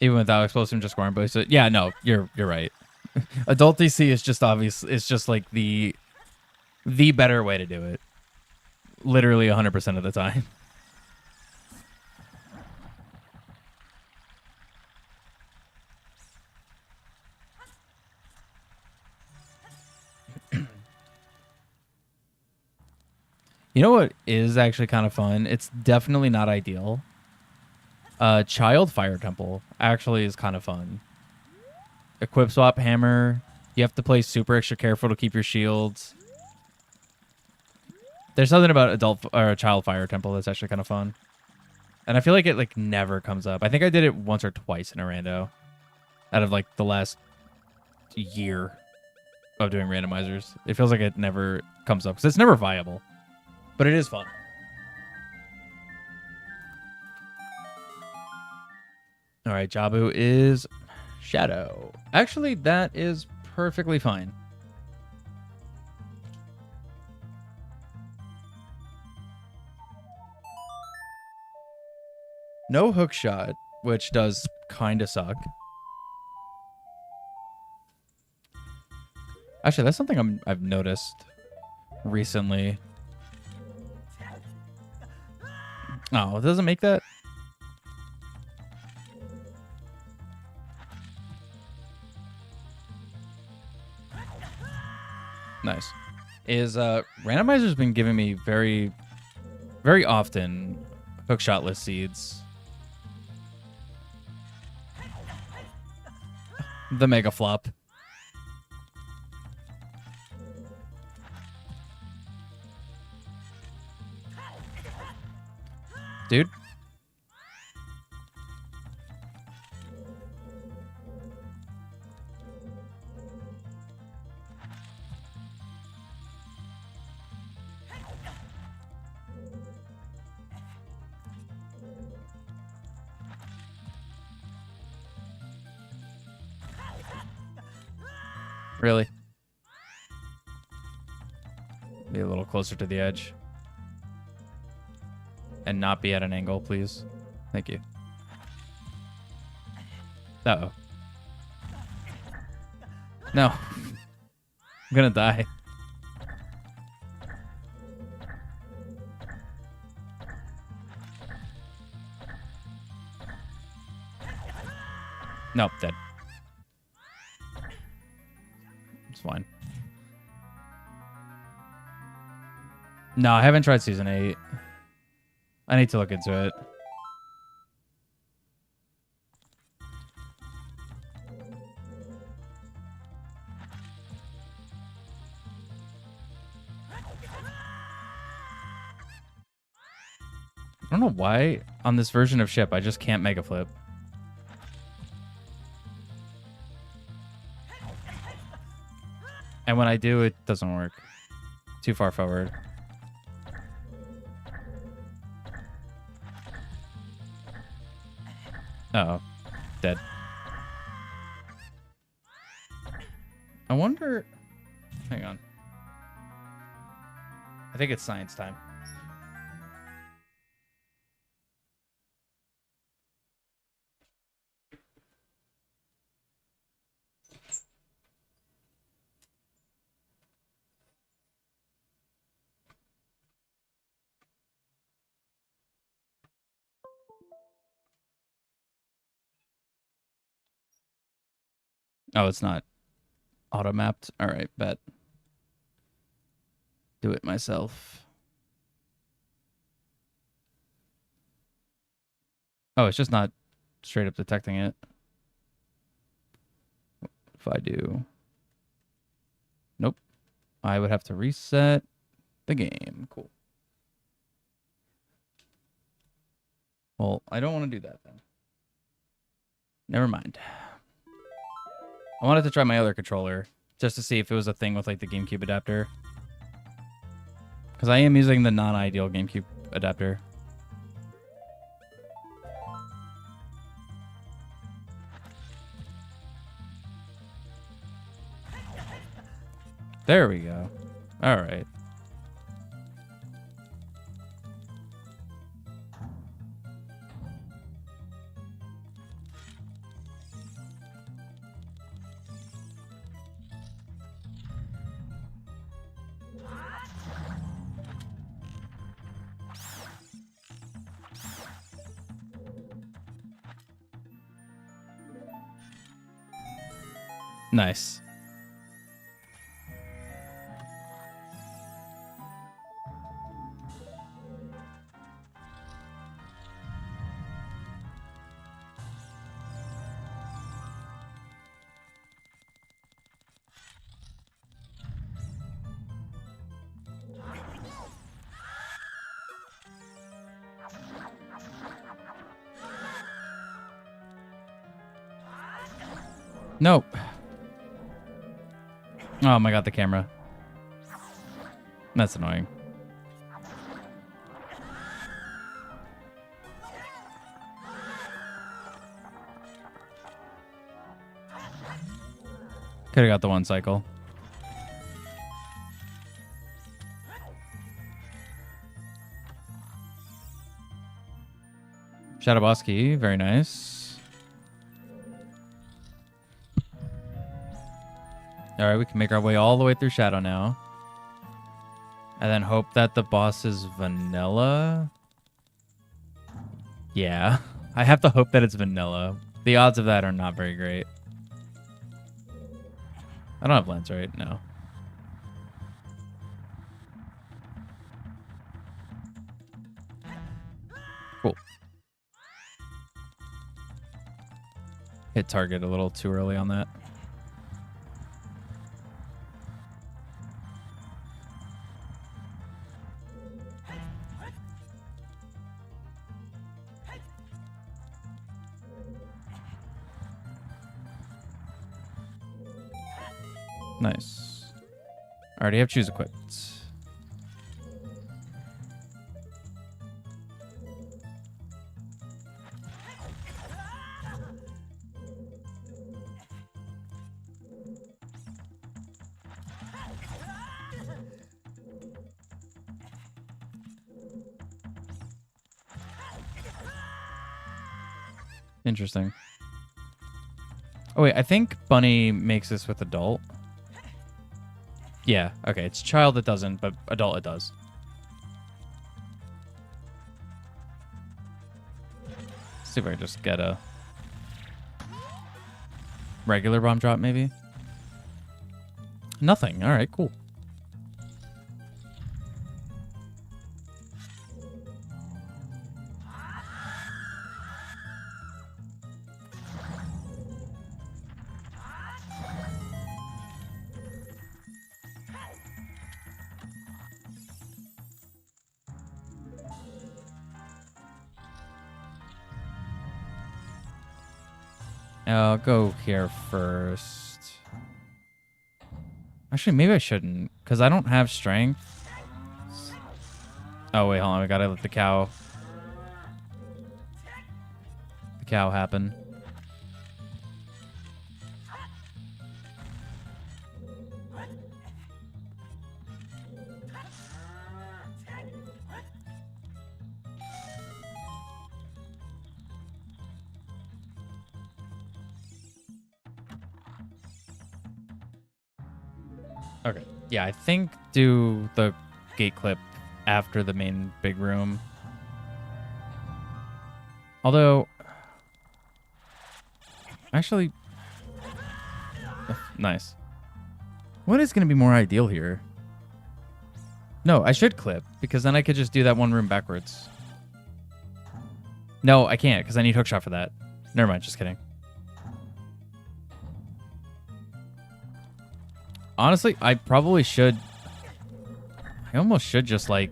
Even without explosive, just scoring boost. Yeah, no, you're right. Adult DC is just obvious. It's just like the better way to do it. Literally 100% of the time. You know what is actually kind of fun? It's definitely not ideal. Child Fire Temple actually is kind of fun. Equip swap hammer. You have to play super extra careful to keep your shields. There's something about adult or Child Fire Temple that's actually kind of fun. And I feel like it like never comes up. I think I did it once or twice in a rando out of like the last year of doing randomizers. It feels like it never comes up because it's never viable, but it is fun. All right, Jabu is Shadow. Actually, that is perfectly fine. No hook shot, which does kind of suck. Actually, that's something I've noticed recently. Oh, it doesn't make that? Nice. Randomizer's been giving me very, very often hookshotless seeds. The mega flop. Dude. Really? Be a little closer to the edge. And not be at an angle, please. Thank you. Uh-oh. No. I'm gonna die. Nope, dead. It's fine. No, I haven't tried Season 8. I need to look into it. I don't know why on this version of ship I just can't mega flip. And when I do, it doesn't work. Too far forward. Uh-oh. Dead. I wonder... Hang on. I think it's science time. Oh, it's not auto mapped. All right, bet. Do it myself. Oh, it's just not straight up detecting it. If I do. Nope. I would have to reset the game. Cool. Well, I don't want to do that then. Never mind. I wanted to try my other controller just to see if it was a thing with like the GameCube adapter. Because I am using the non-ideal GameCube adapter. There we go. All right. Nice. Nope. Oh my god, the camera. That's annoying. Could have got the one cycle. Shadow Boss key, very nice. All right, we can make our way all the way through Shadow now. And then hope that the boss is vanilla. Yeah, I have to hope that it's vanilla. The odds of that are not very great. I don't have lens, right? No. Cool. Hit target a little too early on that. Nice. Already have choose equipped. Interesting. Oh wait, I think Bunny makes this with adult. Yeah, okay. It's child that doesn't, but adult it does. Let's see if I can just get a regular bomb drop, maybe. Nothing. All right, cool. I'll go here first. Actually, maybe I shouldn't, because I don't have strength. Oh, wait, hold on. I gotta let the cow happen. Okay. Yeah, I think do the gate clip after the main big room. Although, actually, nice. What is going to be more ideal here? No, I should clip, because then I could just do that one room backwards. No, I can't, because I need hookshot for that. Never mind, just kidding. Honestly, I probably should... I almost should just, like...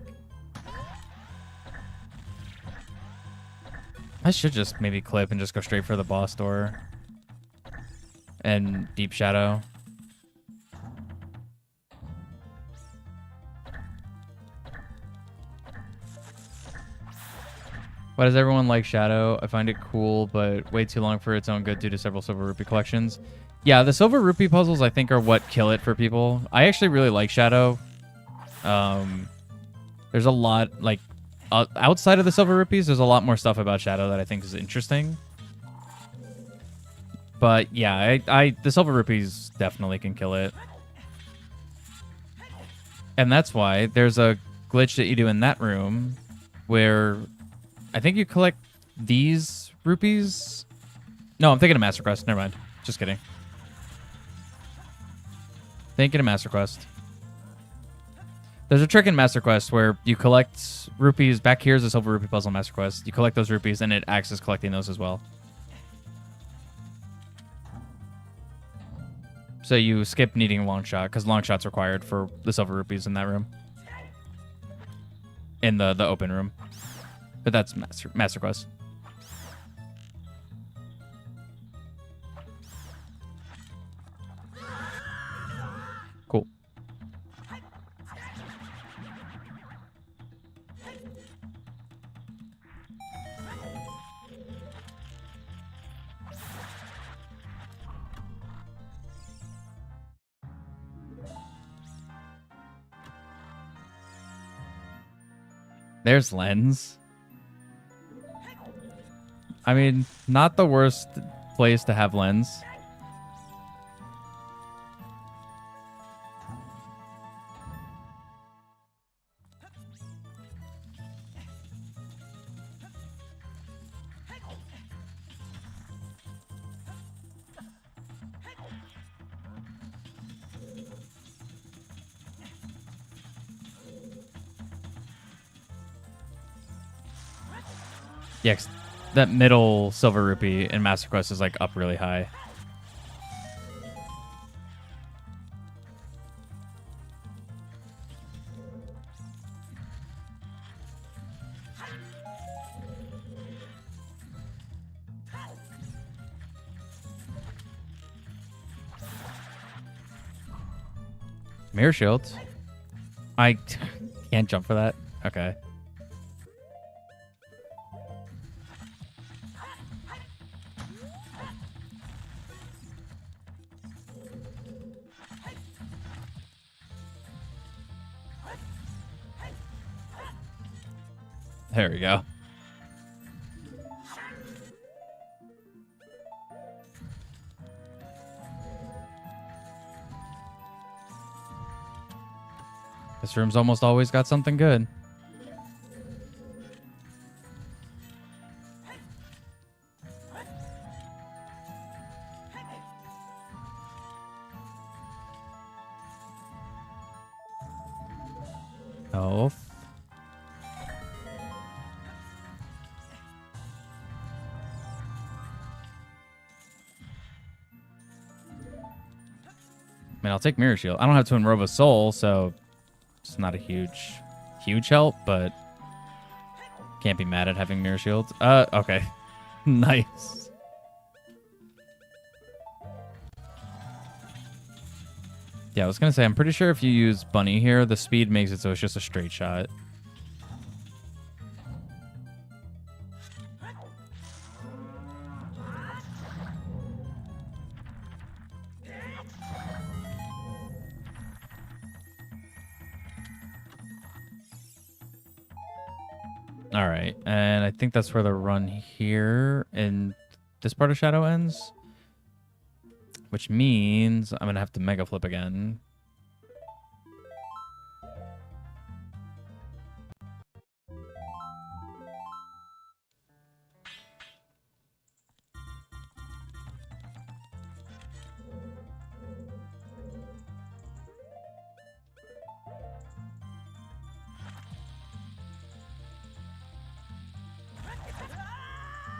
I should just maybe clip and just go straight for the boss door. And Deep Shadow. Why does everyone like Shadow? I find it cool, but way too long for its own good due to several Silver Rupee collections. Yeah, the Silver Rupee puzzles, I think, are what kill it for people. I actually really like Shadow. There's a lot, like, outside of the Silver Rupees, there's a lot more stuff about Shadow that I think is interesting. But, yeah, the Silver Rupees definitely can kill it. And that's why there's a glitch that you do in that room where... I think you collect these rupees. No, I'm thinking of Master Quest. Never mind. Just kidding. Thinking of Master Quest. There's a trick in Master Quest where you collect rupees. Back here's a Silver Rupee puzzle in Master Quest. You collect those rupees, and it acts as collecting those as well. So you skip needing a long shot, because long shot's required for the Silver Rupees in that room. In the open room. But that's Master Quest. Cool. There's Lens. I mean, not the worst place to have Lens. Yeah, that middle Silver Rupee in Master Quest is like up really high. Mirror shields. I can't jump for that. Okay. There we go. This room's almost always got something good. Health. I mean, I'll take Mirror Shield. I don't have to enrobe a soul, so it's not a huge help, but can't be mad at having Mirror Shield. Okay. Nice. Yeah, I was gonna say, I'm pretty sure if you use Bunny here, the speed makes it so it's just a straight shot. All right, and I think that's where the run here in this part of Shadow ends, which means I'm gonna have to Mega Flip again.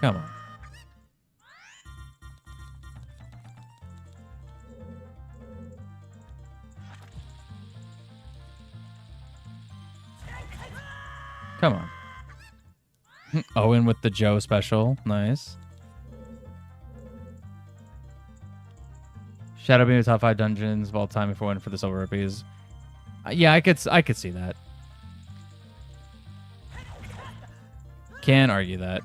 Come on. Come on. Owen with the Joe special. Nice. Shadow being the top 5 dungeons of all time if it went for the silver rupees. Yeah, I could see that. Can't argue that.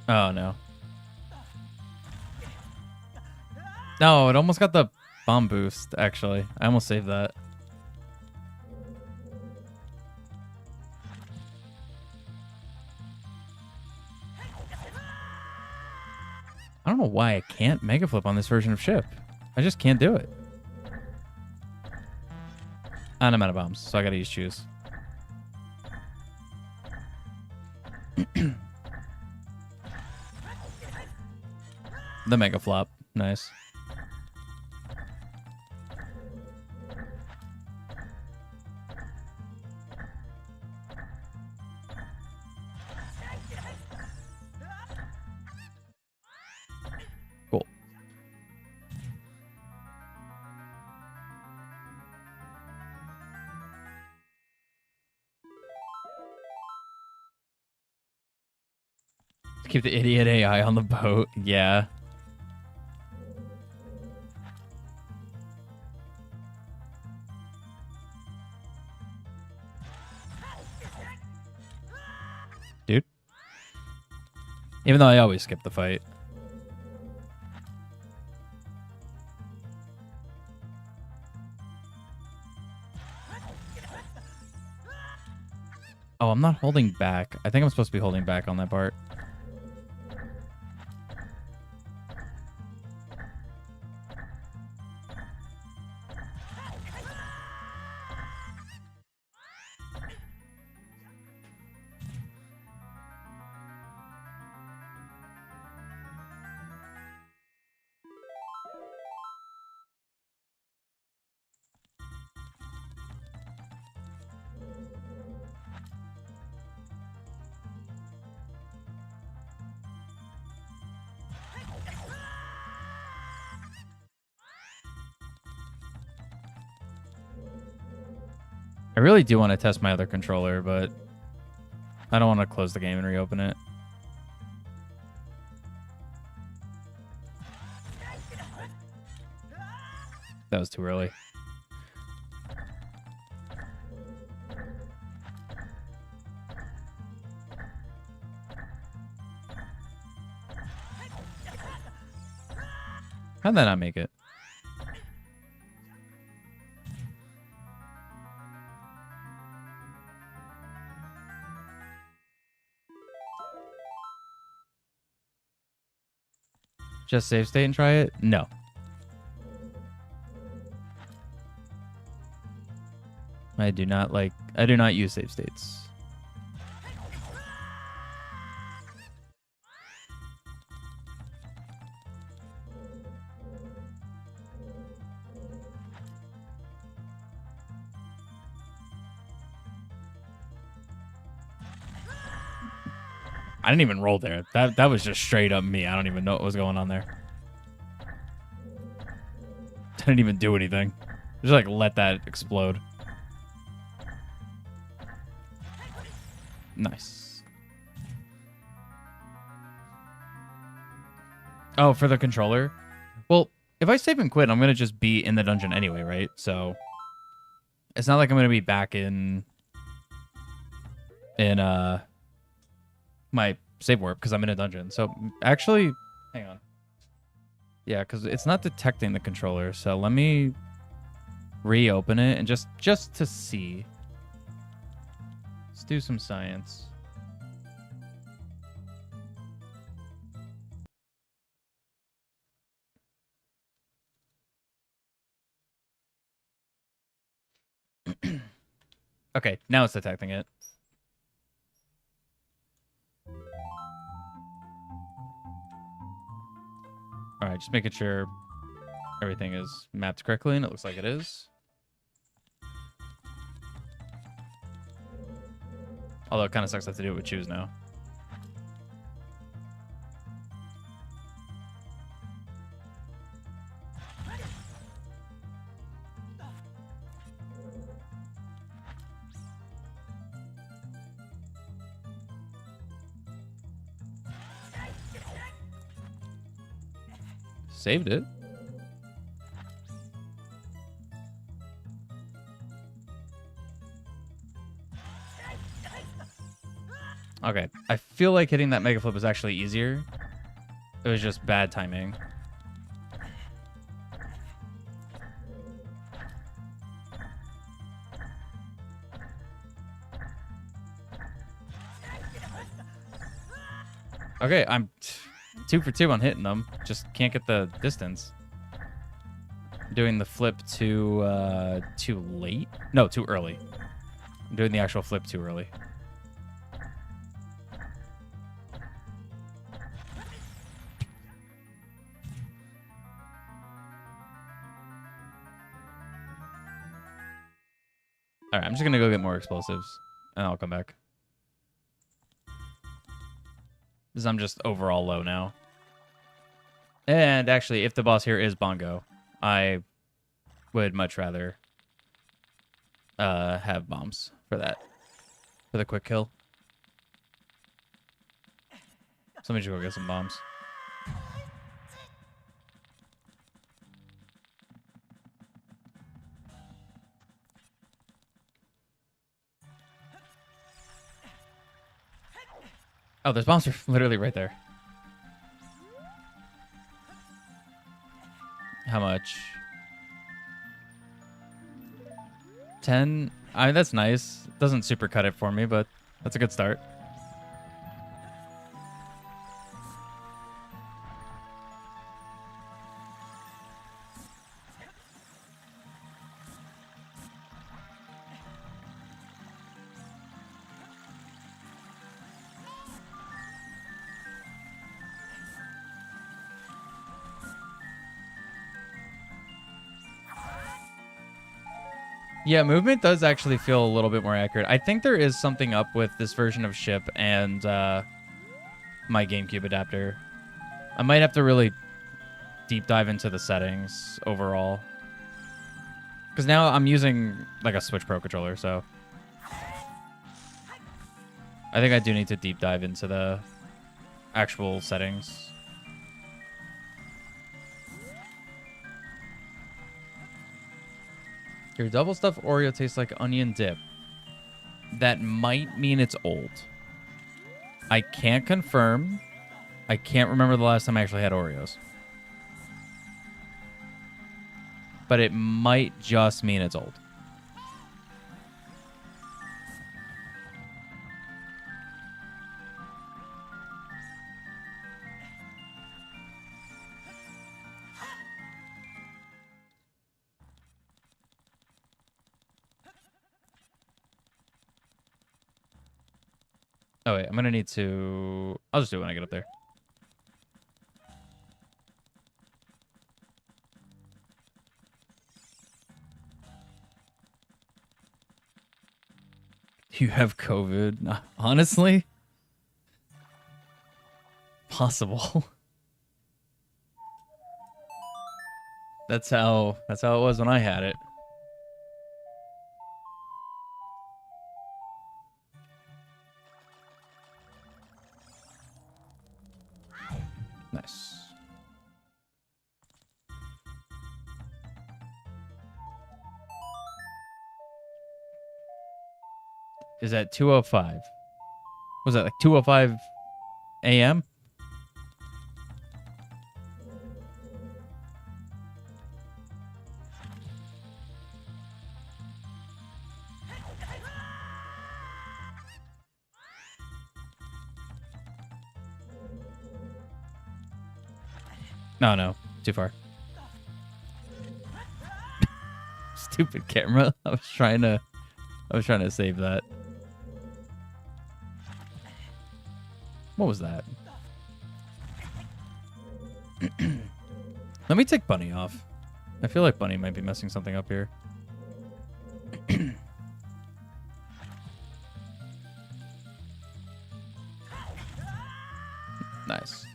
Oh no. No, it almost got the bomb boost, actually. I almost saved that. I don't know why I can't Mega Flip on this version of ship. I just can't do it. And I'm out of bombs, so I gotta use choose. The Mega Flop. Nice. Cool. Keep the idiot AI on the boat. Yeah. Dude. Even though I always skip the fight. Oh, I'm not holding back. I think I'm supposed to be holding back on that part. I really do want to test my other controller, but I don't want to close the game and reopen it. That was too early. How'd that not make it? Just save state and try it? No. I do not use save states. I didn't even roll there. That was just straight up me. I don't even know what was going on there. Didn't even do anything. Just like let that explode. Nice. Oh, for the controller? Well, if I save and quit, I'm going to just be in the dungeon anyway, right? So it's not like I'm going to be back in my save warp because I'm in a dungeon. So actually, hang on. Yeah, because it's not detecting the controller. So let me reopen it and just to see. Let's do some science. Okay, now it's detecting it. All right, just making sure everything is mapped correctly, and it looks like it is. Although it kind of sucks I have to do it with choose now. Saved it. Okay, I feel like hitting that mega flip was actually easier. It was just bad timing. Okay, I'm 2 for 2 on hitting them. Just can't get the distance. Doing the flip too late? No, too early. I'm doing the actual flip too early. All right, I'm just going to go get more explosives, and I'll come back. Because I'm just overall low now. And actually, if the boss here is Bongo, I would much rather have bombs for that. For the quick kill. So let me just go get some bombs. Oh, those bombs are literally right there. How much? 10? I mean, that's nice. Doesn't super cut it for me, but that's a good start. Yeah, movement does actually feel a little bit more accurate. I think there is something up with this version of Ship and my GameCube adapter. I might have to really deep dive into the settings overall. Because now I'm using like a Switch Pro controller, so I think I do need to deep dive into the actual settings. Your double stuffed Oreo tastes like onion dip. That might mean it's old. I can't confirm. I can't remember the last time I actually had Oreos. But it might just mean it's old. Oh, wait. I'm going to need to... I'll just do it when I get up there. You have COVID? Honestly? Possible. That's how it was when I had it. Nice. Is that 2:05? Was that like 2:05 a.m.? No, too far. Stupid camera. I was trying to save that. What was that? Let me take Bunny off. I feel like Bunny might be messing something up here. Nice.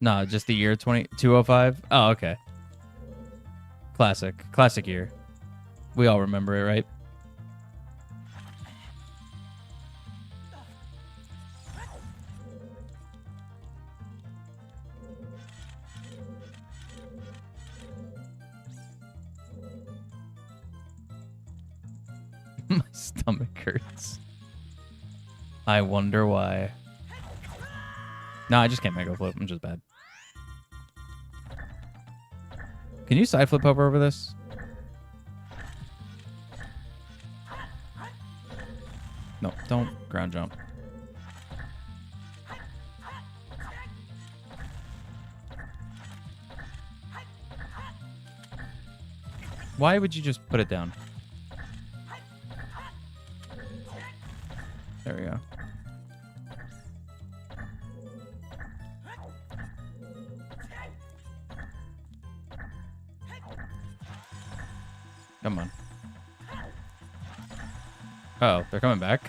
No, just the year 205. Oh, okay. Classic year. We all remember it, right? My stomach hurts. I wonder why. No, I just can't make a flip. I'm just bad. Can you side flip over this? No, don't ground jump. Why would you just put it down? There we go. Come on. Oh, they're coming back?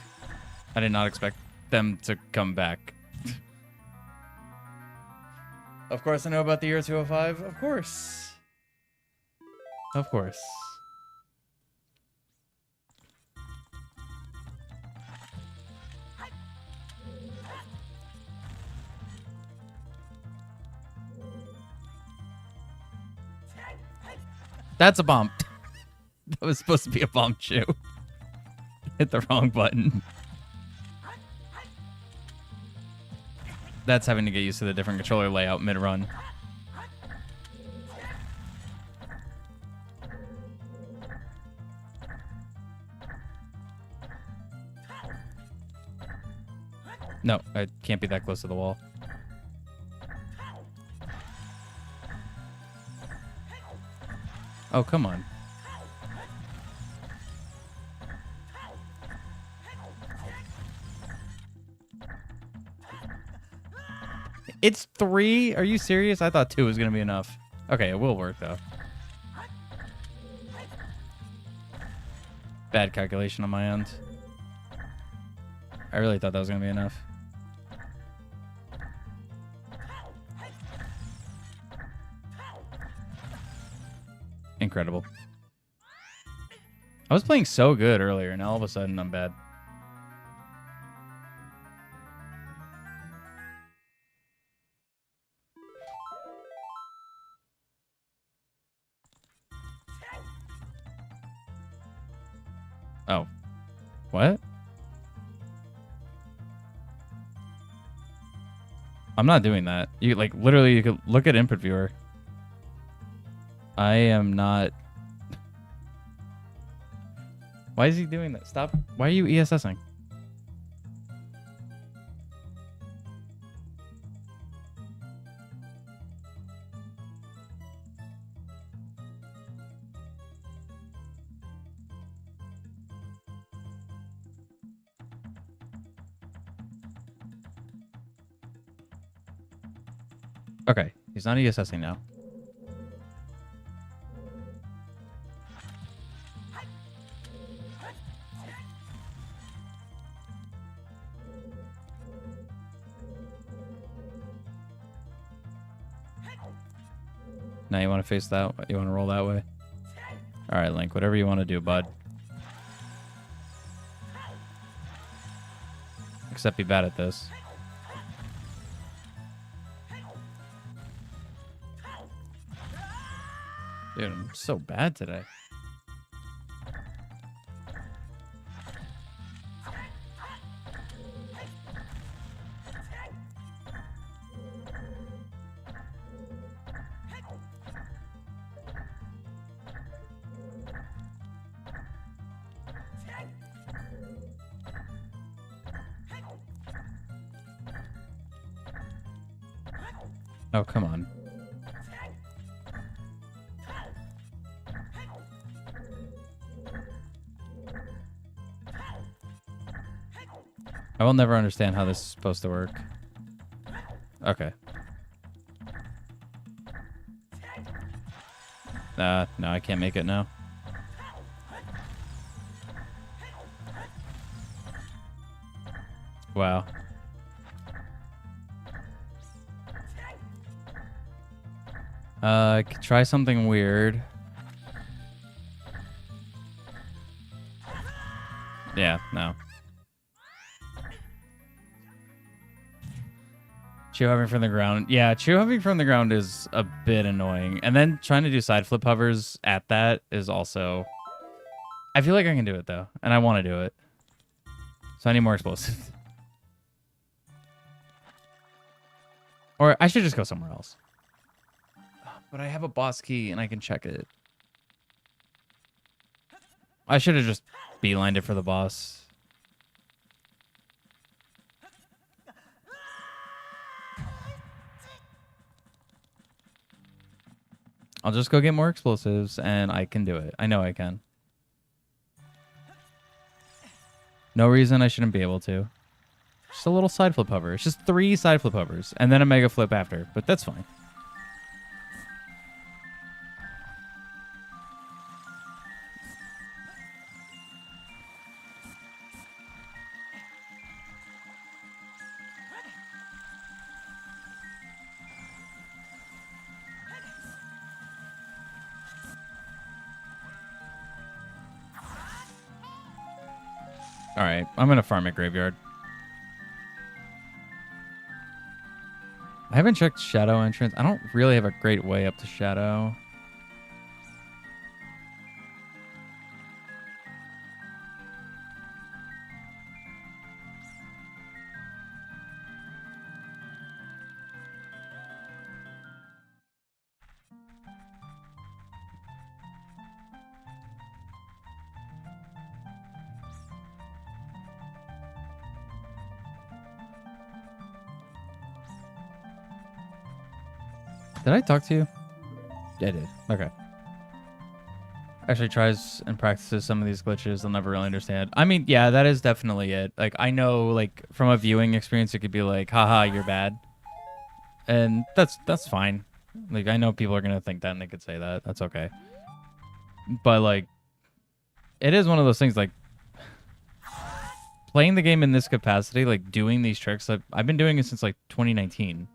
I did not expect them to come back. Of course I know about the year 205. Of course. Of course. That's a bomb. That was supposed to be a bomb too. Hit the wrong button. That's having to get used to the different controller layout mid-run. No, I can't be that close to the wall. Oh, come on. It's 3? Are you serious? I thought 2 was going to be enough. Okay, it will work, though. Bad calculation on my end. I really thought that was going to be enough. Incredible. I was playing so good earlier, and all of a sudden I'm bad. Oh. What? I'm not doing that. You like literally you could look at input viewer. I am not. Why is he doing that? Stop. Why are you ESSing? Okay, he's not ESSing now. Now you want to face that? You want to roll that way? All right, Link, whatever you want to do, bud. Except be bad at this. Dude, I'm so bad today. Oh, come on. I will never understand how this is supposed to work. Okay. No, I can't make it now. Wow. I could try something weird. Yeah, no. Chew hovering from the ground. Yeah, chew hovering from the ground is a bit annoying. And then trying to do side flip hovers at that is also... I feel like I can do it, though. And I want to do it. So I need more explosives. Or I should just go somewhere else. But I have a boss key and I can check it. I should have just beelined it for the boss. I'll just go get more explosives and I can do it. I know I can. No reason I shouldn't be able to. Just a little side flip hover. It's just 3 side flip hovers and then a mega flip after, but that's fine. All right, I'm going to farm at Graveyard. I haven't checked Shadow entrance. I don't really have a great way up to Shadow. Did I talk to you? Yeah, I did. Okay. Actually tries and practices some of these glitches they'll never really understand. I mean, yeah, that is definitely it. Like, I know, like, from a viewing experience, it could be like, haha, you're bad. And that's fine. Like, I know people are going to think that and they could say that. That's okay. But, like, it is one of those things, like, playing the game in this capacity, like, doing these tricks, I've been doing it since, like, 2019.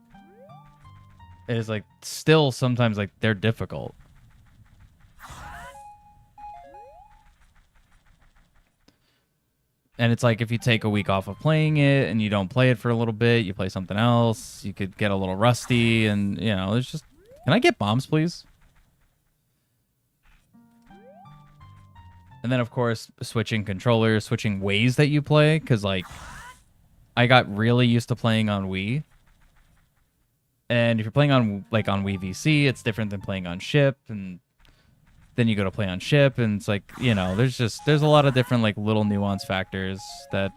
It is, like, still sometimes, like, they're difficult. And it's like if you take a week off of playing it and you don't play it for a little bit, you play something else, you could get a little rusty and, you know, there's just... Can I get bombs, please? And then, of course, switching controllers, switching ways that you play, because, like, I got really used to playing on Wii. And if you're playing on, like, on Wii VC, it's different than playing on ship, and then you go to play on ship, and it's like, you know, there's a lot of different, like, little nuance factors that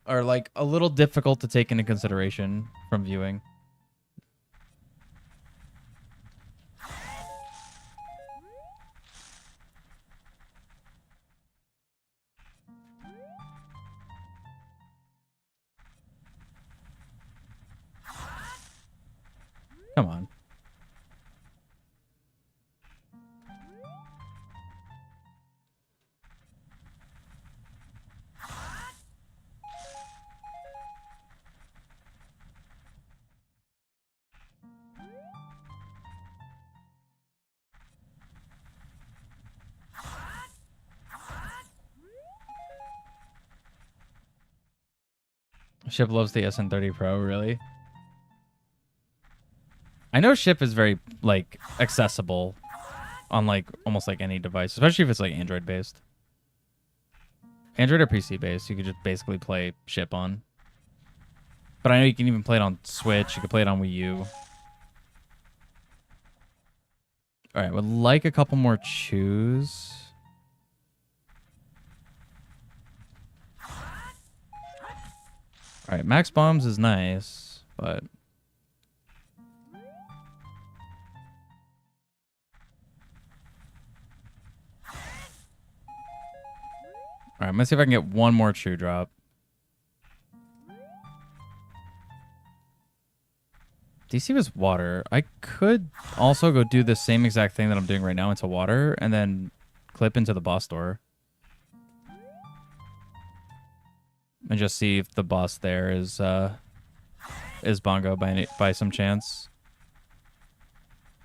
are, like, a little difficult to take into consideration from viewing. Come on. Ship loves the SN30 Pro, really? I know Ship is very, like, accessible on, like, almost, like, any device, especially if it's, like, Android-based. Android or PC-based, you could just basically play Ship on. But I know you can even play it on Switch. You can play it on Wii U. All right, would like a couple more chews. All right, max bombs is nice, but... All right, I'm going to see if I can get one more chew drop. DC was water. I could also go do the same exact thing that I'm doing right now into water and then clip into the boss door. And just see if the boss there is Bongo by some chance.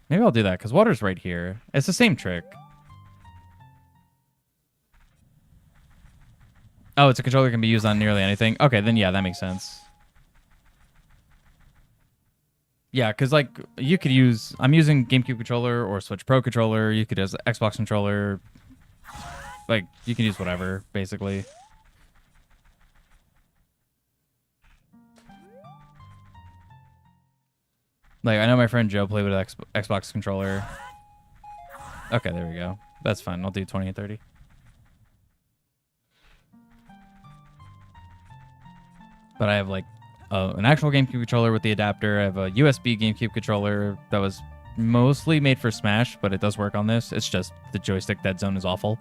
Maybe I'll do that because water's right here. It's the same trick. Oh, it's a controller that can be used on nearly anything. Okay, then yeah, that makes sense. Yeah, because like you could use, I'm using GameCube controller or Switch Pro controller. You could use Xbox controller. Like you can use whatever, basically. Like I know my friend Joe played with an Xbox controller. Okay, there we go. That's fine. I'll do 20 and 30. But I have like an actual GameCube controller with the adapter. I have a USB GameCube controller that was mostly made for Smash, but it does work on this. It's just the joystick dead zone is awful.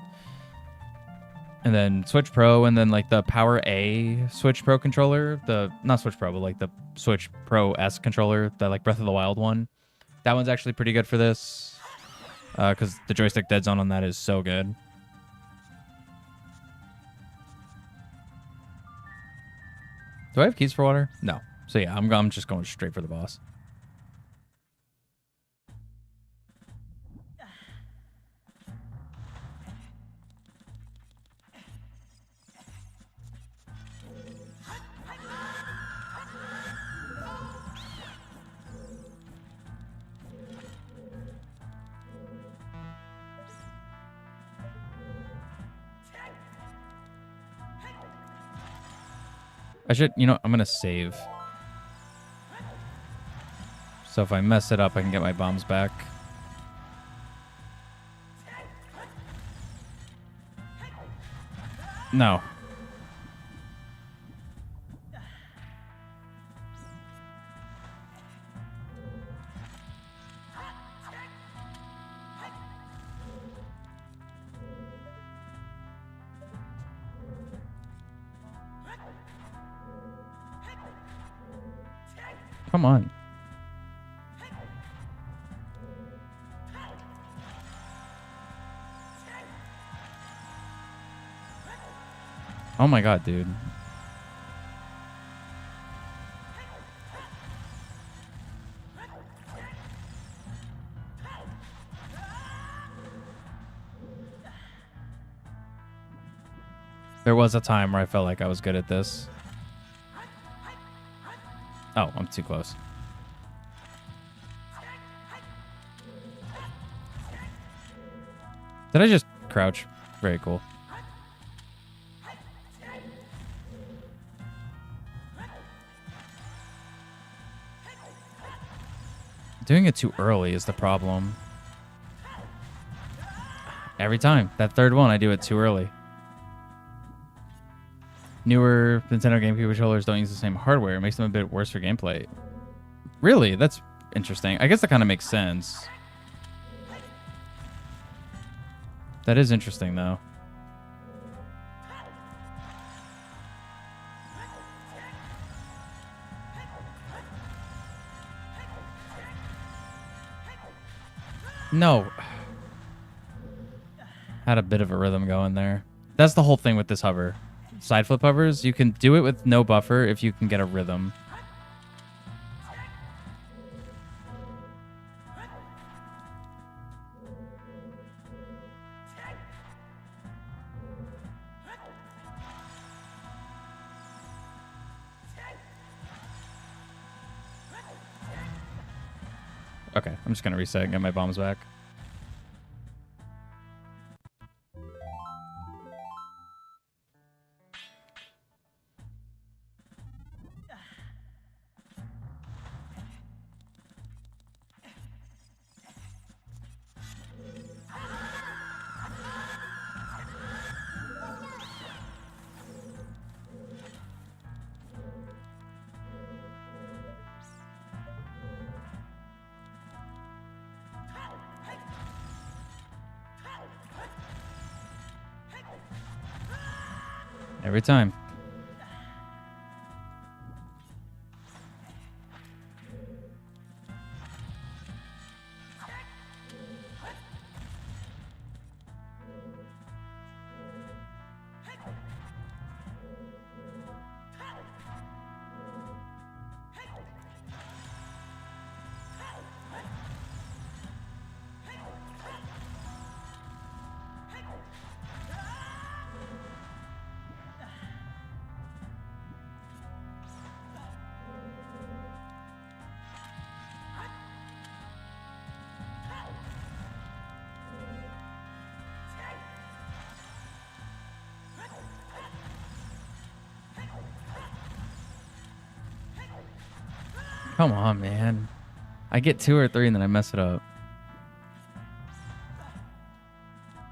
And then Switch Pro, and then like the Power A Switch Pro controller, the not Switch Pro, but like the Switch Pro S controller, that like Breath of the Wild one. That one's actually pretty good for this, because the joystick dead zone on that is so good. Do I have keys for water? No. So yeah, I'm just going straight for the boss. I should, you know, I'm going to save. So if I mess it up, I can get my bombs back. No. Come on. Oh my god, dude. There was a time where I felt like I was good at this. Oh, I'm too close. Did I just crouch? Very cool. Doing it too early is the problem. Every time. That third one, I do it too early. Newer Nintendo GameCube controllers don't use the same hardware. It makes them a bit worse for gameplay. Really? That's interesting. I guess that kind of makes sense. That is interesting, though. No. Had a bit of a rhythm going there. That's the whole thing with this hover. Side flip hovers, you can do it with no buffer if you can get a rhythm. Okay, I'm just gonna reset and get my bombs back. Every time. Come on, man. I get 2 or 3 and then I mess it up.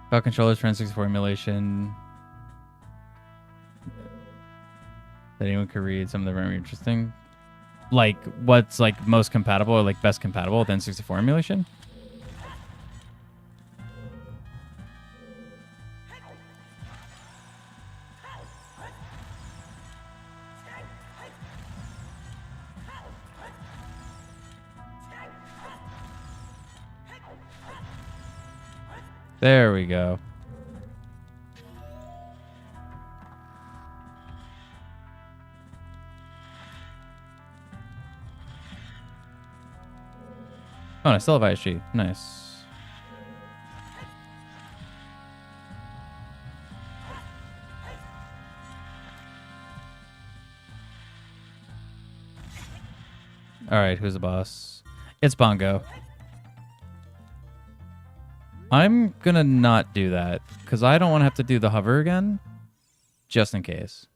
About controllers for N64 emulation. That anyone could read. Some of them are very interesting. Like, what's like most compatible or like best compatible with N64 emulation? There we go. Oh, and I still have ISG. Nice. All right, who's the boss? It's Bongo. I'm gonna not do that because I don't want to have to do the hover again, just in case.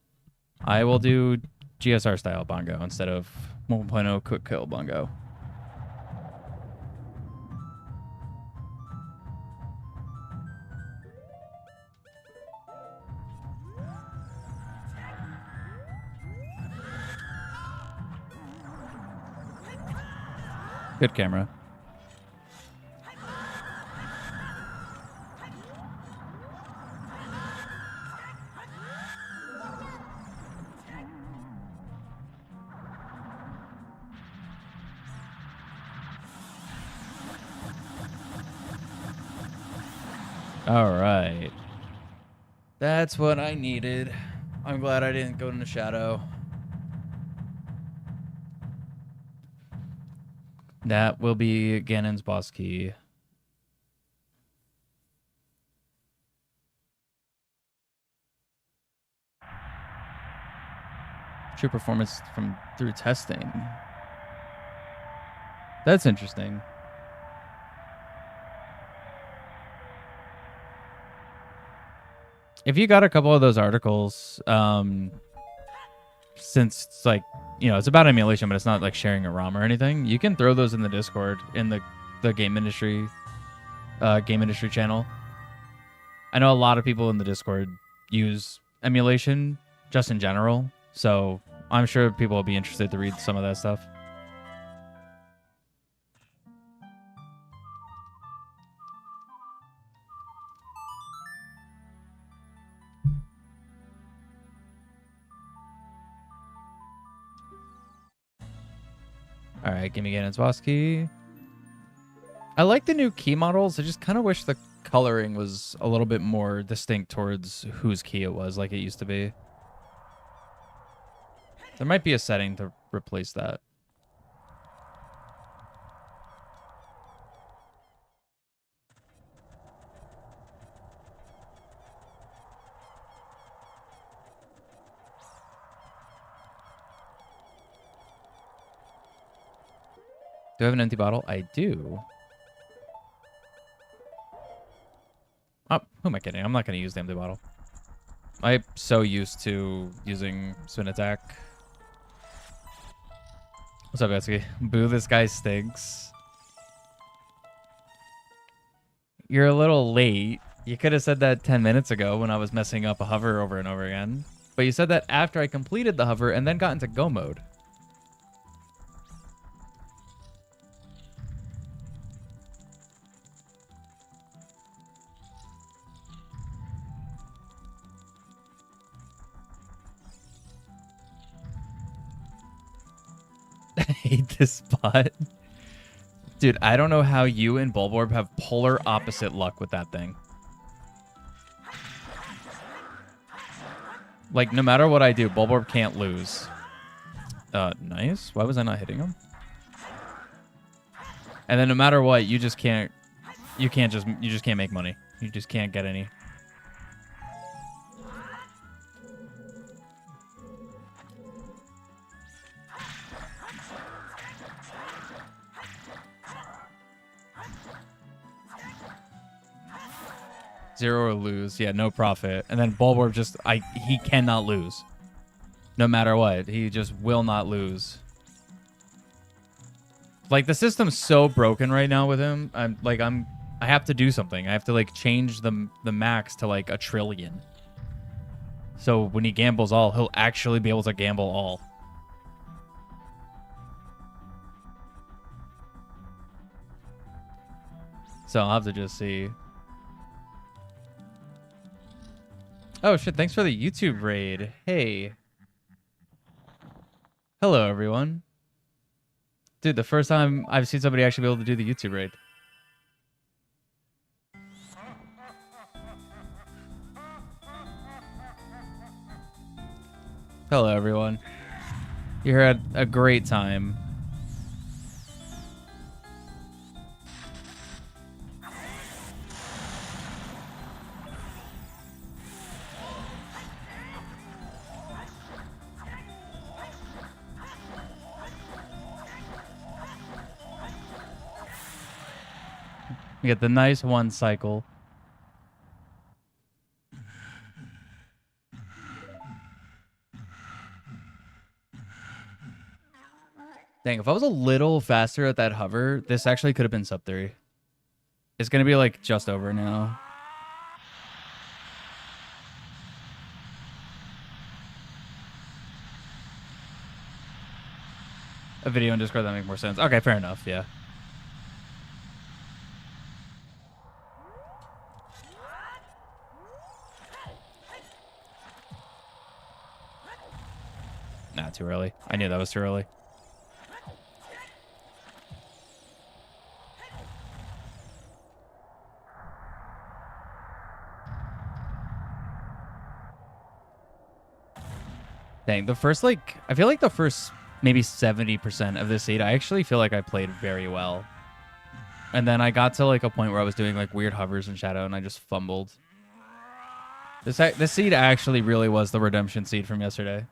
I will do GSR style Bongo instead of 1.0 quick kill Bongo. Good camera. All right. That's what I needed. I'm glad I didn't go into shadow. That will be Ganon's boss key. True performance through testing. That's interesting. If you got a couple of those articles, since it's like, you know, it's about emulation, but it's not like sharing a ROM or anything, you can throw those in the Discord in the game industry channel. I know a lot of people in the Discord use emulation just in general, so I'm sure people will be interested to read some of that stuff. All right, give me Ganon's boss key. I like the new key models. I just kind of wish the coloring was a little bit more distinct towards whose key it was, like it used to be. There might be a setting to replace that. Do I have an empty bottle? I do. Oh, who am I kidding? I'm not going to use the empty bottle. I'm so used to using spin attack. What's up, Betsy? Boo, this guy stinks. You're a little late. You could have said that 10 minutes ago when I was messing up a hover over and over again. But you said that after I completed the hover and then got into go mode. I hate this spot. Dude, I don't know how you and Bulborb have polar opposite luck with that thing. Like, no matter what I do, Bulborb can't lose. Nice. Why was I not hitting him? And then no matter what, you just can't make money. You just can't get any. Zero or lose. Yeah, no profit. And then Bulborb just, he cannot lose. No matter what. He just will not lose. Like, the system's so broken right now with him. I have to do something. I have to, like, change the max to, like, 1 trillion. So when he gambles all, he'll actually be able to gamble all. So I'll have to just see. Oh, shit. Thanks for the YouTube raid. Hey. Hello, everyone. Dude, the first time I've seen somebody actually be able to do the YouTube raid. Hello, everyone. You're at a great time. You get the nice 1 cycle. Dang, if I was a little faster at that hover, this actually could have been sub 3. It's going to be like just over now. A video in Discord, that makes more sense. Okay, fair enough, yeah. Nah, too early. I knew that was too early. Dang, the first, like, I feel like the first maybe 70% of this seed, I actually feel like I played very well. And then I got to, like, a point where I was doing, like, weird hovers in Shadow, and I just fumbled. This seed actually really was the redemption seed from yesterday.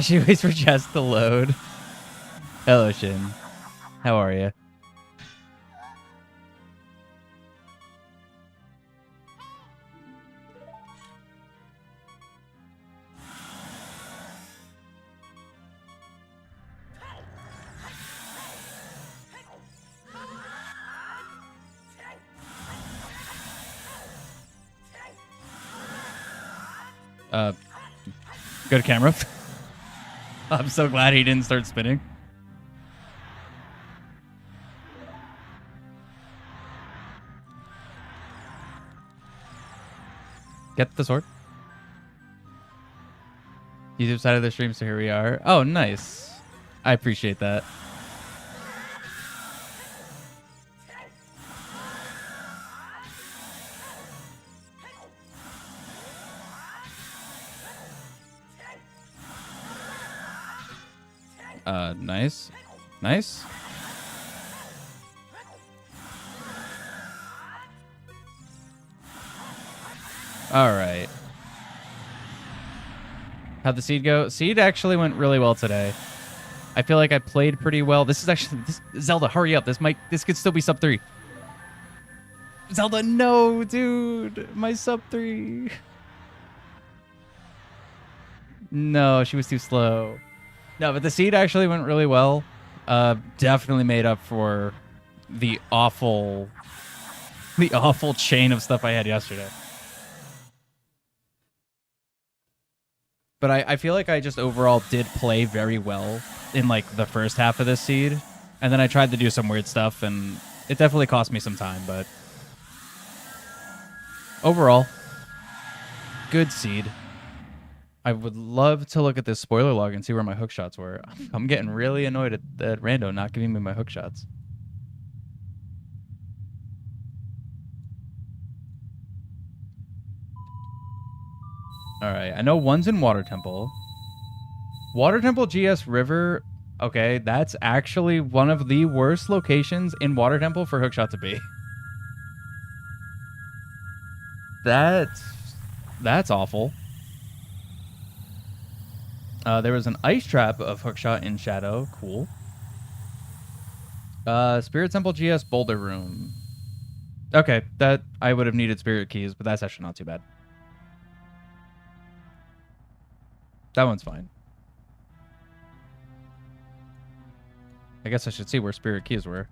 She waits for Jess to load. Hello, Shin. How are you? Good camera. I'm so glad he didn't start spinning. Get the sword. YouTube side of the stream, so here we are. Oh, nice. I appreciate that. Nice. Nice. All right. How'd the seed go? Seed actually went really well today. I feel like I played pretty well. This is actually... Zelda, hurry up. This could still be sub 3. Zelda, no, dude. My sub 3. No, she was too slow. No, but the seed actually went really well. Definitely made up for the awful chain of stuff I had yesterday. But I feel like I just overall did play very well in like the first half of this seed. And then I tried to do some weird stuff and it definitely cost me some time, but overall, good seed. I would love to look at this spoiler log and see where my hook shots were. I'm getting really annoyed at Rando not giving me my hook shots. All right, I know one's in Water Temple. Water Temple GS River. Okay, that's actually one of the worst locations in Water Temple for hookshot to be. That's awful. There was an ice trap of hookshot in Shadow. Cool. Spirit Temple GS Boulder Room. Okay, that I would have needed spirit keys, but that's actually not too bad. That one's fine. I guess I should see where spirit keys were.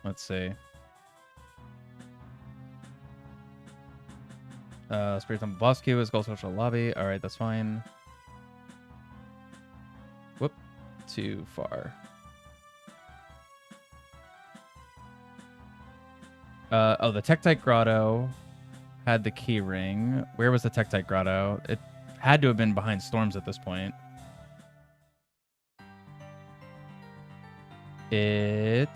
Let's see. Spirit Temple boss queue is Gold Social Lobby. All right, that's fine. Whoop, too far. Oh, the Tektite Grotto had the key ring. Where was the Tektite Grotto? It had to have been behind storms at this point. It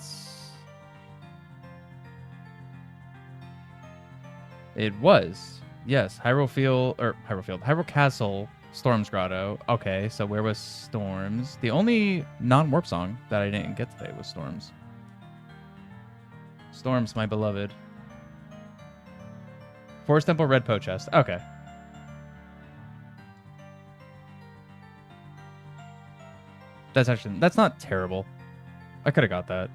was. Yes, Hyrule Castle, Storms Grotto. Okay, so where was Storms? The only non-warp song that I didn't get today was Storms. Storms, my beloved. Forest Temple Red Poe Chest. Okay. That's not terrible. I could have got that.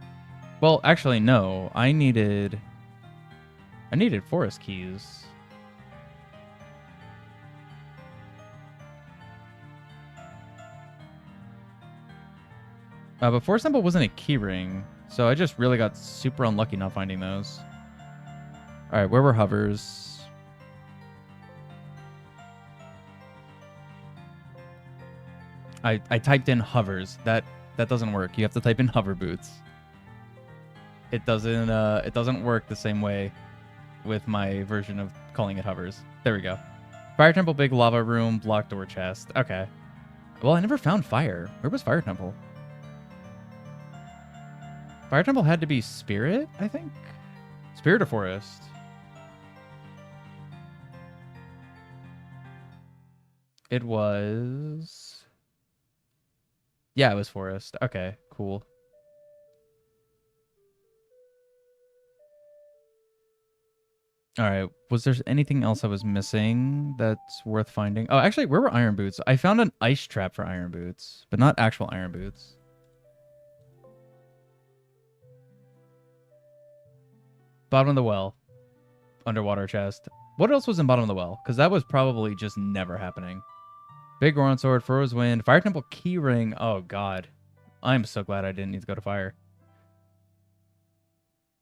Well, actually, no. I needed forest keys. But Forest Temple wasn't a key ring, so I just really got super unlucky not finding those. All right, where were hovers? I typed in hovers. That doesn't work. You have to type in hover boots. It doesn't work the same way with my version of calling it hovers. There we go. Fire Temple, big lava room, block door chest. Okay. Well, I never found fire. Where was Fire Temple? Fire Temple had to be Spirit, I think? Spirit or Forest? It was... Yeah, it was Forest. Okay, cool. All right. Was there anything else I was missing that's worth finding? Oh, actually, where were iron boots? I found an ice trap for iron boots, but not actual iron boots. Bottom of the well. Underwater chest. What else was in bottom of the well? Because that was probably just never happening. Big Goron Sword, Furrow's Wind, Fire Temple Keyring. Oh, God. I'm so glad I didn't need to go to fire.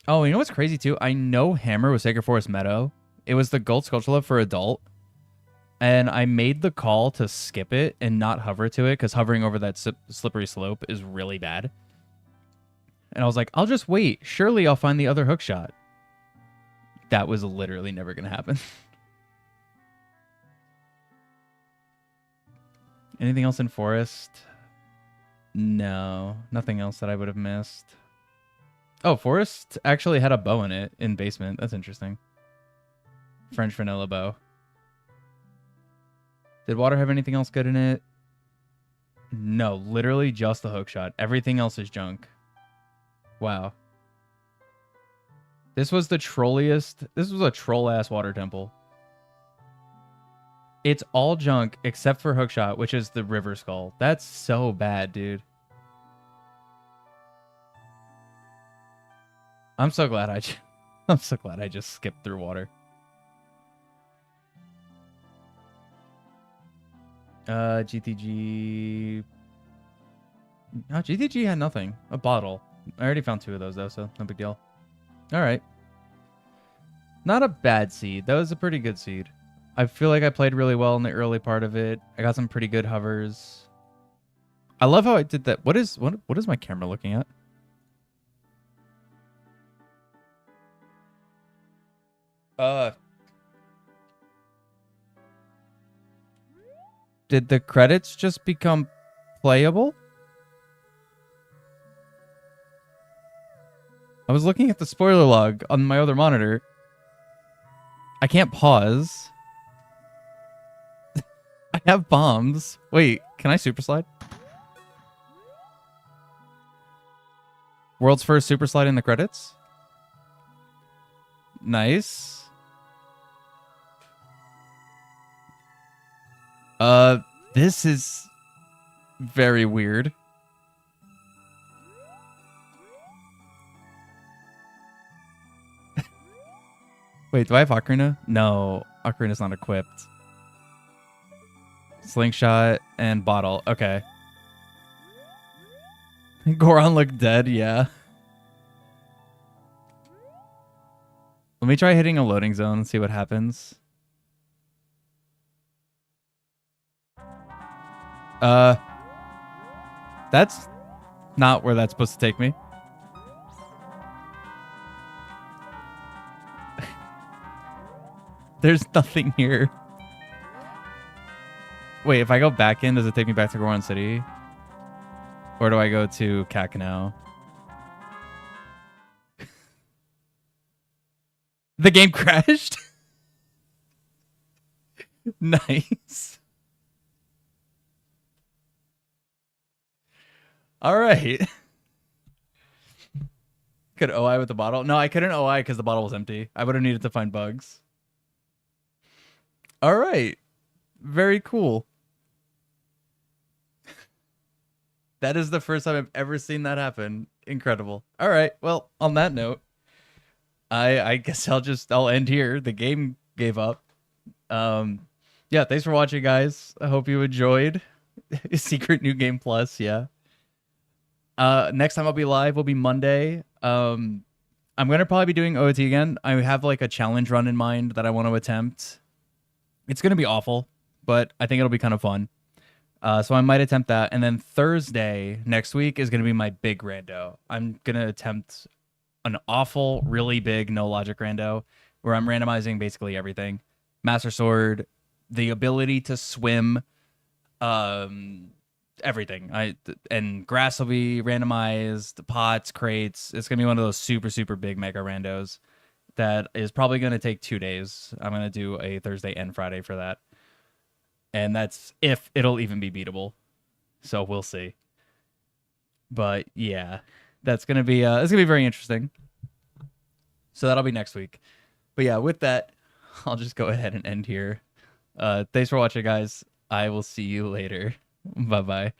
Oh, you know what's crazy, too? I know Hammer was Sacred Forest Meadow. It was the Gold Sculpture for Adult. And I made the call to skip it and not hover to it, because hovering over that slippery slope is really bad. And I was like, I'll just wait. Surely I'll find the other hookshot. That was literally never going to happen. Anything else in Forest? No. Nothing else that I would have missed. Oh, Forest actually had a bow in it in basement. That's interesting. French vanilla bow. Did water have anything else good in it? No, literally just the hookshot. Everything else is junk. Wow. This was the trolliest. This was a troll-ass water temple. It's all junk except for hookshot, which is the river skull. That's so bad, dude. I'm so glad I just skipped through water. GTG. No, GTG had nothing. A bottle. I already found 2 of those though, so no big deal. All right. Not a bad seed. That was a pretty good seed. I feel like I played really well in the early part of it. I got some pretty good hovers. I love how I did that. What is my camera looking at? Did the credits just become playable? I was looking at the spoiler log on my other monitor. I can't pause. I have bombs. Wait, can I super slide? World's first super slide in the credits? Nice. This is very weird. Wait, do I have Ocarina? No, Ocarina's not equipped. Slingshot and bottle. Okay. Goron looked dead, yeah. Let me try hitting a loading zone and see what happens. That's not where that's supposed to take me. There's nothing here. Wait, if I go back in, does it take me back to Goron City? Or do I go to Kakano? The game crashed? Nice. All right. Could OI with the bottle? No, I couldn't OI because the bottle was empty. I would have needed to find bugs. All right. Very cool. That is the first time I've ever seen that happen. Incredible. All right. Well, on that note, I guess I'll end here. The game gave up. Yeah, thanks for watching, guys. I hope you enjoyed. Secret New Game Plus, yeah. Next time I'll be live will be Monday. I'm gonna probably be doing OOT again. I have like a challenge run in mind that I want to attempt. It's gonna be awful, but I think it'll be kind of fun. So I might attempt that. And then Thursday next week is gonna be my big rando. I'm gonna attempt an awful, really big no logic rando where I'm randomizing basically everything. Master Sword, the ability to swim, everything. And grass will be randomized, pots, crates. It's gonna be one of those super, super big mega randos that is probably gonna take 2 days. I'm gonna do a Thursday and Friday for that. And that's if it'll even be beatable. So we'll see. But yeah, that's gonna be it's gonna be very interesting. So that'll be next week. But yeah, with that, I'll just go ahead and end here. Thanks for watching, guys. I will see you later. Bye-bye.